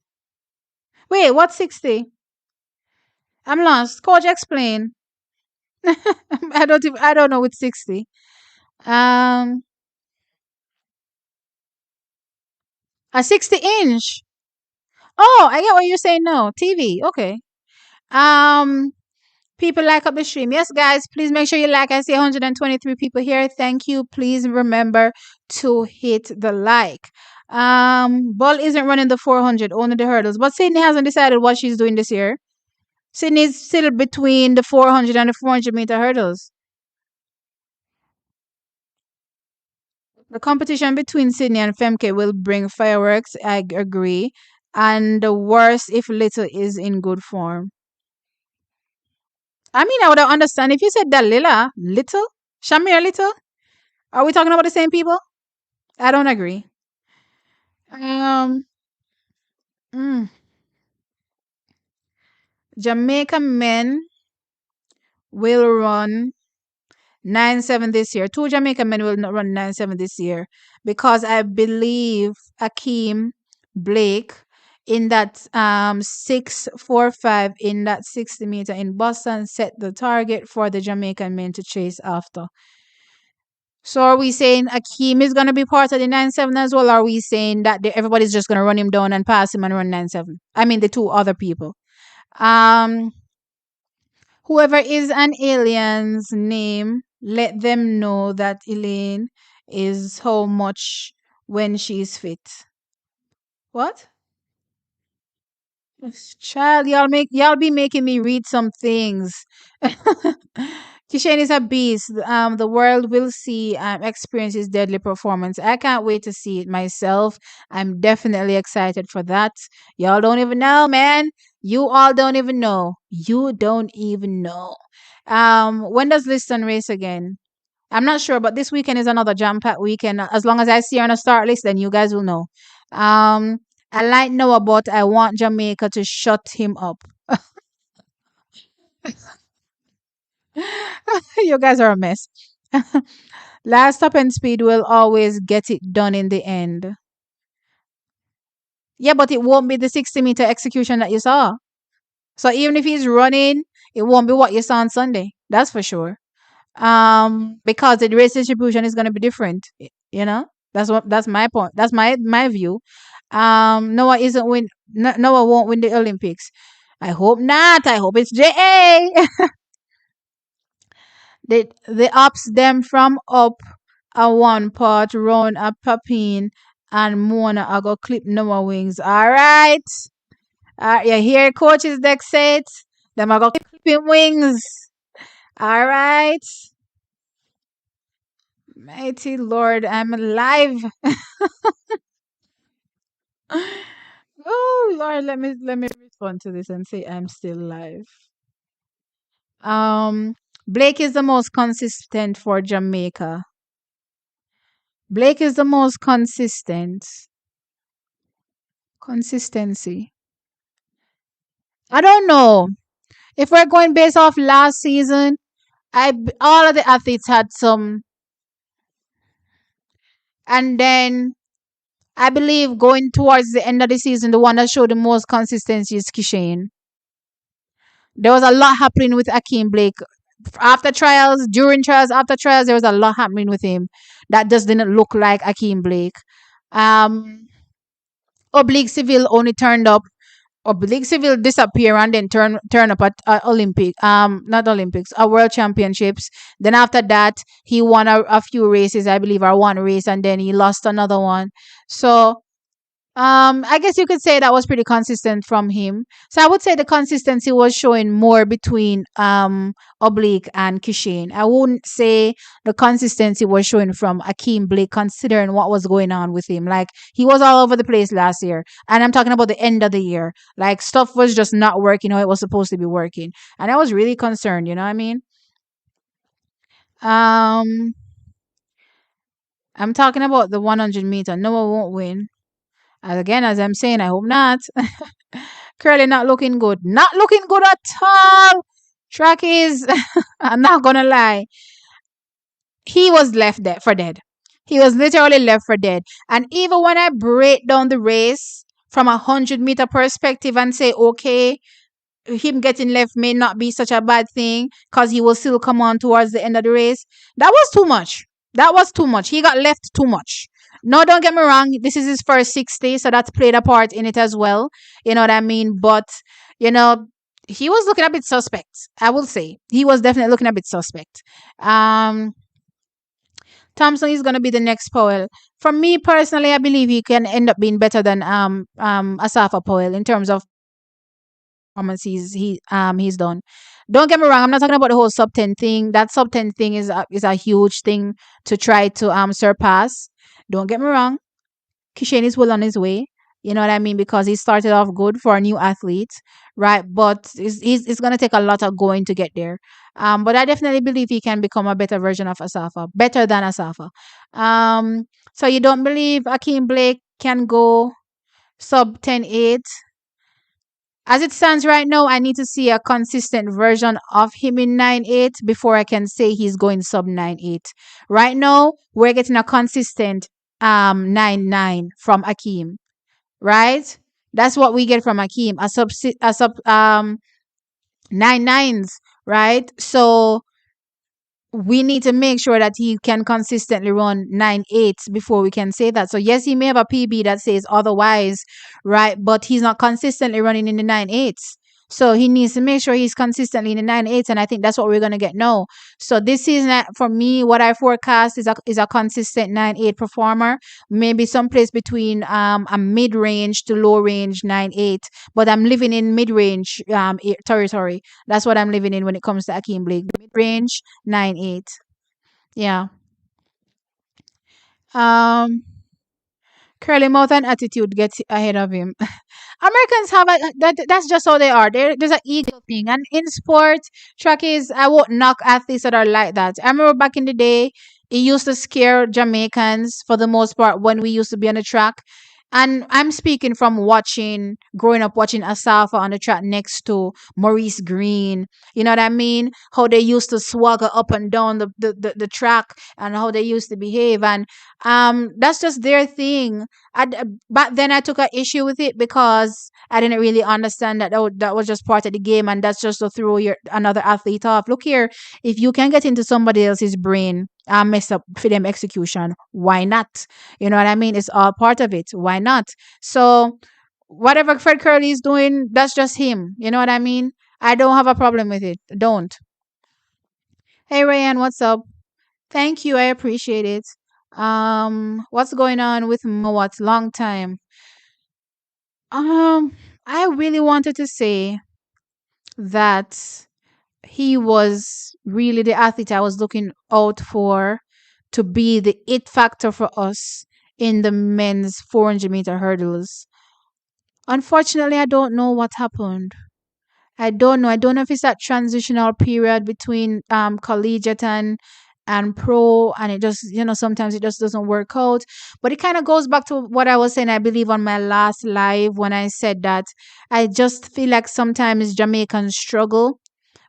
Wait, what 60? I'm lost. Coach, explain. I don't know with 60. Um a 60-inch. Oh, I get what you're saying now. TV. Okay. Um People like up the stream. Yes, guys, please make sure you like. I see 123 people here. Thank you. Please remember to hit the like. Ball isn't running the 400, only the hurdles. But Sydney hasn't decided what she's doing this year. Sydney's still between the 400 and the 400-meter hurdles. The competition between Sydney and Femke will bring fireworks, I agree. And the worst if Little is in good form. I mean, I would understand if you said Dalila, Little, Shamir Little. Are we talking about the same people? I don't agree. Um, mm, Jamaica men will run 9-7 this year. Two Jamaican men will not run 9-7 this year because I believe Akeem Blake in that 6:45 in that 60-meter in Boston set the target for the Jamaican men to chase after. So are we saying Akeem is going to be part of the 9-7 as well? Or are we saying that everybody's just going to run him down and pass him and run 9-7? I mean, the two other people. Whoever is an alien's name, let them know that Elaine is how much when she's fit. What? Child, y'all be making me read some things. Kishane is a beast. The world will see experience his deadly performance. I can't wait to see it myself. I'm definitely excited for that. Y'all don't even know, man. You all don't even know. You don't even know. When does Liston race again? I'm not sure, but this weekend is another jam-packed weekend. As long as I see her on a start list, then you guys will know. Um, I like Noah, but I want Jamaica to shut him up. You guys are a mess. Last Top and Speed will always get it done in the end. Yeah, but it won't be the 60-meter execution that you saw. So even if he's running, it won't be what you saw on Sunday. That's for sure. Because the race distribution is going to be different. You know, that's my point. That's my view. Noah isn't win. Noah won't win the Olympics. I hope not. I hope it's JA. They ups them from up a one part round a Papine and Mona I go clip Noah wings. All right. You hear coaches that say it? Them I go clip him wings. All right. Mighty Lord, I'm alive. Oh Lord, let me respond to this and say I'm still alive. Um Blake is the most consistent for Jamaica. Blake is the most consistent. Consistency. I don't know. If we're going based off last season, all of the athletes had some, and then I believe going towards the end of the season, the one that showed the most consistency is Kishane. There was a lot happening with Akeem Blake after trials, during trials, after trials. There was a lot happening with him that just didn't look like Akeem Blake. Um, Oblique Civil only turned up. Oblique Civil disappear and then turn up at Olympic, not Olympics, World Championships. Then after that, he won a few races, I believe, or one race, and then he lost another one. So I guess you could say that was pretty consistent from him. So I would say the consistency was showing more between Oblique and Kishane. I wouldn't say the consistency was showing from Akeem Blake, considering what was going on with him. Like he was all over the place last year, and I'm talking about the end of the year. Like stuff was just not working how it was supposed to be working, and I was really concerned. You know what I mean? Um, I'm talking about the 100 meter. Noah won't win. Again, as I'm saying, I hope not. Curly not looking good. Not looking good at all. Track is, I'm not gonna lie. He was left dead for dead. He was literally left for dead. And even when I break down the race from 100 meter perspective and say, okay, him getting left may not be such a bad thing because he will still come on towards the end of the race. That was too much. That was too much. He got left too much. No, don't get me wrong. This is his first 60, so that's played a part in it as well. You know what I mean? But, you know, he was looking a bit suspect. I will say. He was definitely looking a bit suspect. Thompson is going to be the next Powell. For me personally, I believe he can end up being better than Asafa Powell in terms of performance he's done. Don't get me wrong, I'm not talking about the whole sub 10 thing. That sub 10 thing is a huge thing to try to surpass. Don't get me wrong. Kishane is well on his way. You know what I mean? Because he started off good for a new athlete, right? But it's going to take a lot of going to get there. But I definitely believe he can become a better version of Asafa, better than Asafa. So you don't believe Akeem Blake can go sub 10.8? As it stands right now, I need to see a consistent version of him in 9.8 before I can say he's going sub 9.8. Right now, we're getting a consistent 9.9 from Akeem, right? That's what we get from Akeem, a sub 9.9s, right? So we need to make sure that he can consistently run 9.8 before we can say that. So yes, he may have a PB that says otherwise, right? But he's not consistently running in the 9.8s. So he needs to make sure he's consistently in the 9.8s, and I think that's what we're gonna get now. So this season, for me, what I forecast is a consistent 9.8 performer, maybe someplace between a mid range to low range 9.8. But I'm living in mid range territory. That's what I'm living in when it comes to Akeem Blake. Mid range 9.8. Yeah. Um, Curly mouth and attitude gets ahead of him. Americans have that's just how they are. There's an ego thing, and in sport, track is I won't knock athletes that are like that. I remember back in the day, it used to scare Jamaicans for the most part when we used to be on the track. And I'm speaking from growing up watching Asafa on the track next to Maurice Green. You know what I mean? How they used to swagger up and down the track and how they used to behave. And that's just their thing. Back then I took an issue with it because I didn't really understand that was just part of the game, and that's just to throw your another athlete off. Look here, if you can get into somebody else's brain and mess up for them execution, why not? You know what I mean? It's all part of it. Why not? So whatever Fred Curley is doing, that's just him. You know what I mean? I don't have a problem with it. Don't. Hey Rayan, what's up? Thank you. I appreciate it. What's going on with Mowat? Long time. Um, I really wanted to say that he was really the athlete I was looking out for to be the it factor for us in the men's 400-meter hurdles. Unfortunately, I don't know what happened. I don't know. I don't know if it's that transitional period between collegiate and pro, and it just sometimes it just doesn't work out. But it kind of goes back to what I was saying, I believe, on my last live when I said that I just feel like sometimes Jamaicans struggle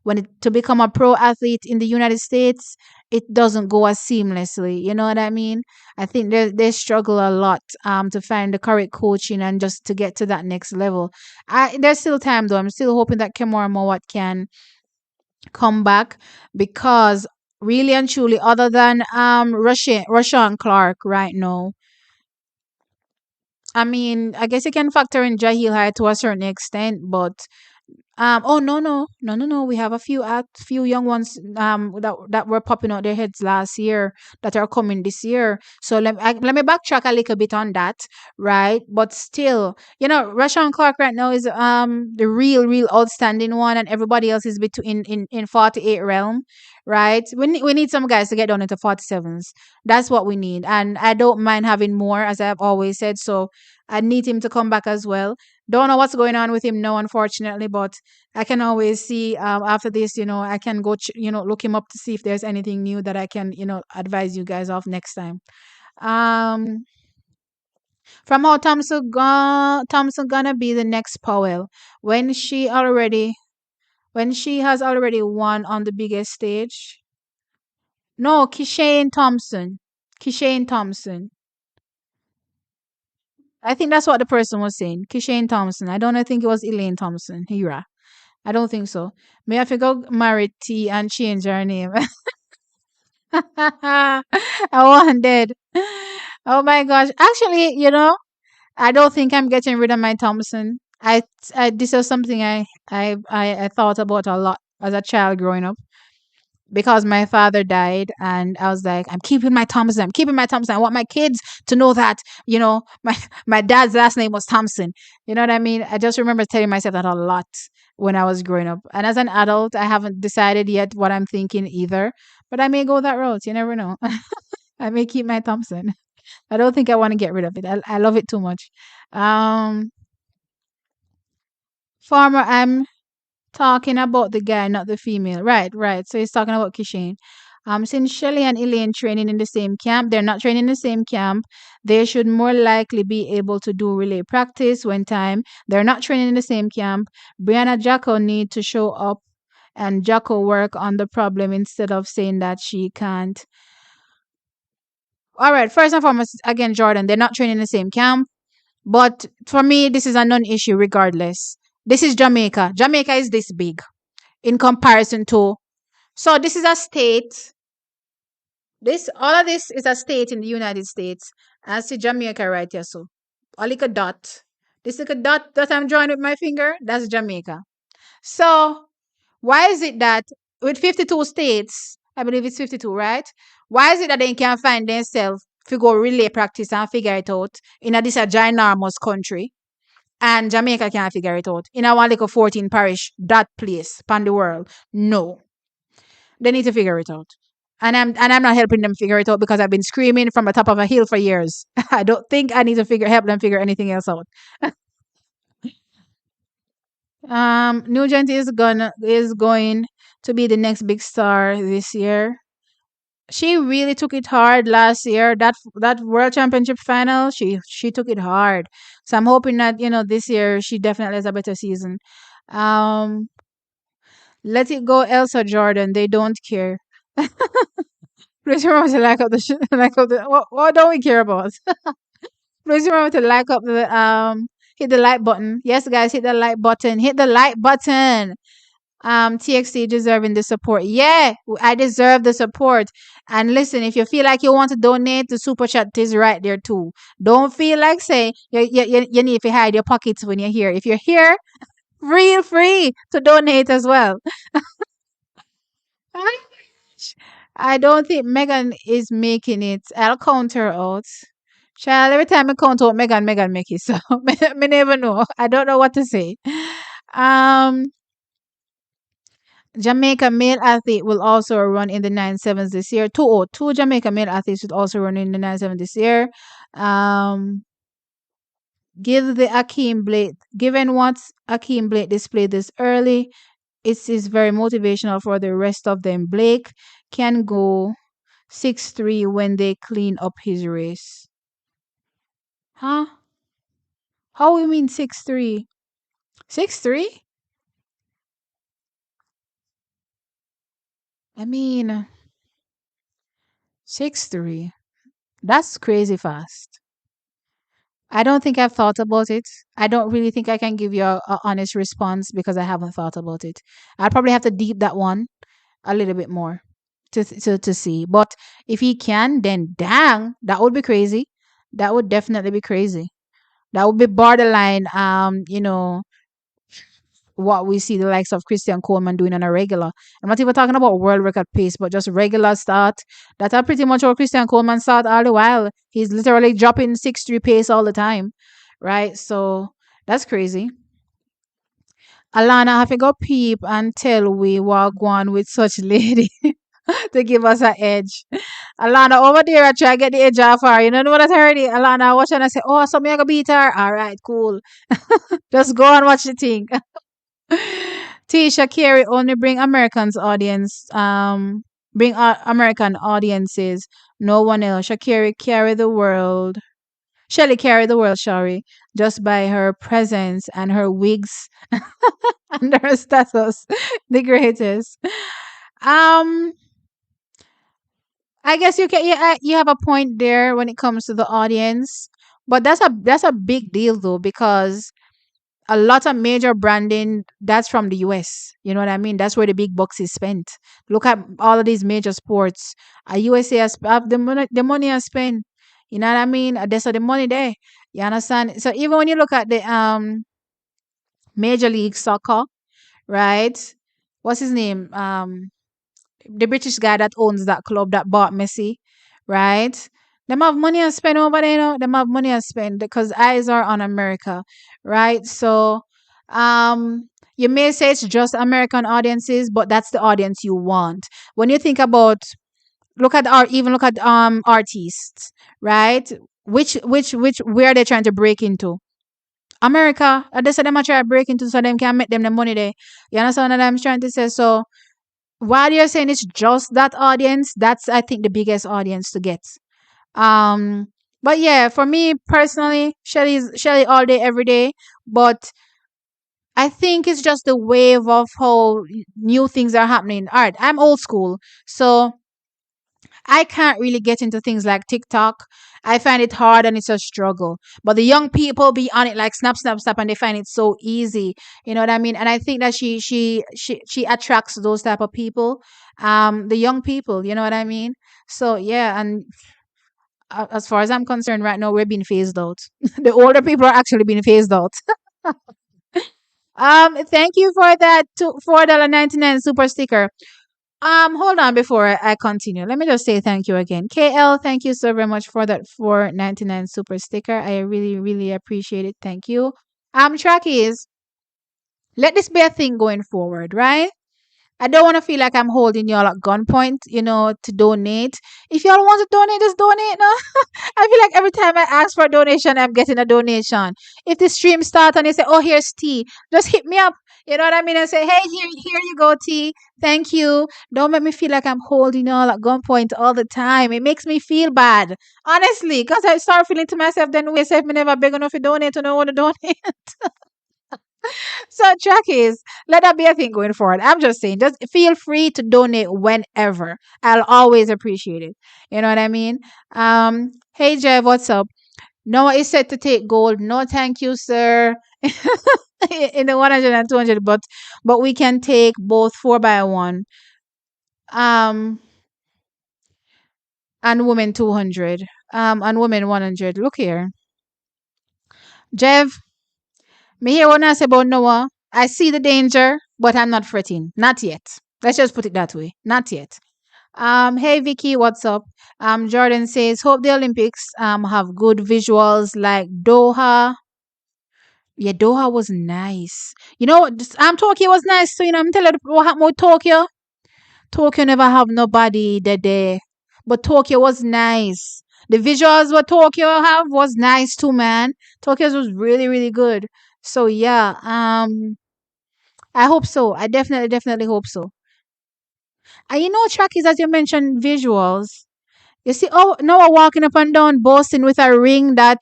when to become a pro athlete in the United States. It doesn't go as seamlessly. You know what I mean? I think they struggle a lot to find the correct coaching and just to get to that next level. There's still time though. I'm still hoping that Kemora Mowat can come back, because really and truly, other than Rashawn Clark right now, I mean, I guess you can factor in Jahil High to a certain extent, but oh no. We have a few young ones that were popping out their heads last year that are coming this year. So let me backtrack a little bit on that, right? But still, Rashawn Clark right now is the real outstanding one, and everybody else is between in 48 realm, right? We need some guys to get down into 47s. That's what we need, and I don't mind having more, as I've always said. So I need him to come back as well. Don't know what's going on with him now, unfortunately, but I can always see after this, I can go, look him up to see if there's anything new that I can, advise you guys of next time. Um, from how Thompson gonna be the next Powell when she has already won on the biggest stage. No, Kishane Thompson. Kishane Thompson. I think that's what the person was saying. Kishane Thompson. I don't think it was Elaine Thompson-Herah. I don't think so. May I go marry T and change her name? I wanted. Oh my gosh. Actually, I don't think I'm getting rid of my Thompson. This is something I thought about a lot as a child growing up, because my father died, and I was like, I'm keeping my Thompson. I'm keeping my Thompson. I want my kids to know that, my dad's last name was Thompson. You know what I mean? I just remember telling myself that a lot when I was growing up. And as an adult, I haven't decided yet what I'm thinking either, but I may go that route. You never know. I may keep my Thompson. I don't think I want to get rid of it. I love it too much. Um, Farmer, I'm talking about the guy, not the female. Right, right. So he's talking about Kishane. Since Shelly and Elaine training in the same camp, they're not training in the same camp. They should more likely be able to do relay practice when time. They're not training in the same camp. Brianna Jacko need to show up and Jacko work on the problem instead of saying that she can't. All right, first and foremost, again, Jordan, they're not training in the same camp. But for me, this is a non-issue regardless. This is Jamaica. Jamaica is this big in comparison to. So this is a state. All of this is a state in the United States. I see Jamaica right here. So a little dot. This little dot that I'm drawing with my finger, that's Jamaica. So why is it that with 52 states, I believe it's 52, right? Why is it that they can't find themselves to go relay practice and figure it out in this a ginormous country? And Jamaica can't figure it out. In our little 14 parish, that place, pan the world. No. They need to figure it out. And I'm not helping them figure it out because I've been screaming from the top of a hill for years. I don't think I need to help them figure anything else out. Nugent is going to be the next big star this year. She really took it hard last year. That World Championship final, she took it hard. So I'm hoping that this year she definitely has a better season. Um, Let it go, Elsa Jordan. They don't care. Please remember to like up the like up the what don't we care about? Please remember to like up the hit the like button. Yes, guys, hit the like button. Hit the like button. TXT deserving the support. Yeah, I deserve the support. And listen, if you feel like you want to donate, the super chat is right there too. Don't feel like say you need to hide your pockets when you're here. If you're here, feel free to donate as well. I don't think Megan is making it. I'll count her out. Child, every time I count out Megan make it. So me never know. I don't know what to say. Um Jamaica male athlete will also run in the 9 sevens this year. Two Jamaica male athletes will also run in the 9 sevens this year. Um, given what Akeem Blake displayed this early, it is very motivational for the rest of them. Blake can go 6'3" when they clean up his race. Huh? How you mean 6'3"? 6'3"? I mean 6'3". That's crazy fast. I don't think I've thought about it. I don't really think I can give you a honest response because I haven't thought about it. I'd probably have to deep that one a little bit more to see. But if he can, then dang, that would be crazy. That would definitely be crazy. That would be borderline. What we see the likes of Christian Coleman doing on a regular. I'm not even talking about world record pace, but just regular start. That's pretty much how Christian Coleman start all the while. He's literally dropping 6'3" pace all the time, right? So that's crazy. Alana, have to go peep and tell we walk one with such lady to give us an edge. Alana, over there, I try to get the edge off her. You know what I already? Alana, watch and I say, oh, so me I go beat her. All right, cool. Just go and watch the thing. Tisha Carey only bring American audiences. No one else. Shakiri carry the world. Shelly carry the world, sorry, just by her presence and her wigs and her status, the greatest. Um, I guess you have a point there when it comes to the audience, but that's a big deal though because a lot of major branding that's from the US. You know what I mean? That's where the big bucks is spent. Look at all of these major sports. USA has have the money is spent. You know what I mean? There's the money there. You understand? So even when you look at the Major League Soccer, right? What's his name? The British guy that owns that club that bought Messi, right? Them have money to spend over there, Them have money to spend because eyes are on America, right? So, you may say it's just American audiences, but that's the audience you want. When you think about, look at artists, right? Which where are they trying to break into? America. They say them are trying to break into so them can make them the money there. You understand what I'm trying to say? So while you're saying it's just that audience, that's I think the biggest audience to get. Um, but yeah, for me personally, Shelly all day, every day. But I think it's just the wave of how new things are happening. All right, I'm old school, so I can't really get into things like TikTok. I find it hard and it's a struggle. But the young people be on it like snap, snap, snap, and they find it so easy. You know what I mean? And I think that she attracts those type of people, the young people. You know what I mean? So yeah, and as far as I'm concerned, right now we're being phased out. The older people are actually being phased out. Thank you for that $4.99 super sticker. Hold on before I continue. Let me just say thank you again. KL, thank you so very much for that 4.99 super sticker. I really, really appreciate it. Thank you. Trackies, let this be a thing going forward, right? I don't want to feel like I'm holding y'all at gunpoint, to donate. If y'all want to donate, just donate. No, I feel like every time I ask for a donation, I'm getting a donation. If the stream starts and they say, "Oh, here's tea," just hit me up. You know what I mean? And say, hey, here you go, T. Thank you. Don't make me feel like I'm holding you all at gunpoint all the time. It makes me feel bad. Honestly, because I start feeling to myself, then we say, me never beg enough to donate to no one to donate. So, Jackies, let that be a thing going forward. I'm just saying, just feel free to donate whenever. I'll always appreciate it. You know what I mean? Hey, Jeff, what's up? Noah is set to take gold. No, thank you, sir. In the 100 and 200, but we can take both 4 by 1 um and women 200 and women 100. Look here, Jeff, me hear what I say about Noah. I see the danger, but I'm not fretting, not yet. Let's just put it that way, not yet. Hey Vicky, what's up? Jordan says hope the Olympics have good visuals like Doha. Yeah, Doha was nice. You know, Tokyo was nice. So you know, I'm telling you what happened with Tokyo. Tokyo never have nobody that day. But Tokyo was nice. The visuals what Tokyo have was nice too, man. Tokyo's was really, really good. So yeah, I hope so. I definitely, definitely hope so. And you know, Chuck is as you mentioned, visuals. You see, oh Noah walking up and down Boston with a ring that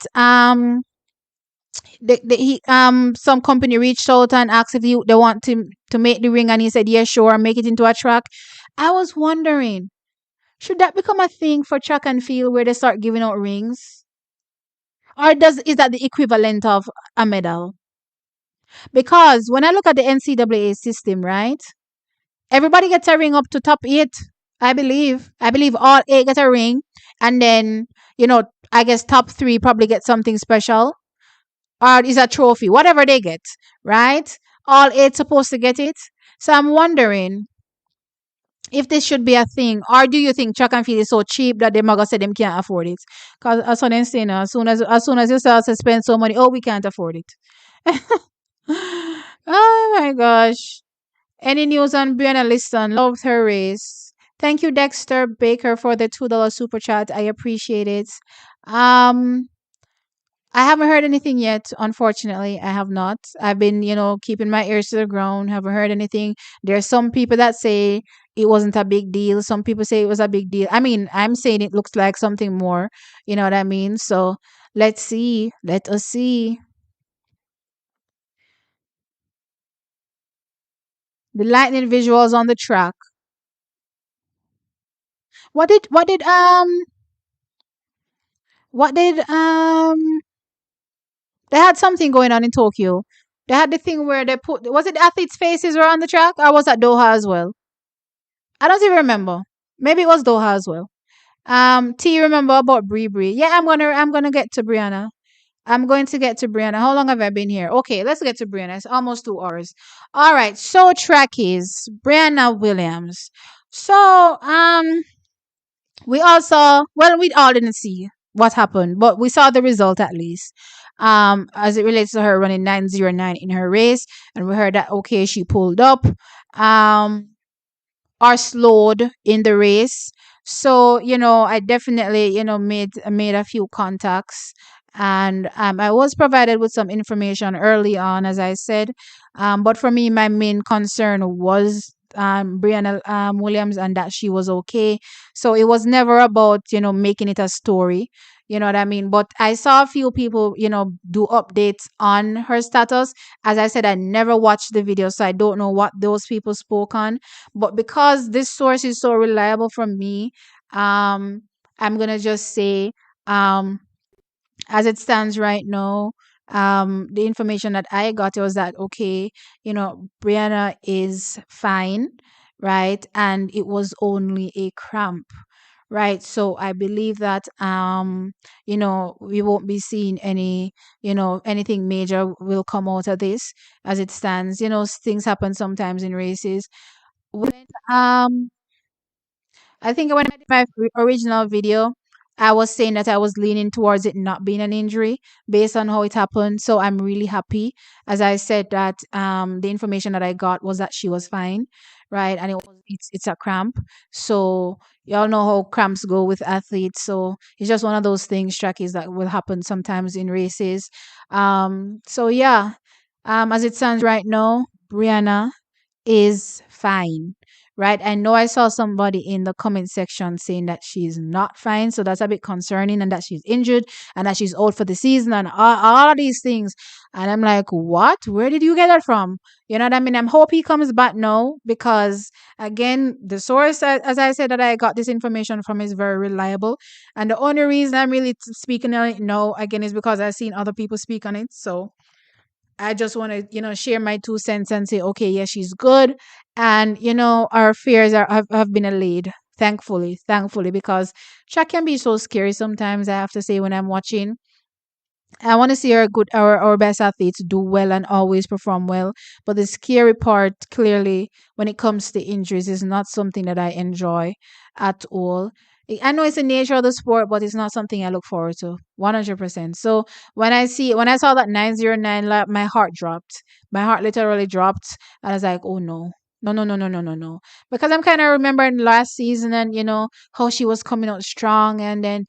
some company reached out and asked if they want to make the ring and he said yeah sure, make it into a track. I was wondering, should that become a thing for track and field where they start giving out rings? Or is that the equivalent of a medal? Because when I look at the NCAA system, right? Everybody gets a ring up to top 8. I believe. I believe all 8 get a ring. And then, you know, I guess top 3 probably get something special. Or is a trophy, whatever they get, right? All 8 supposed to get it. So I'm wondering if this should be a thing, or do you think track and field is so cheap that them are gonna say them can't afford it? Because as soon as you know, as soon as you start to spend so money, oh, we can't afford it. Oh my gosh! Any news on Brianna Liston? Loved her race. Thank you, Dexter Baker, for the $2 super chat. I appreciate it. Um, I haven't heard anything yet. Unfortunately, I have not. I've been, keeping my ears to the ground. Haven't heard anything. There are some people that say it wasn't a big deal. Some people say it was a big deal. I mean, I'm saying it looks like something more. You know what I mean? So let's see. Let us see. The lightning visuals on the track. What did they had something going on in Tokyo. They had the thing where they put, was it the athletes' faces were on the track, or was that Doha as well? I don't even remember. Maybe it was Doha as well. T, you remember about Bree? Yeah, I'm gonna get to Brianna. I'm going to get to Brianna. How long have I been here? Okay, let's get to Brianna. It's almost 2 hours. All right. So trackies, Brianna Williams. So we all saw. Well, we all didn't see what happened, but we saw the result at least. As it relates to her running 9:09 in her race, and we heard that okay, she pulled up. Are slowed in the race. So, I definitely, made a few contacts, and I was provided with some information early on, as I said. But for me, my main concern was Brianna Williams, and that she was okay. So it was never about, making it a story. You know what I mean? But I saw a few people, do updates on her status. As I said, I never watched the video, so I don't know what those people spoke on. But because this source is so reliable from me, I'm gonna just say, um, as it stands right now, the information that I got was that okay, Brianna is fine, right? And it was only a cramp. Right. So I believe that we won't be seeing anything major will come out of this as it stands. Things happen sometimes in races. When I think when I did my original video, I was saying that I was leaning towards it not being an injury based on how it happened. So I'm really happy. As I said, that the information that I got was that she was fine, right? And it's a cramp. So y'all know how cramps go with athletes. So it's just one of those things, trackies, that will happen sometimes in races. So yeah, as it stands right now, Brianna is fine, right? I know I saw somebody in the comment section saying that she's not fine, so that's a bit concerning, and that she's injured and that she's out for the season and all of these things. And I'm like, what? Where did you get that from? You know what I mean? I'm hope he comes back now because again, the source, as I said, that I got this information from is very reliable, and the only reason I'm really speaking on it now again is because I've seen other people speak on it, so I just want to, share my 2 cents and say, okay, yeah, she's good. And, our fears have been allayed, thankfully, because track can be so scary sometimes, I have to say, when I'm watching. I want to see our best athletes do well and always perform well. But the scary part, clearly, when it comes to injuries, is not something that I enjoy at all. I know it's the nature of the sport, but it's not something I look forward to 100%. So when I saw that 909 lap, my heart dropped. My heart literally dropped. And I was like, oh no. No, no, no, no, no, no, no. Because I'm kind of remembering last season and, how she was coming out strong and then,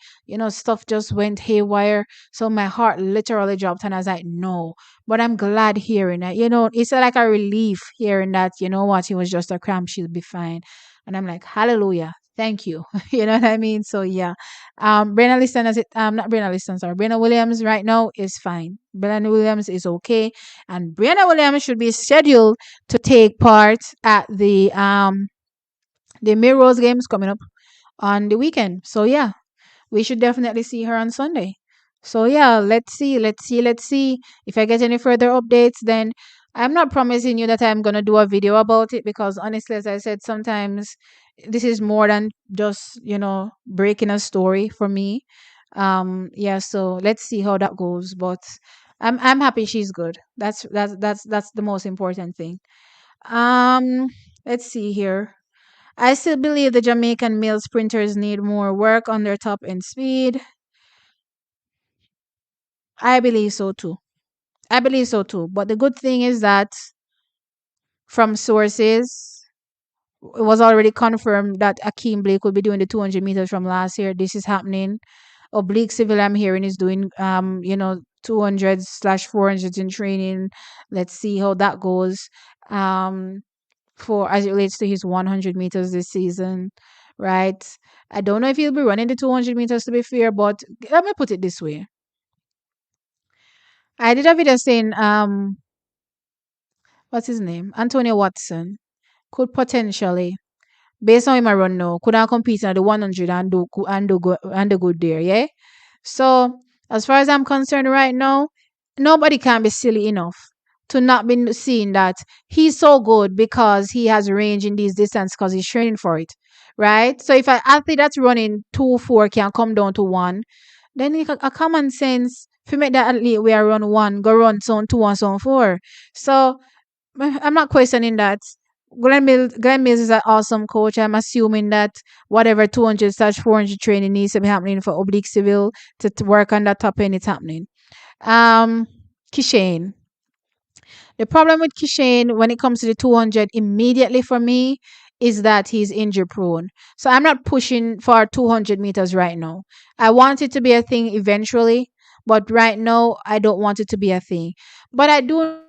stuff just went haywire. So my heart literally dropped and I was like, no. But I'm glad hearing that. It's like a relief hearing that, you know what, it was just a cramp, she'll be fine. And I'm like, hallelujah. Thank you. You know what I mean? So yeah. Brianna Liston not Brianna Liston, sorry. Brianna Williams right now is fine. Brianna Williams is okay. And Brianna Williams should be scheduled to take part at the Mirrors games coming up on the weekend. So yeah, we should definitely see her on Sunday. So yeah, let's see. If I get any further updates, then I'm not promising you that I'm gonna do a video about it because honestly, as I said, sometimes this is more than just breaking a story for me. Yeah, so let's see how that goes. But I'm happy she's good. That's the most important thing. Um, let's see here. I still believe the Jamaican male sprinters need more work on their top end speed. I believe so too. I believe so too. But the good thing is that from sources, it was already confirmed that Akeem Blake will be doing the 200 meters from last year. This is happening. Oblique Civil, I'm hearing, is doing 200s slash 400s in training. Let's see how that goes. Um, for as it relates to his 100 meters this season, right? I don't know if he'll be running the 200 meters to be fair, but let me put it this way. I did a video saying, what's his name? Antonio Watson could potentially, based on him I run now, could not compete in the 100 and do good there, yeah? So, as far as I'm concerned right now, nobody can be silly enough to not be seeing that he's so good because he has range in these distance because he's training for it, right? So, if an athlete that's running 2-4 can come down to 1, then a common sense if you make that athlete where run 1, go run zone 2 and zone 4. So, I'm not questioning that. Glenn Mills is an awesome coach. I'm assuming that whatever 200 slash 400 training needs to be happening for Oblique Civil to work on that top end, it's happening. Um, Kishane. The problem with Kishane when it comes to the 200 immediately for me is that he's injury prone. So I'm not pushing for 200 meters right now. I want it to be a thing eventually, but right now I don't want it to be a thing. But I do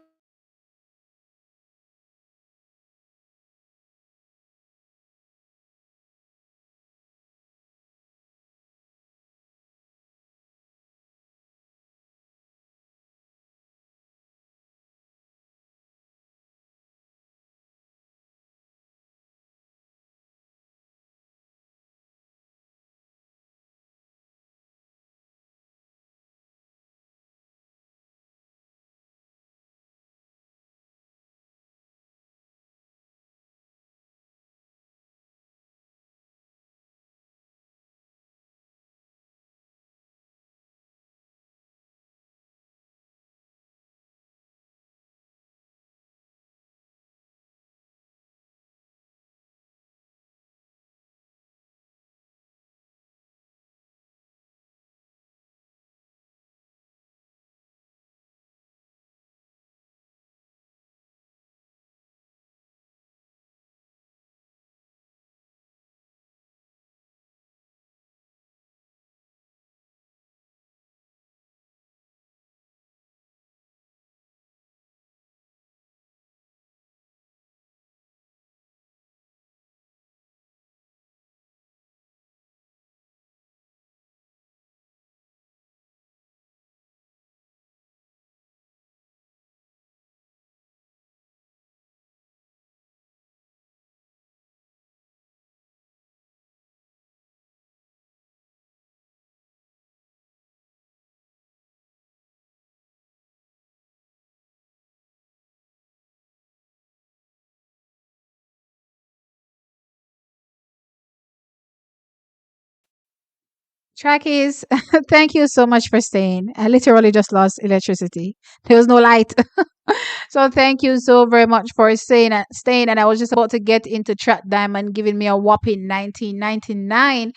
Trackies, thank you so much for staying. I literally just lost electricity. There was no light. So thank you so very much for staying. And I was just about to get into Track Diamond, giving me a whopping 1999.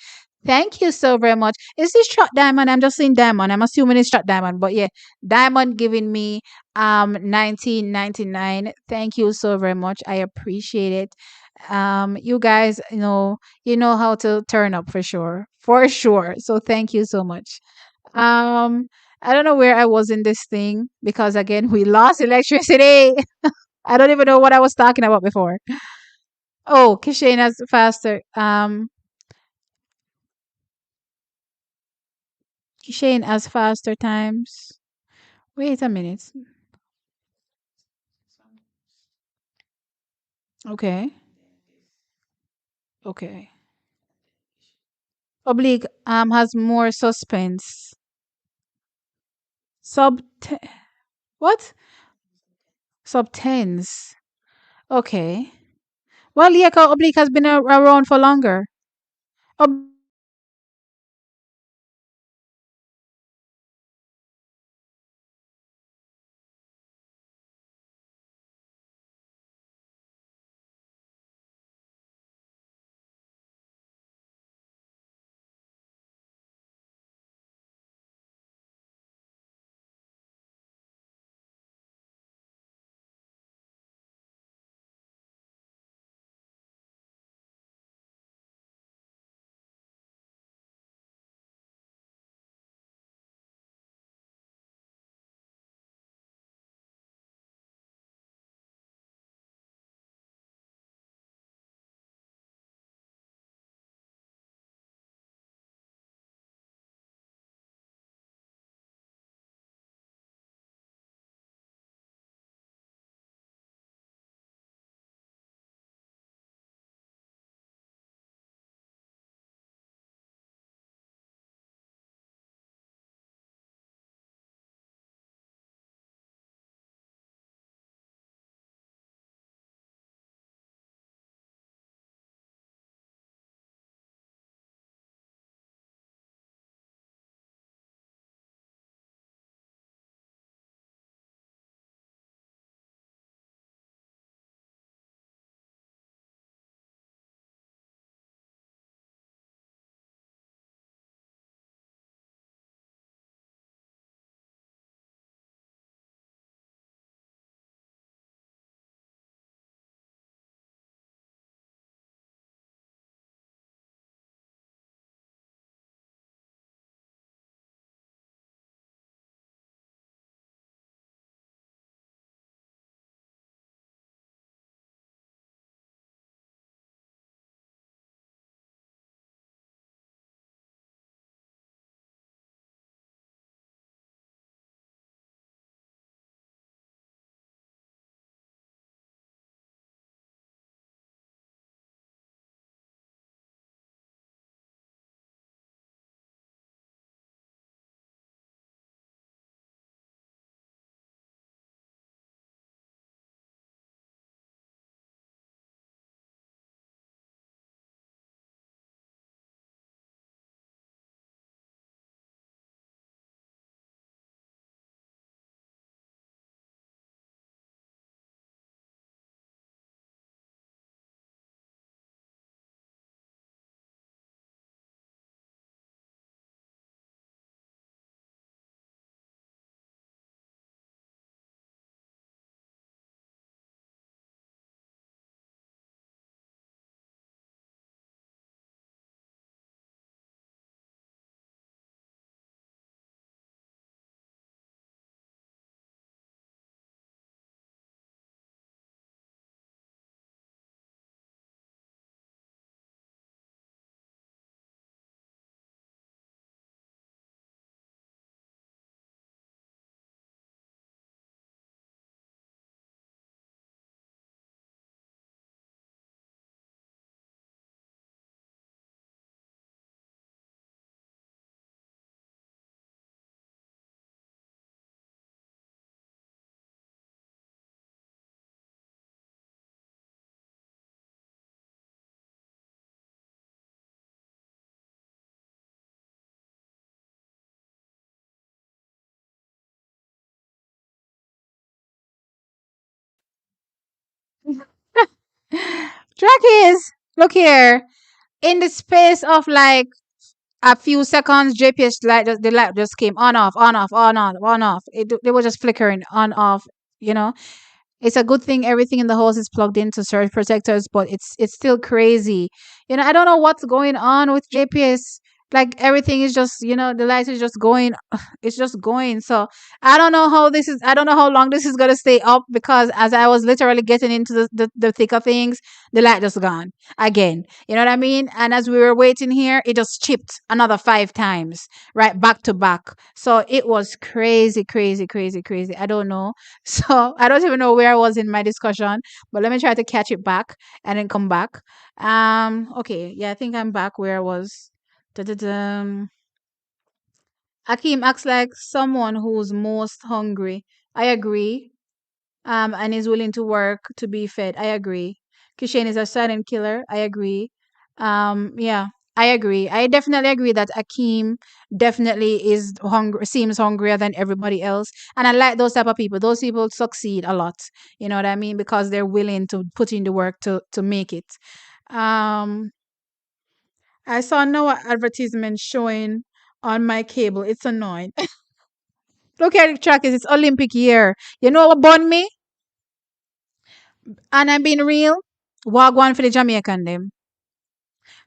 Thank you so very much. Is this Track Diamond? I'm just saying Diamond. I'm assuming it's Track Diamond, but yeah, Diamond giving me 1999. Thank you so very much. I appreciate it. You guys, you know how to turn up for sure, for sure. So thank you so much. Um, I don't know where I was in this thing because again we lost electricity. I don't even know what I was talking about before. Oh, Kishane has faster. Kishane has faster times. Wait a minute. Okay. Okay. Oblique has more suspense. Sub what? Sub tens. Okay. Well, yeah, 'cause Oblique has been around for longer. Ob- Trackies, look here. In the space of like a few seconds, JPS light, the light just came on, off, on, off, on, off, on, off. They were just flickering on, off. You know, it's a good thing everything in the house is plugged into surge protectors, but it's still crazy. I don't know what's going on with JPS. Like everything is just, the light is just going, it's just going. So I don't know how long this is gonna stay up because as I was literally getting into the thick of things, the light just gone again. You know what I mean? And as we were waiting here, it just chipped another 5 times, right back to back. So it was crazy, crazy, crazy, crazy. I don't know. So I don't even know where I was in my discussion, but let me try to catch it back and then come back. Okay, yeah, I think I'm back where I was. Da-da-dum. Akeem acts like someone who's most hungry. I agree. And is willing to work to be fed. I agree. Kishane is a silent killer. I agree. Yeah, I agree. I definitely agree that Akeem definitely is hungry, seems hungrier than everybody else. And I like those type of people. Those people succeed a lot. You know what I mean? Because they're willing to put in the work to make it. Um, I saw no advertisement showing on my cable. It's annoying. Look at the track. It's Olympic year. You know what bun me? And I'm being real. Wagwan for the Jamaican them.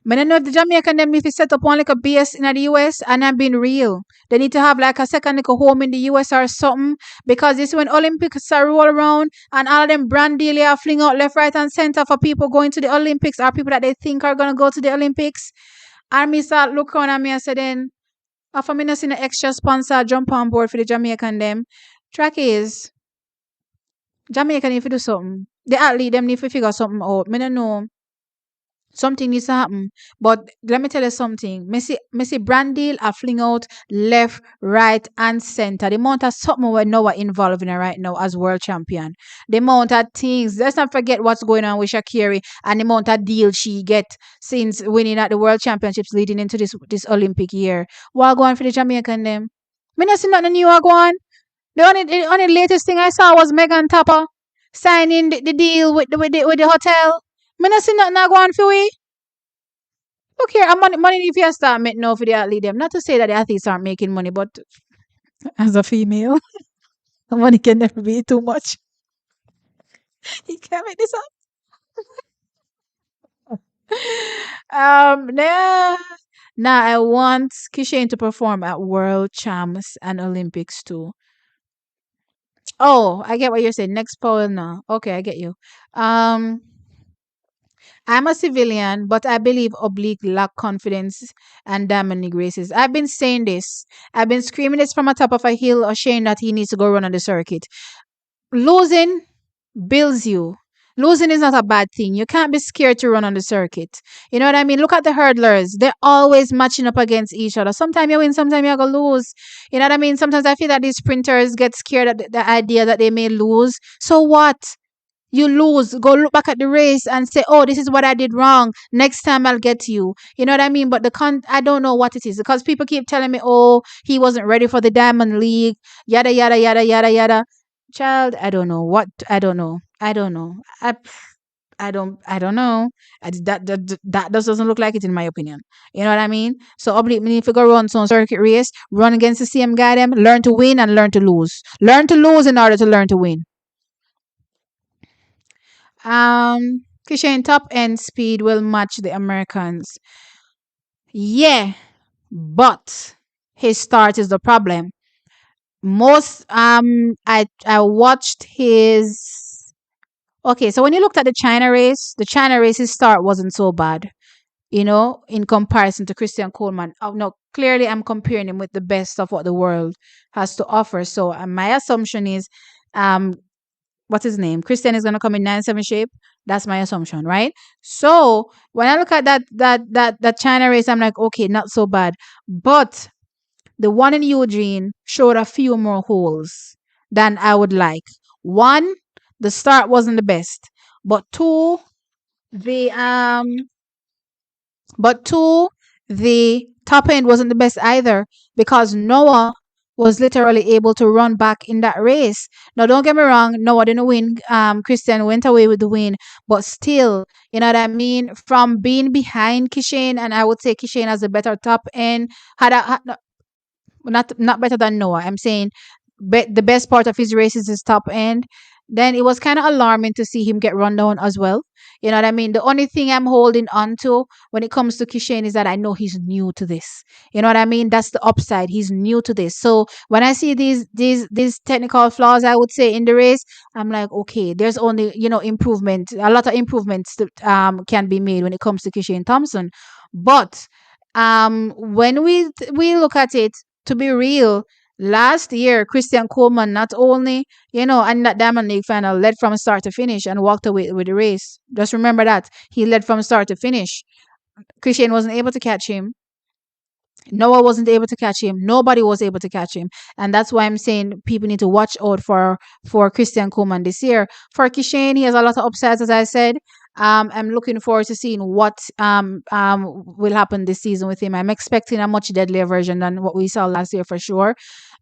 But I don't know if the Jamaican them need to set up one like a base in the US, and I'm being real. They need to have like a second like a home in the US or something. Because this when Olympics are roll around and all of them brand deal are fling out left, right, and center for people going to the Olympics or people that they think are gonna go to the Olympics. And me start look around at me and say then if I'm not seeing an extra sponsor jump on board for the Jamaican them. Track is Jamaica need to do something. The athlete them need to figure something out. Me don't know. Something needs to happen. But let me tell you something. Missy Brandil are fling out left, right, and center. The amount of something we know are involved in it right now as world champion. The amount of things. Let's not forget what's going on with Shakiri and the amount of deal she get since winning at the world championships leading into this Olympic year. What going for the Jamaican them? Me not see nothing new going. The only latest thing I saw was Megan Tapper signing the deal with the hotel. Me not see nothing going for we. Look here, money if you start making now for the athlete them. Not to say that the athletes aren't making money, but as a female, money can never be too much. You can't make this up. Nah. Nah, I want Kishane to perform at World Champs and Olympics too. Oh, I get what you're saying. Next poll now. Okay, I get you. Um, I'm a civilian, but I believe oblique lack confidence and diamond graces. I've been saying this. I've been screaming this from the top of a hill or saying that he needs to go run on the circuit. Losing builds you. Losing is not a bad thing. You can't be scared to run on the circuit. You know what I mean? Look at the hurdlers. They're always matching up against each other. Sometimes you win, sometimes you're going to lose. You know what I mean? Sometimes I feel that these sprinters get scared at the idea that they may lose. So what? You lose, go look back at the race and say, oh, this is what I did wrong. Next time I'll get you. You know what I mean? But I don't know what it is because people keep telling me, oh, he wasn't ready for the Diamond League, yada, yada, yada, yada, yada. Child, I don't know what, I don't know. I don't know. I don't know. That just doesn't look like it in my opinion. You know what I mean? So oblique me if you go run some circuit race, run against the same guy them, learn to win and learn to lose. Learn to lose in order to learn to win. Kishane top end speed will match the Americans. Yeah, but his start is the problem. Most I watched his okay, so when you looked at the China race his start wasn't so bad, in comparison to Christian Coleman. Oh no, clearly I'm comparing him with the best of what the world has to offer. So my assumption is um what's his name? Christian is gonna come in 9-7 shape. That's my assumption, right? So when I look at that China race, I'm like, okay, not so bad. But the one in Eugene showed a few more holes than I would like. One, the start wasn't the best. But two, the but two, the top end wasn't the best either because Noah was literally able to run back in that race. Now, don't get me wrong, Noah didn't win. Christian went away with the win, but still, you know what I mean? From being behind Kishane, and I would say Kishane has a better top end, not better than Noah. I'm saying the best part of his race is his top end. Then it was kind of alarming to see him get run down as well. You know what I mean? The only thing I'm holding on to when it comes to Kishane is that I know he's new to this. You know what I mean? That's the upside. He's new to this. So when I see these technical flaws, I would say in the race, I'm like, okay, there's only improvement. A lot of improvements that, can be made when it comes to Kishane Thompson. But when we look at it, to be real, last year, Christian Coleman not only, in that Diamond League final, led from start to finish and walked away with the race. Just remember that. He led from start to finish. Christian wasn't able to catch him. Noah wasn't able to catch him. Nobody was able to catch him. And that's why I'm saying people need to watch out for Christian Coleman this year. For Kishane, he has a lot of upsides, as I said. I'm looking forward to seeing what will happen this season with him. I'm expecting a much deadlier version than what we saw last year for sure.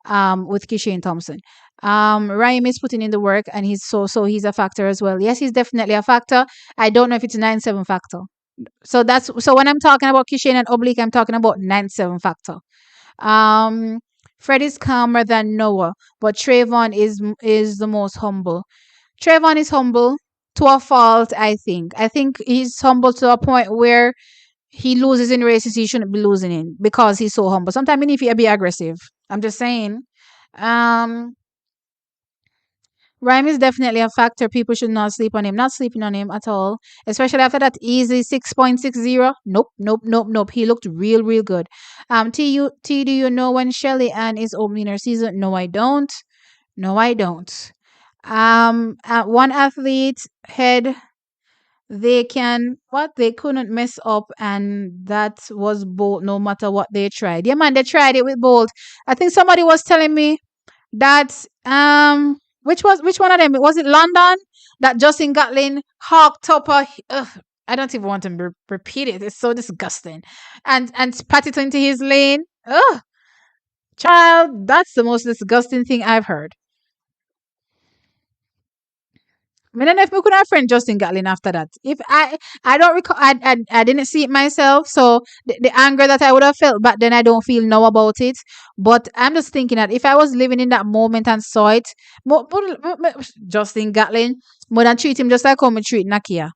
With Kishane Thompson. Ryan is putting in the work, and he's a factor as well. Yes, he's definitely a factor. I don't know if it's a 9-7 factor. So when I'm talking about Kishane and Oblique, I'm talking about 9-7 factor. Fred is calmer than Noah, but Trayvon is the most humble. Trayvon is humble to a fault, I think. I think he's humble to a point where he loses in races he shouldn't be losing in because he's so humble. Sometimes even if he be aggressive. I'm just saying. Rhyme is definitely a factor. People should not sleep on him. Not sleeping on him at all. Especially after that easy 6.60. Nope, nope, nope, nope. He looked real, real good. T, do you know when Shelly Ann is opening her season? No, I don't. No, I don't. One athlete head, they couldn't mess up, and that was Bolt no matter what they tried. Yeah, man, they tried it with Bolt. I think somebody was telling me that which one of them? Was it London that Justin Gatlin hawked up I don't even want to repeat it. It's so disgusting. And pat it into his lane. Ugh, child, that's the most disgusting thing I've heard. I don't know if we could have friend Justin Gatlin after that. If I don't recall, I didn't see it myself, so the anger that I would have felt back then, I don't feel now about it. But I'm just thinking that if I was living in that moment and saw it, Justin Gatlin, more than treat him just like how we treat Nakia.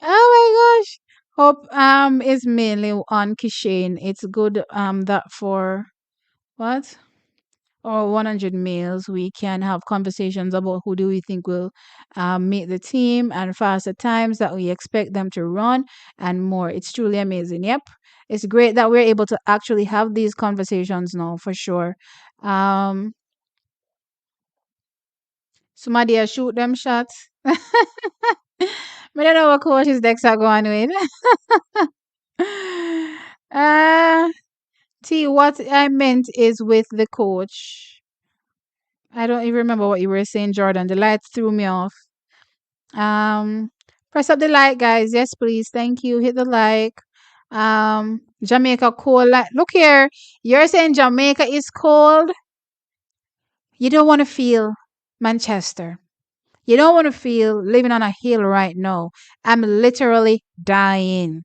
Oh my gosh. Hope is mainly on Kishane. It's good that for what? Or 100 males, we can have conversations about who do we think will make the team and faster times that we expect them to run and more. It's truly amazing. Yep. It's great that we're able to actually have these conversations now, for sure. Somebody a shoot them shots. I don't know what coaches decks are going with. What I meant is with the coach. I don't even remember what you were saying, Jordan. The lights threw me off. Press up the like, guys. Yes, please. Thank you. Hit the like. Jamaica cold. Look here. You're saying Jamaica is cold. You don't want to feel Manchester. You don't want to feel living on a hill right now. I'm literally dying.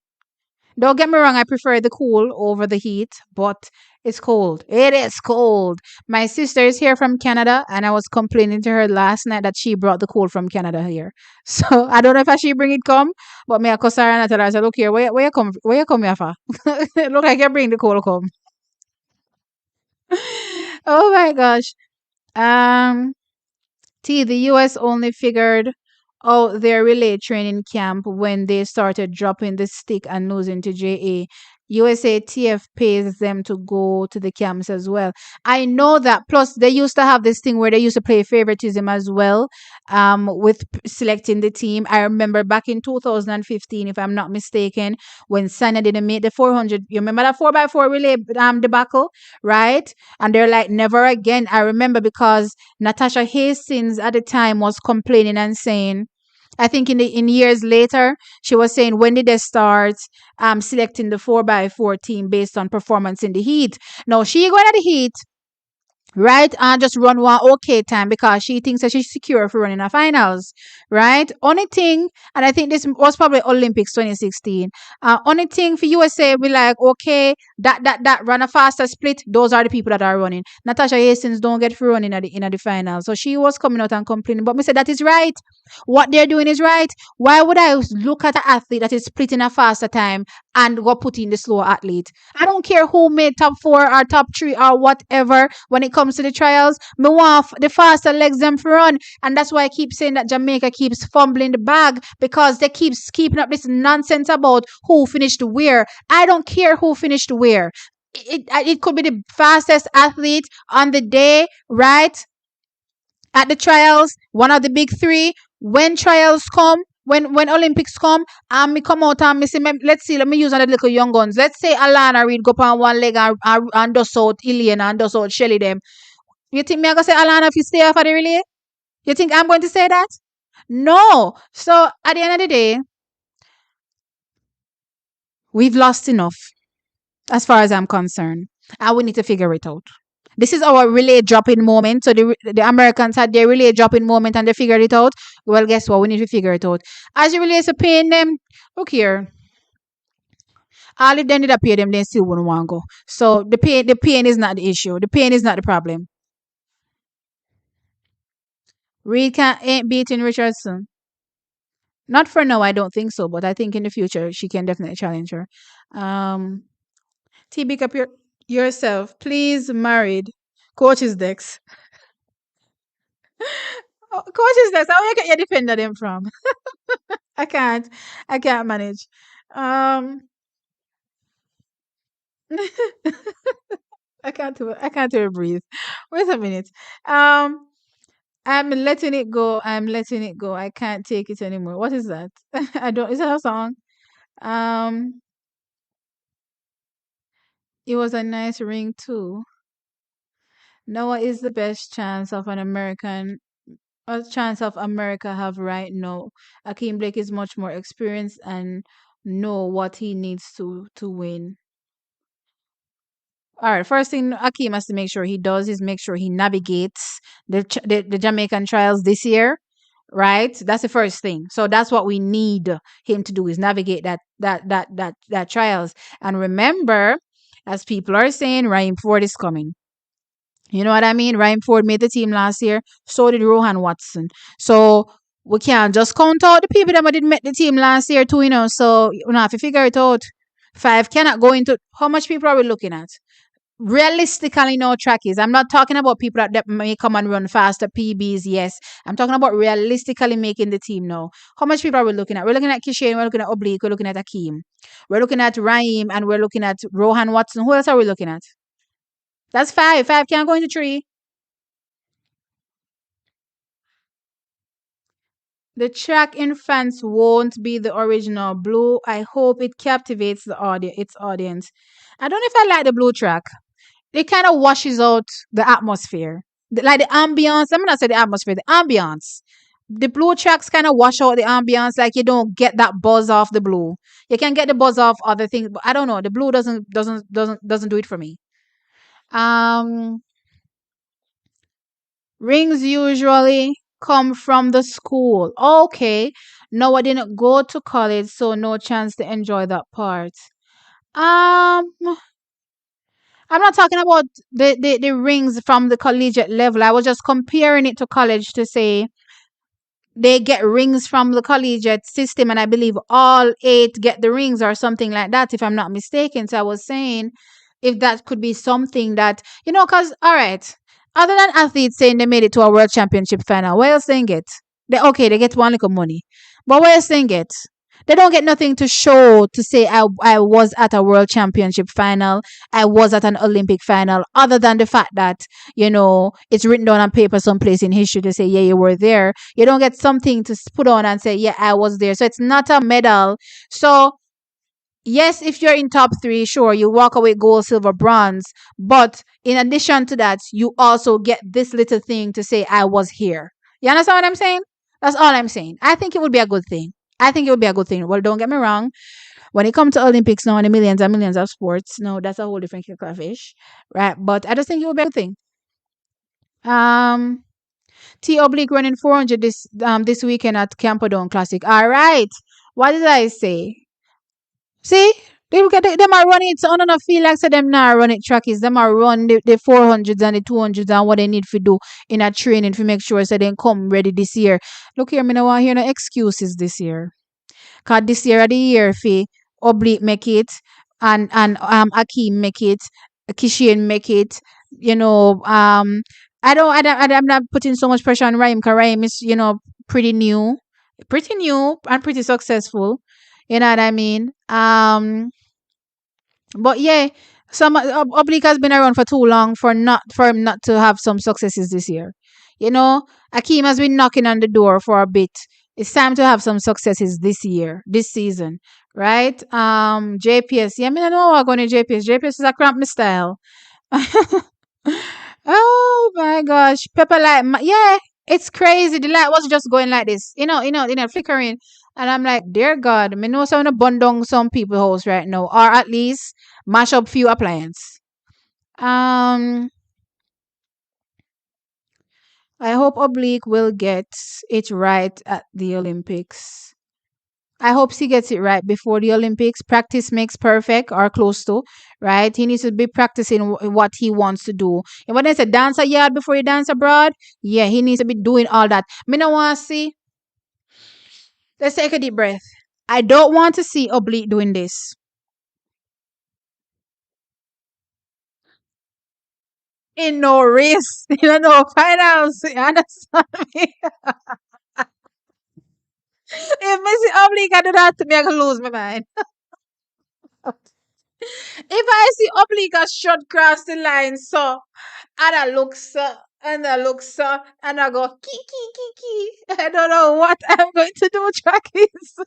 Don't get me wrong, I prefer the cool over the heat, but it's cold. It is cold. My sister is here from Canada, and I was complaining to her last night that she brought the cold from Canada here. So I don't know if I should bring it come, but me I call her and I tell her, I said, look here, where you come here for? Look like you bring the cold come. Oh my gosh. The US only figured out their relay training camp when they started dropping the stick and losing to JA. USA TF pays them to go to the camps as well. I know that. Plus, they used to have this thing where they used to play favoritism as well, with selecting the team. I remember back in 2015, if I'm not mistaken, when Sana didn't make the 400. You remember that 4x4 relay debacle, right? And they're like, never again. I remember because Natasha Hastings at the time was complaining and saying I think in years later, she was saying when did they start selecting the 4x4 team based on performance in the heat? No, she going at the heat, right? And just run one okay time because she thinks that she's secure for running a finals, right? Only thing, and I think this was probably Olympics 2016. Only thing for USA, we like okay, that run a faster split. Those are the people that are running. Natasha Hastings don't get through running at the finals, so she was coming out and complaining. But me said that is right. What they're doing is right. Why would I look at an athlete that is splitting a faster time and go put in the slower athlete? I don't care who made top four or top three or whatever when it comes to the trials. Me want the faster legs them for run. And that's why I keep saying that Jamaica keeps fumbling the bag because they keeps keeping up this nonsense about who finished where. I don't care who finished where. It could be the fastest athlete on the day, right? At the trials, one of the big three. When trials come, when Olympics come, and me come out and me say, let's see, let me use another little young guns. Let's say Alana Reid go up on one leg and dust out Elaine and dust out Shelly them. You think me I gonna say Alana if you stay off of the relay? You think I'm going to say that? No. So at the end of the day, we've lost enough as far as I'm concerned. And we need to figure it out. This is our relay dropping moment. So the Americans had their relay dropping moment and they figured it out. Well, guess what? We need to figure it out. As it relates to paying them, look here. All if they need to pay them, they still wouldn't want to go. So the pain is not the issue. The pain is not the problem. Reed ain't beating Richardson. Not for now, I don't think so, but I think in the future she can definitely challenge her. Um, T, pick up yourself, please. Married, coach's decks. Oh, coach's decks. How you get your defender them from? I can't. I can't manage. Um, I can't. I can't even breathe. Wait a minute. Um, I'm letting it go. I'm letting it go. I can't take it anymore. What is that? I don't. Is that a song? Um, it was a nice ring too. Noah is the best chance of America have right now. Akeem Blake is much more experienced and know what he needs to win. All right, first thing Akeem has to make sure he does is make sure he navigates the Jamaican trials this year, right? That's the first thing. So that's what we need him to do is navigate that trials. And remember, as people are saying, Ryan Ford is coming. You know what I mean? Ryan Ford made the team last year. So did Rohan Watson. So we can't just count out the people that didn't make the team last year too, So you have to figure it out. Five cannot go into how much people are we looking at? Realistically, no trackies. I'm not talking about people that may come and run faster PBs. Yes, I'm talking about realistically making the team now. How much people are we looking at? We're looking at Kishane, we're looking at Oblique, we're looking at Akeem, we're looking at Raheem, and we're looking at Rohan Watson. Who else are we looking at? That's five. Five can't go into three. The track in France won't be the original blue. I hope it captivates its audience. I don't know if I like the blue track. It kind of washes out the atmosphere. Like the ambiance. I'm not say the atmosphere, the ambiance. The blue tracks kind of wash out the ambiance. Like you don't get that buzz off the blue. You can get the buzz off other things, but I don't know. The blue doesn't do it for me. Um, Rings usually come from the school. Okay. No, I didn't go to college, so no chance to enjoy that part. Um, I'm not talking about the rings from the collegiate level. I was just comparing it to college to say they get rings from the collegiate system, and I believe all eight get the rings or something like that, if I'm not mistaken. So I was saying if that could be something that, because, all right, other than athletes saying they made it to a world championship final, what else they get? They get one little money. But what else they get? They don't get nothing to show to say I was at a world championship final, I was at an Olympic final, other than the fact that, it's written down on paper someplace in history to say, yeah, you were there. You don't get something to put on and say, yeah, I was there. So it's not a medal. So yes, if you're in top three, sure, you walk away gold, silver, bronze. But in addition to that, you also get this little thing to say, I was here. You understand what I'm saying? That's all I'm saying. I think it would be a good thing. I think it would be a good thing. Well, don't get me wrong. When it comes to Olympics now and the millions and millions of sports, no, that's a whole different kettle of fish, right? But I just think it would be a good thing. Um, T oblique running 400 this weekend at Camperdown Classic. All right. What did I say? See, them are running it. So I don't feel like so them now run it track is them are run the 400s and the 200s and what they need to do in a training to make sure so they come ready this year. Look here, me no want hear no excuses this year. Cause this year of the year fi Oblique make it and Akeem make it, Kishane make it, you know, I'm not putting so much pressure on Raheem because Raheem is, pretty new. Pretty new and pretty successful. You know what I mean? But yeah, some Oblique has been around for too long for him not to have some successes this year. You know, Akeem has been knocking on the door for a bit. It's time to have some successes this year, this season, right? JPS. Yeah, I mean I know I'm going to JPS. JPS is a cramp my style. Oh my gosh, Pepper light. Yeah, it's crazy. The light was just going like this, flickering. And I'm like, dear God, me know some bun down some people house right now, or at least mash up few appliance. Um, I hope Oblique will get it right at the Olympics. I hope he gets it right before the Olympics. Practice makes perfect or close to, right? He needs to be practicing what he wants to do. And when they say dance a yard before you dance abroad, yeah, he needs to be doing all that. Me no want to see. Let's take a deep breath. I don't want to see Oblique doing this. In no race, no finals. You understand me? If Missy Oblique can do that to me, I can lose my mind. If I see Oblique a shot cross the line, so and I look so and I look so and I go kiki. I don't know what I'm going to do, Trackies.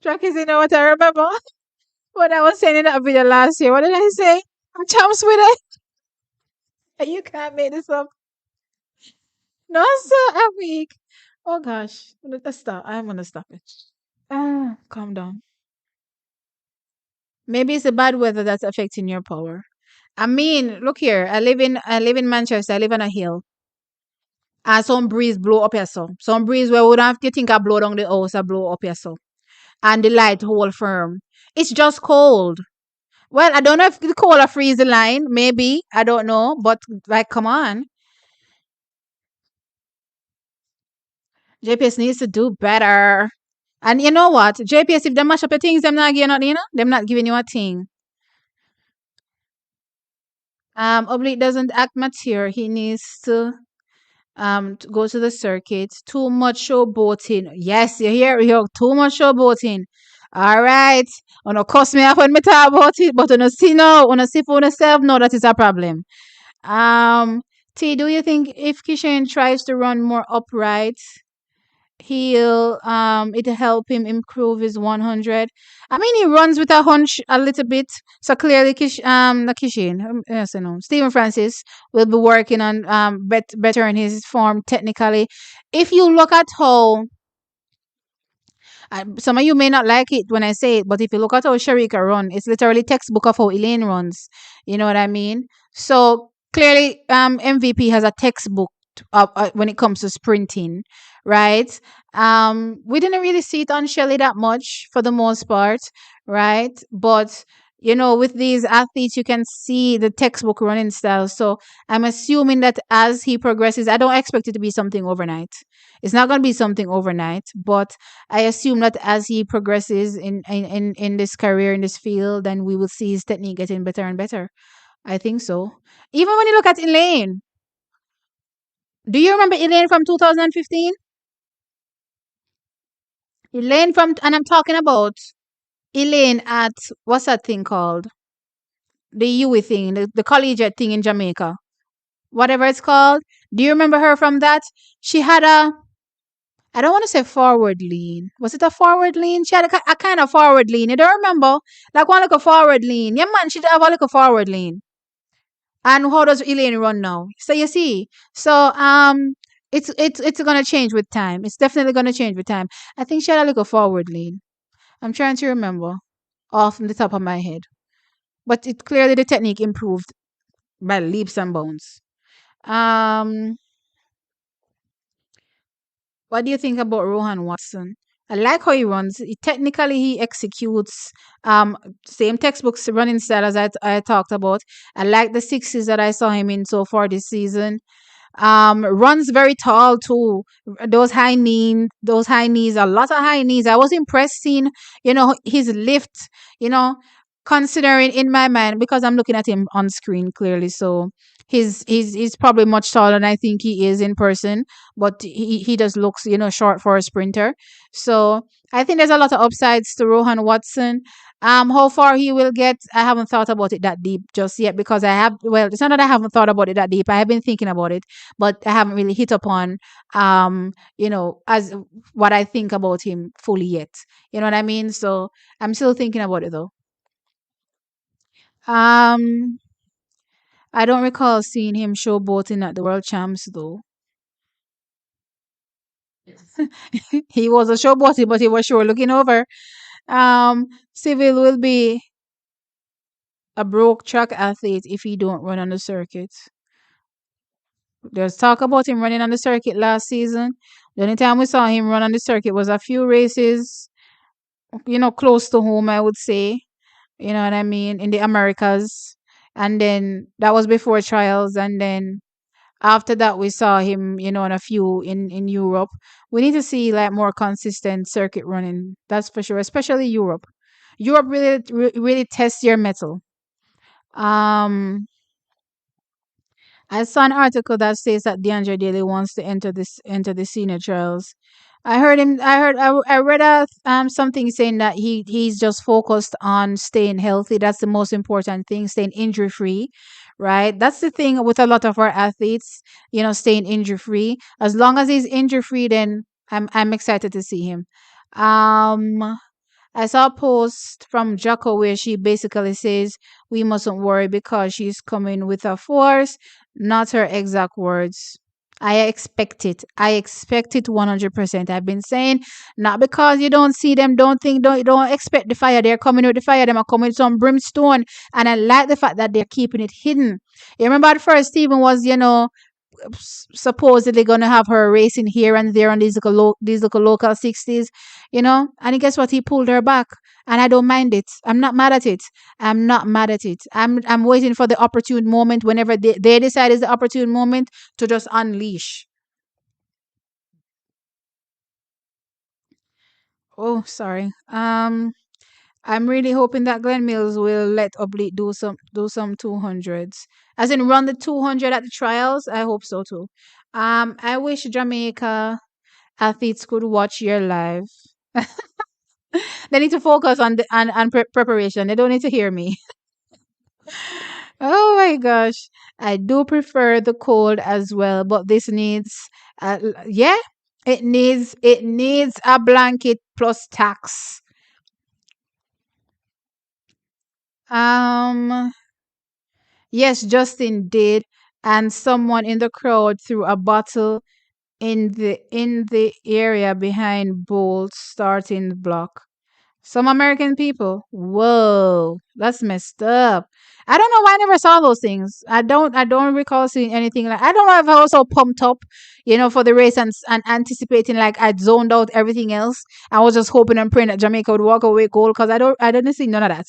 Trackies, you know what I remember? When I was saying in that video last year, what did I say? I'm chumps with it. You can't make this up. No, sir, I'm weak. Oh gosh. Let's stop. I'm gonna stop it. Calm down. Maybe it's the bad weather that's affecting your power. I mean, look here. I live in Manchester. I live on a hill. And some breeze blow up here so. Some breeze where would have to think I blow down the house, I blow up here so. And the light hold firm. It's just cold. Well, I don't know if the cold or freeze the line. Maybe. I don't know. But like come on. JPS needs to do better. And you know what? JPS, if they mash up your things, them not giving you, them not giving you a thing. Oblique doesn't act mature. He needs to go to the circuit. Too much showboating. Yes, you hear you too much showboating. All right. Wanna cuss me off when me talk about it, but wanna see for yourself, no, that is a problem. Um T, do you think if Kishane tries to run more upright, it'll help him improve his 100? I mean, he runs with a hunch a little bit, so clearly not Kishane, yes, I know Stephen Francis will be working on better in his form technically. If you look at how some of you may not like it when I say it, but if you look at how Sharika run, it's literally textbook of how Elaine runs. You know what I mean? So clearly, MVP has a textbook when it comes to sprinting, right? We didn't really see it on Shelly that much for the most part, right? But with these athletes, you can see the textbook running style. So I'm assuming that as he progresses, I don't expect it to be something overnight. It's not going to be something overnight, but I assume that as he progresses in this career, in this field, then we will see his technique getting better and better. I think so. Even when you look at Elaine, do you remember Elaine from 2015? And I'm talking about Elaine at, what's that thing called? The UE thing, the collegiate thing in Jamaica. Whatever it's called. Do you remember her from that? She had I don't want to say forward lean. Was it a forward lean? She had a kind of forward lean. You don't remember? Like one like a forward lean. Yeah, man, she did have a like a forward lean. And how does Elaine run now? So you see, so it's gonna change with time. It's definitely gonna change with time. I think she had a little forward lean. I'm trying to remember off the top of my head, but it clearly the technique improved by leaps and bounds. Um, what do you think about Rohan Watson? I like how he runs. Technically, he executes um same textbooks running style as I talked about. I like the sixes that I saw him in so far this season. Runs very tall too. Those high knees, a lot of high knees. I was impressed seeing, his lift, you know, considering in my mind, because I'm looking at him on screen clearly. So he's probably much taller than I think he is in person, but he just looks, short for a sprinter. So I think there's a lot of upsides to Rohan Watson. How far he will get, I haven't thought about it that deep just yet, because it's not that I haven't thought about it that deep. I have been thinking about it, but I haven't really hit upon, as what I think about him fully yet. You know what I mean? So I'm still thinking about it though. Um, I don't recall seeing him showboating at the World Champs though. He was a showboating, but he was sure looking over. Civil will be a broke track athlete if he don't run on the circuit. There's talk about him running on the circuit last season. The only time we saw him run on the circuit was a few races, close to home, I would say. You know what I mean? In the Americas. And then that was before trials. And then after that, we saw him, in a few in Europe. We need to see like more consistent circuit running. That's for sure, especially Europe. Europe really tests your metal. Um, I saw an article that says that DeAndre Daly wants to enter the senior trials. I heard him. I read something saying that he's just focused on staying healthy. That's the most important thing, staying injury free, right? That's the thing with a lot of our athletes, staying injury free. As long as he's injury free, then I'm excited to see him. Um, I saw a post from Jocko where she basically says we mustn't worry because she's coming with a force, not her exact words. I expect it. I expect it 100%. I've been saying, not because you don't see them, don't expect the fire. They're coming with the fire. Them are coming with some brimstone. And I like the fact that they're keeping it hidden. You remember at first, Stephen was, supposedly going to have her racing here and there on these little local 60s, and guess what? He pulled her back, and I don't mind it. I'm not mad at it. I'm not mad at it. I'm waiting for the opportune moment whenever they decide is the opportune moment to just unleash. Oh, sorry. I'm really hoping that Glenn Mills will let Oblique do some 200s. As in run the 200 at the trials. I hope so too. I wish Jamaica athletes could watch your live. They need to focus on preparation. They don't need to hear me. Oh my gosh. I do prefer the cold as well, but this needs yeah, it needs a blanket plus tax. Um yes, Justin did, and someone in the crowd threw a bottle in the area behind Bolt's starting block. Some American people. Whoa, that's messed up. I don't know why I never saw those things. I don't recall seeing anything like. I don't know if I was so pumped up, for the race and anticipating like I'd zoned out everything else. I was just hoping and praying that Jamaica would walk away gold because I didn't see none of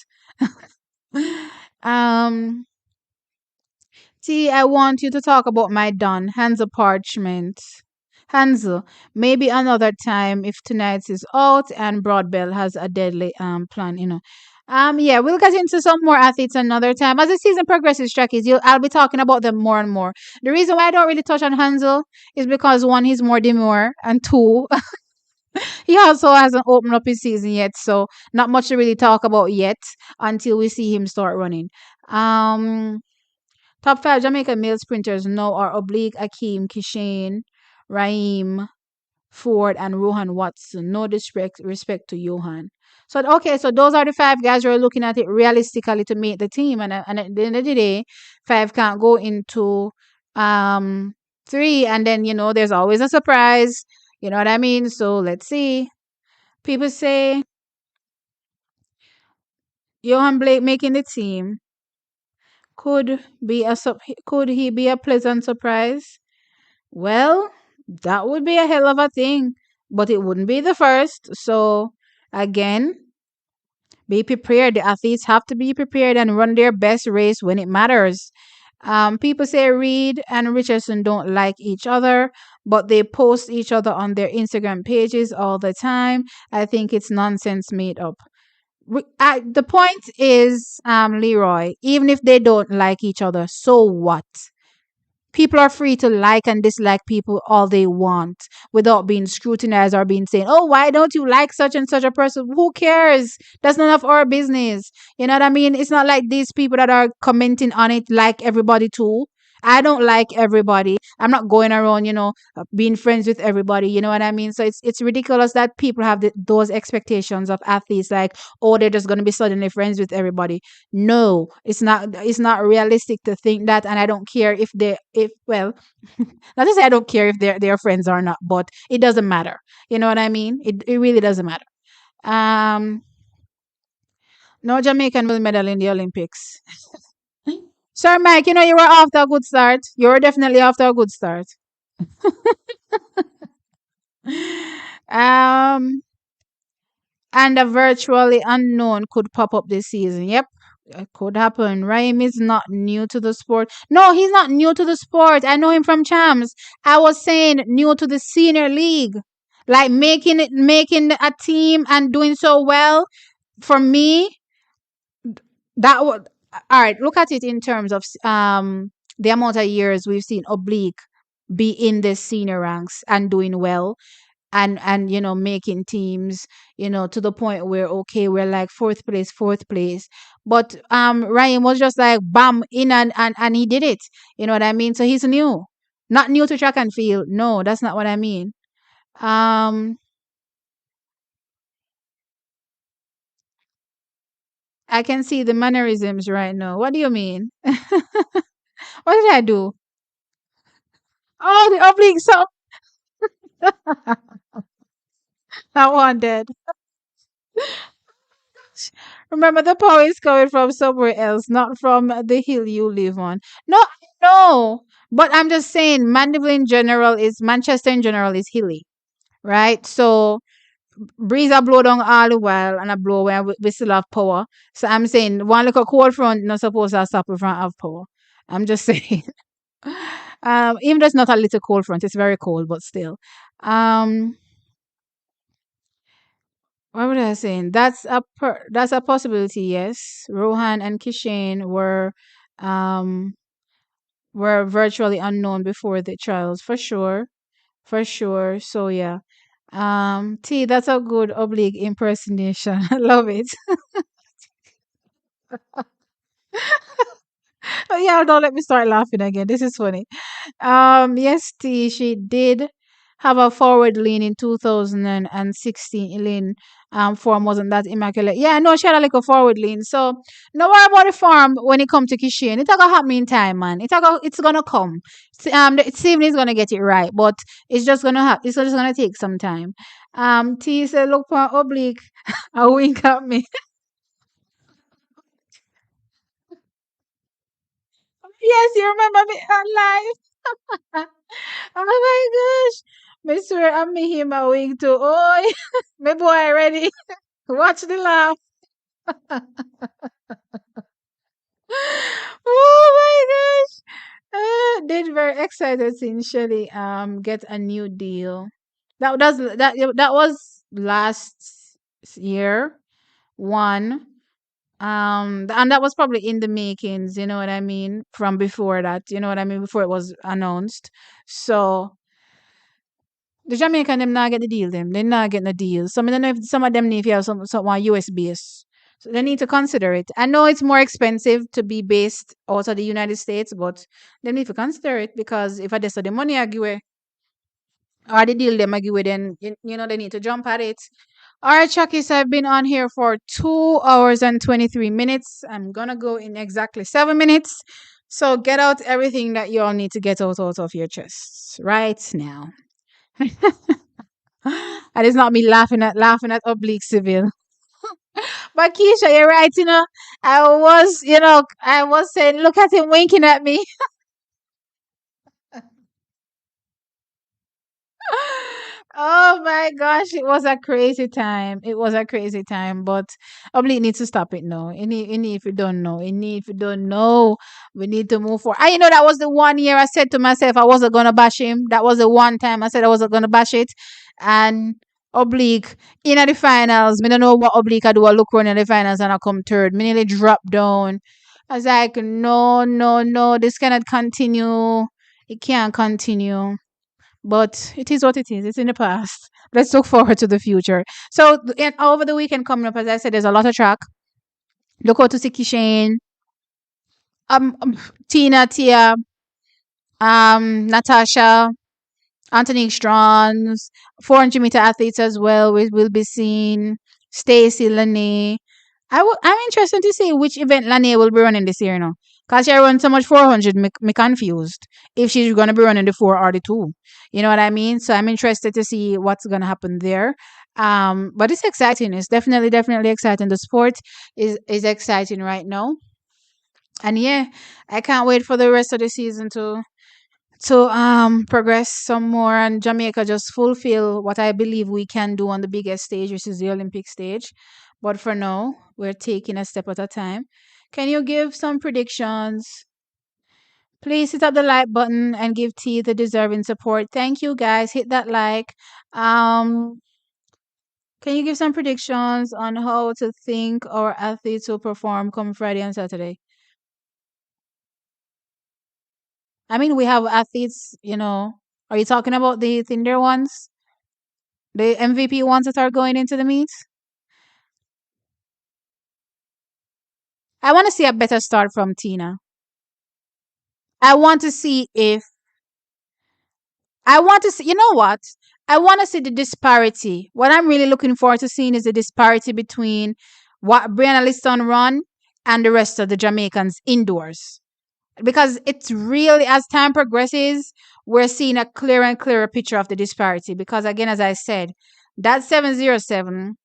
that. um T, I want you to talk about my Don, Hansel Parchment. Hansel, maybe another time if tonight is out and Broadbell has a deadly plan. Yeah, we'll get into some more athletes another time. As the season progresses, Trekkies, I'll be talking about them more and more. The reason why I don't really touch on Hansel is because one, he's more demure, and two, he also hasn't opened up his season yet, so not much to really talk about yet until we see him start running. Um Top five Jamaican male sprinters now are Oblique, Akeem, Kishane, Raheem. Ford, and Rohan Watson. No disrespect to Johan. So okay, so those are the five guys who are looking at it realistically to make the team, and at the end of the day, five can't go into um three, and then there's always a surprise. You know what I mean? So let's see. People say Johan Blake making the team could be could he be a pleasant surprise? Well, that would be a hell of a thing, but it wouldn't be the first. So again, be prepared. The athletes have to be prepared and run their best race when it matters. People say Reed and Richardson don't like each other, but they post each other on their Instagram pages all the time. I think it's nonsense made up. The point is, Leroy, even if they don't like each other, so what? People are free to like and dislike people all they want without being scrutinized or being saying, oh, why don't you like such and such a person? Who cares? That's none of our business. You know what I mean? It's not like these people that are commenting on it like everybody too. I don't like everybody. I'm not going around, being friends with everybody. You know what I mean? So it's ridiculous that people have those expectations of athletes, like, oh, they're just going to be suddenly friends with everybody. No, it's not realistic to think that, and I don't care if well, not to say I don't care if they're friends or not, but it doesn't matter. You know what I mean? It really doesn't matter. Um no Jamaican will medal in the Olympics. Sir Mike, you were off to a good start. You were definitely off to a good start. Um and a virtually unknown could pop up this season. Yep, it could happen. Raheem is not new to the sport. No, he's not new to the sport. I know him from Champs. I was saying new to the senior league, like making a team and doing so well. For me, that would all right. Look at it in terms of the amount of years we've seen Oblique be in the senior ranks and doing well, and making teams, to the point where okay, we're like fourth place, but Ryan was just like bam in, and he did it. You know what I mean? So he's new, not new to track and field. No, that's not what I mean. um I can see the mannerisms right now. What do you mean? What did I do? Oh, the oblique, so I wanted. Remember, the power is coming from somewhere else, not from the hill you live on. No, no. But I'm just saying, Manchester in general is hilly, right? So breeze a blow down all the while, and a blow when we still have power. So I'm saying one little cold front not supposed to stop we from have power. I'm just saying. Even though it's not a little cold front, it's very cold, but still. Um, what was I saying? That's a possibility. Yes, Rohan and Kishane um were virtually unknown before the trials, for sure, for sure. So yeah, T, that's a good oblique impersonation. I love it. Oh, yeah, don't let me start laughing again. This is funny. Yes, T, she did have a forward lean in 2016. Elaine, form wasn't that immaculate. Yeah, no, she had a like a forward lean. So no worry about the form when it comes to Kishane. It's gonna happen in time, man. It's gonna come. Steven is gonna get it right, but it's just gonna happen. It's just gonna take some time. T said, look for oblique. A wink at me. Yes, you remember me on live. Oh my gosh. Me swear I me him a wink too. Oh, my boy ready. Watch the laugh. Oh my gosh. Did very excited seeing Shelly get a new deal. That was last year. One. And that was probably in the makings, you know what I mean? From before that, you know what I mean? Before it was announced. So the Jamaican them not get the deal them. They not getting the deal. So I don't know if some of them need to have someone US based. So they need to consider it. I know it's more expensive to be based out of the United States, but they need to consider it because if I just the money I give away, or the deal them give with then they need to jump at it. All right, Chuckies, I've been on here for 2 hours and 23 minutes. I'm gonna go in exactly 7 minutes. So get out everything that you all need to get out of your chests right now. And it's not me laughing at oblique civil. But Keisha, you're right, I was saying, look at him winking at me. Oh my gosh, it was a crazy time. It was a crazy time, but Oblique needs to stop it now. If you don't know, if you don't know, we need to move forward. That was the one year I said to myself I wasn't gonna bash him. That was the one time I said I wasn't gonna bash it. And Oblique in at the finals. Me don't know what Oblique I do. I look around in the finals and I come third. Me nearly drop down. I was like, no, no, no, this cannot continue. It can't continue. But it is what it is. It's in the past. Let's look forward to the future. So, over the weekend coming up, as I said, there's a lot of track. Look out to see Kishane, Tina, Tia, Natasha, Anthony Strauss, 400-meter athletes as well. We will be seeing Stacy, Lene. I'm interested to see which event Lene will be running this year now. Because she run so much 400, me confused if she's going to be running the 4 or the 2. You know what I mean? So I'm interested to see what's going to happen there. But it's exciting. It's definitely, definitely exciting. The sport is exciting right now. And yeah, I can't wait for the rest of the season to progress some more and Jamaica just fulfill what I believe we can do on the biggest stage, which is the Olympic stage. But for now, we're taking a step at a time. Can you give some predictions? Please hit up the like button and give T the deserving support. Thank you guys. Hit that like. Um can you give some predictions on how to think our athletes will perform come Friday and Saturday? I mean, we have athletes. Are you talking about the Tinder ones? The MVP ones that are going into the meet? I want to see a better start from Tina. I want to see if I want to see, you know what? I want to see the disparity. What I'm really looking forward to seeing is the disparity between what Brianna Liston run and the rest of the Jamaicans indoors. Because it's really, as time progresses, we're seeing a clearer and clearer picture of the disparity. Because again, as I said, that 707,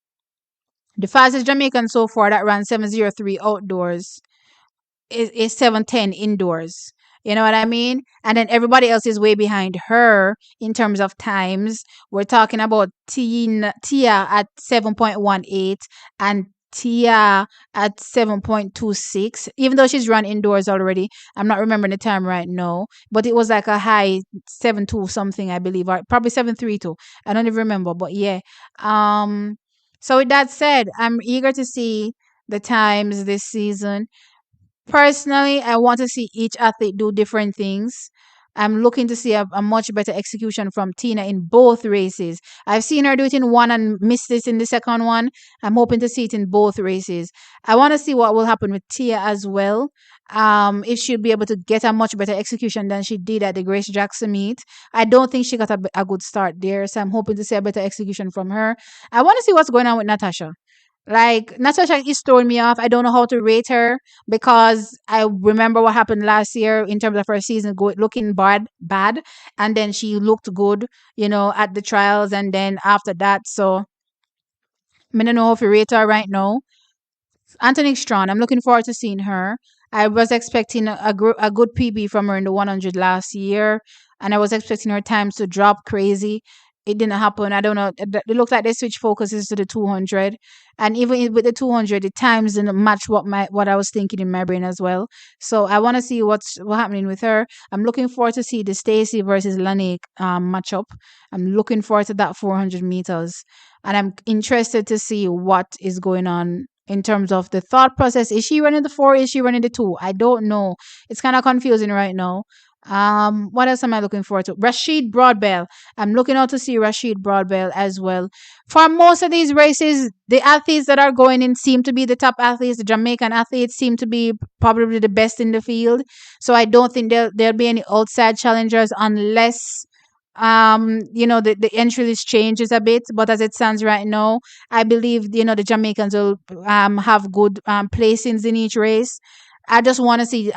the fastest Jamaican so far that ran 703 outdoors is 710 indoors. You know what I mean? And then everybody else is way behind her in terms of times. We're talking about Tia at 7.18 and Tia at 7.26. Even though she's run indoors already, I'm not remembering the time right now, but it was like a high 7.2 something, I believe, or probably 7.32. I don't even remember, but yeah. So with that said, I'm eager to see the times this season. Personally, I want to see each athlete do different things. I'm looking to see a much better execution from Tina in both races. I've seen her do it in one and miss this in the second one. I'm hoping to see it in both races. I want to see what will happen with Tia as well. If she'll be able to get a much better execution than she did at the Grace Jackson meet. I don't think she got a good start there, so I'm hoping to see a better execution from her. I want to see what's going on with Natasha. Like Natasha is throwing me off. I don't know how to rate her because I remember what happened last year in terms of her season looking bad, and then she looked good, at the trials, and then after that, so I don't know how to rate her right now. Anthony Strong, I'm looking forward to seeing her. I was expecting a good PB from her in the 100 last year, and I was expecting her times to drop crazy. It didn't happen. I don't know. It looks like they switched focuses to the 200, and even with the 200, the times didn't match what I was thinking in my brain as well. So I want to see what's happening with her. I'm looking forward to see the Stacy versus Lanique matchup. I'm looking forward to that 400 meters, and I'm interested to see what is going on in terms of the thought process. Is she running the 4? Is she running the 2? I don't know. It's kind of confusing right now. What else am I looking forward to? Rashid Broadbell. I'm looking out to see Rashid Broadbell as well. For most of these races, the athletes that are going in seem to be the top athletes. The Jamaican athletes seem to be probably the best in the field. So I don't think there'll be any outside challengers unless The entry list changes a bit, but as it stands right now, I believe the Jamaicans will have good placings in each race. I just want to see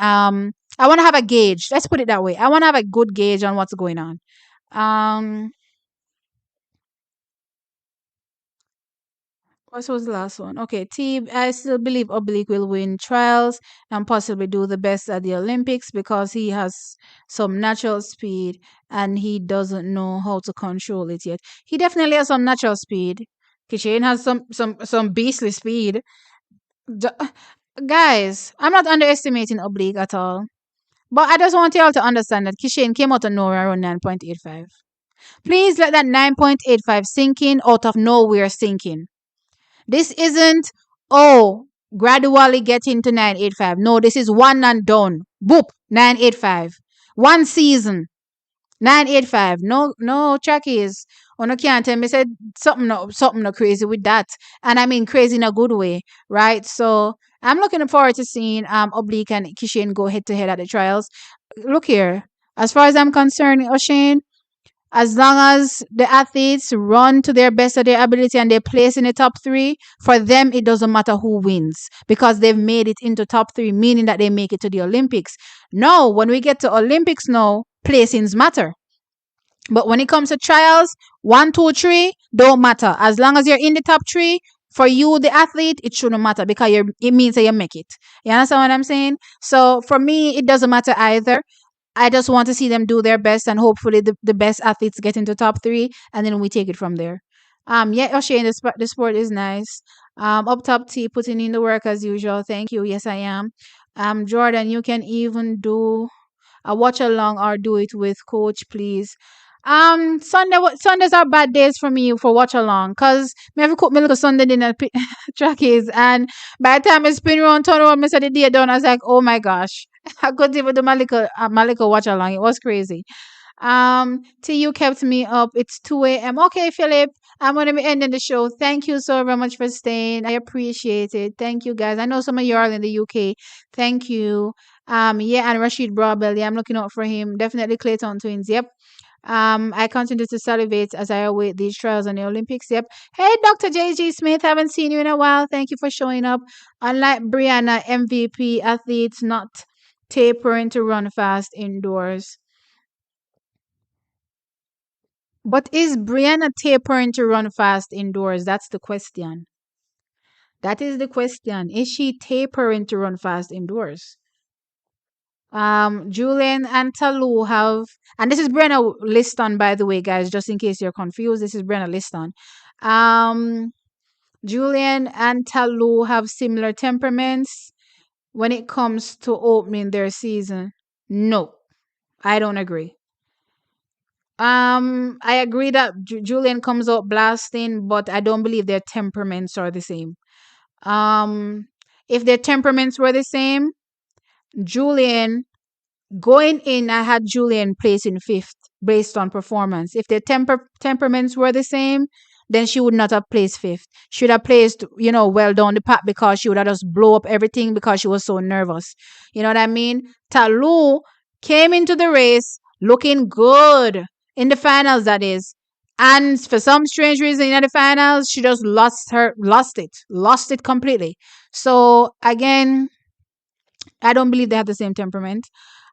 I want to have a gauge. Let's put it that way. I want to have a good gauge on what's going on. Um, what was the last one? Okay, T. I still believe Oblique will win trials and possibly do the best at the Olympics because he has some natural speed and he doesn't know how to control it yet. He definitely has some natural speed. Kishane has some beastly speed. Ju- Guys, I'm not underestimating Oblique at all. But I just want you all to understand that Kishane came out of nowhere around 9.85. Please let that 9.85 sink in out of nowhere sinking. This isn't, oh, gradually getting to 985. No, this is one and done. Boop, 985. One season, 985. No, no, trackies. On a can't tell me said something no crazy with that. And I mean crazy in a good way, right? So I'm looking forward to seeing Oblique and Kishane go head to head at the trials. Look here. As far as I'm concerned, O'Shane, as long as the athletes run to their best of their ability and they place in the top three, for them it doesn't matter who wins because they've made it into top three, meaning that they make it to the Olympics. No, when we get to Olympics now, placings matter. But when it comes to trials, one, two, three don't matter. As long as you're in the top three, for you, the athlete, it shouldn't matter because it means that you make it. You understand what I'm saying? So for me, it doesn't matter either. I just want to see them do their best and hopefully the best athletes get into top three and then we take it from there. Yeah, O'Shane, the sport is nice. Up top T putting in the work as usual. Thank you. Yes, I am. Jordan, you can even do a watch along or do it with coach, please. Sundays are bad days for me for watch along because me have to cook me little Sunday dinner trackies and by the time I spin around turn around, me said the day done. I was like, oh my gosh, I couldn't even do my little watch along. It was crazy. TU kept me up. It's 2 a.m. Okay, Philip. I'm gonna be ending the show. Thank you so very much for staying. I appreciate it. Thank you guys. I know some of you are in the UK. Thank you. Yeah, and Rashid Brabel. Yeah, I'm looking out for him. Definitely Clayton Twins. Yep. I continue to salivate as I await these trials on the Olympics. Yep. Hey, Dr. JG Smith, haven't seen you in a while. Thank you for showing up. Unlike Brianna, MVP athletes not tapering to run fast indoors. But is Brianna tapering to run fast indoors? That's the question. That is the question. Is she tapering to run fast indoors? Julian and Talu have, and this is Brianna Liston, by the way, guys, just in case you're confused. This is Brianna Liston. Um, Julian and Talu have similar temperaments when it comes to opening their season. No, I don't agree. I agree that Julian comes out blasting, but I don't believe their temperaments are the same. Um, if their temperaments were the same, Julian going in, I had Julian placing fifth based on performance. If their temperaments were the same, then she would not have placed fifth. She would have placed, well down the path because she would have just blow up everything because she was so nervous. You know what I mean? Talu came into the race looking good in the finals, that is. And for some strange reason in the finals, she just lost it completely. So again, I don't believe they have the same temperament.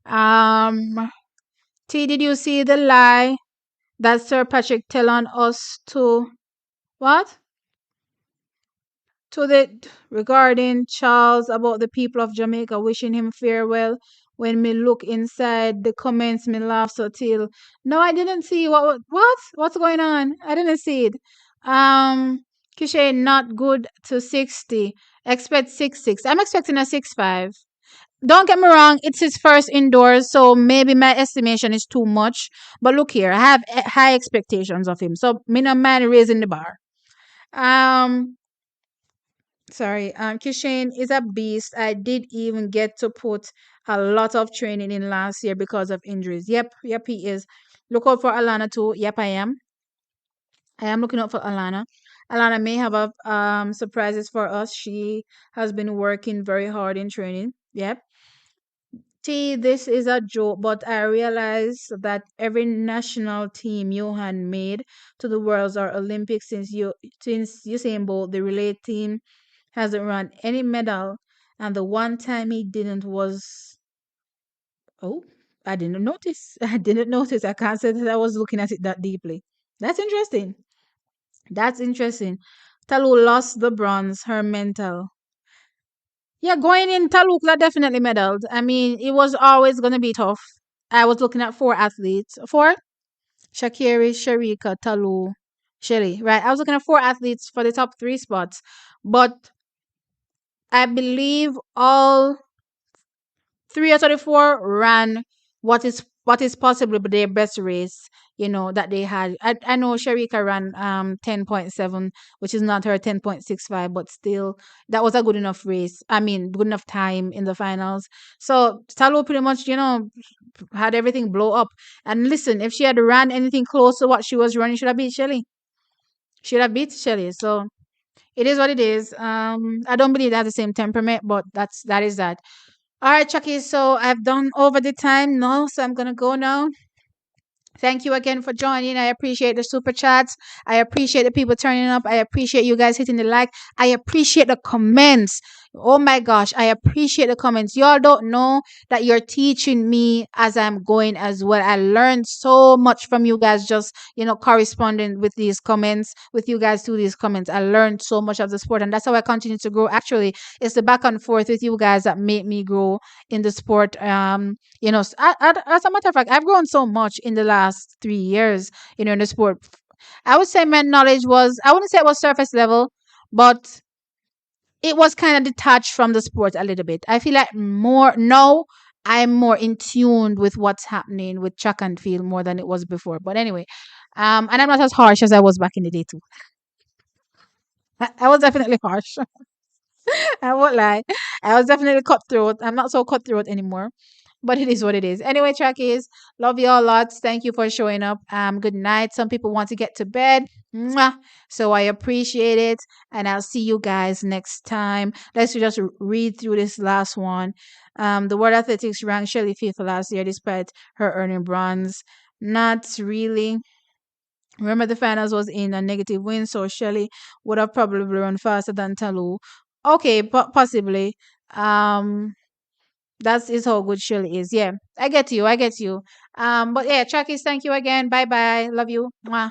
Um, T, did you see the lie that Sir Patrick tell on us to what? To the regarding Charles about the people of Jamaica wishing him farewell. When me look inside the comments, me laugh so till. No, I didn't see what's going on. I didn't see it. Kishane not good to 60. Expect 6'6". I'm expecting a 6'5". Don't get me wrong, it's his first indoors, so maybe my estimation is too much. But look here, I have high expectations of him, so me no mind raising the bar. Um, sorry, Kishane is a beast. I did even get to put a lot of training in last year because of injuries. Yep, he is. Look out for Alana too. Yep, I am. I am looking out for Alana. Alana may have a surprises for us. She has been working very hard in training. Yep. See, this is a joke, but I realize that every national team Johan made to the Worlds or Olympics since Usain Bolt, the relay team, hasn't run any medal, and the one time he didn't was oh, I didn't notice. I didn't notice. I can't say that I was looking at it that deeply. That's interesting. That's interesting. Talu lost the bronze, her mental. Yeah, going in, Talukla definitely medaled. I mean, it was always going to be tough. I was looking at four athletes. Four? Shakiri, Sharika, Talu, Shelly. Right. I was looking at four athletes for the top three spots. But I believe all three out of the four ran what is possibly their best race, that they had. I know Sharika ran 10.7, which is not her 10.65, but still that was a good enough race. I mean, good enough time in the finals. So Salo pretty much, had everything blow up. And listen, if she had ran anything close to what she was running, should have beat Shelly. Should have beat Shelly. So it is what it is. I don't believe they have the same temperament, but that is that. All right, Chucky. So I've done over the time now, so I'm gonna go now. Thank you again for joining. I appreciate the super chats. I appreciate the people turning up. I appreciate you guys hitting the like. I appreciate the comments. Oh my gosh, I appreciate the comments. Y'all don't know that you're teaching me as I'm going as well. I learned so much from you guys just, corresponding with these comments, with you guys through these comments. I learned so much of the sport, and that's how I continue to grow. Actually, it's the back and forth with you guys that made me grow in the sport. As a matter of fact, I've grown so much in the last 3 years, in the sport. I would say my knowledge was, I wouldn't say it was surface level, but it was kind of detached from the sport a little bit. I feel like more now I'm more in tune with what's happening with track and field more than it was before. But anyway, and I'm not as harsh as I was back in the day too. I was definitely harsh. I won't lie. I was definitely cutthroat. I'm not so cutthroat anymore. But it is what it is. Anyway, trackies, love you all lots. Thank you for showing up. Good night. Some people want to get to bed. Mwah. So I appreciate it. And I'll see you guys next time. Let's just read through this last one. The World Athletics ranked Shelley fifth last year despite her earning bronze. Not really. Remember, the finals was in a negative win, so Shelley would have probably run faster than Talu. Okay, but possibly. That is how good Shirley is. Yeah, I get you. I get you. But yeah, Trackies, thank you again. Bye bye. Love you. Mwah.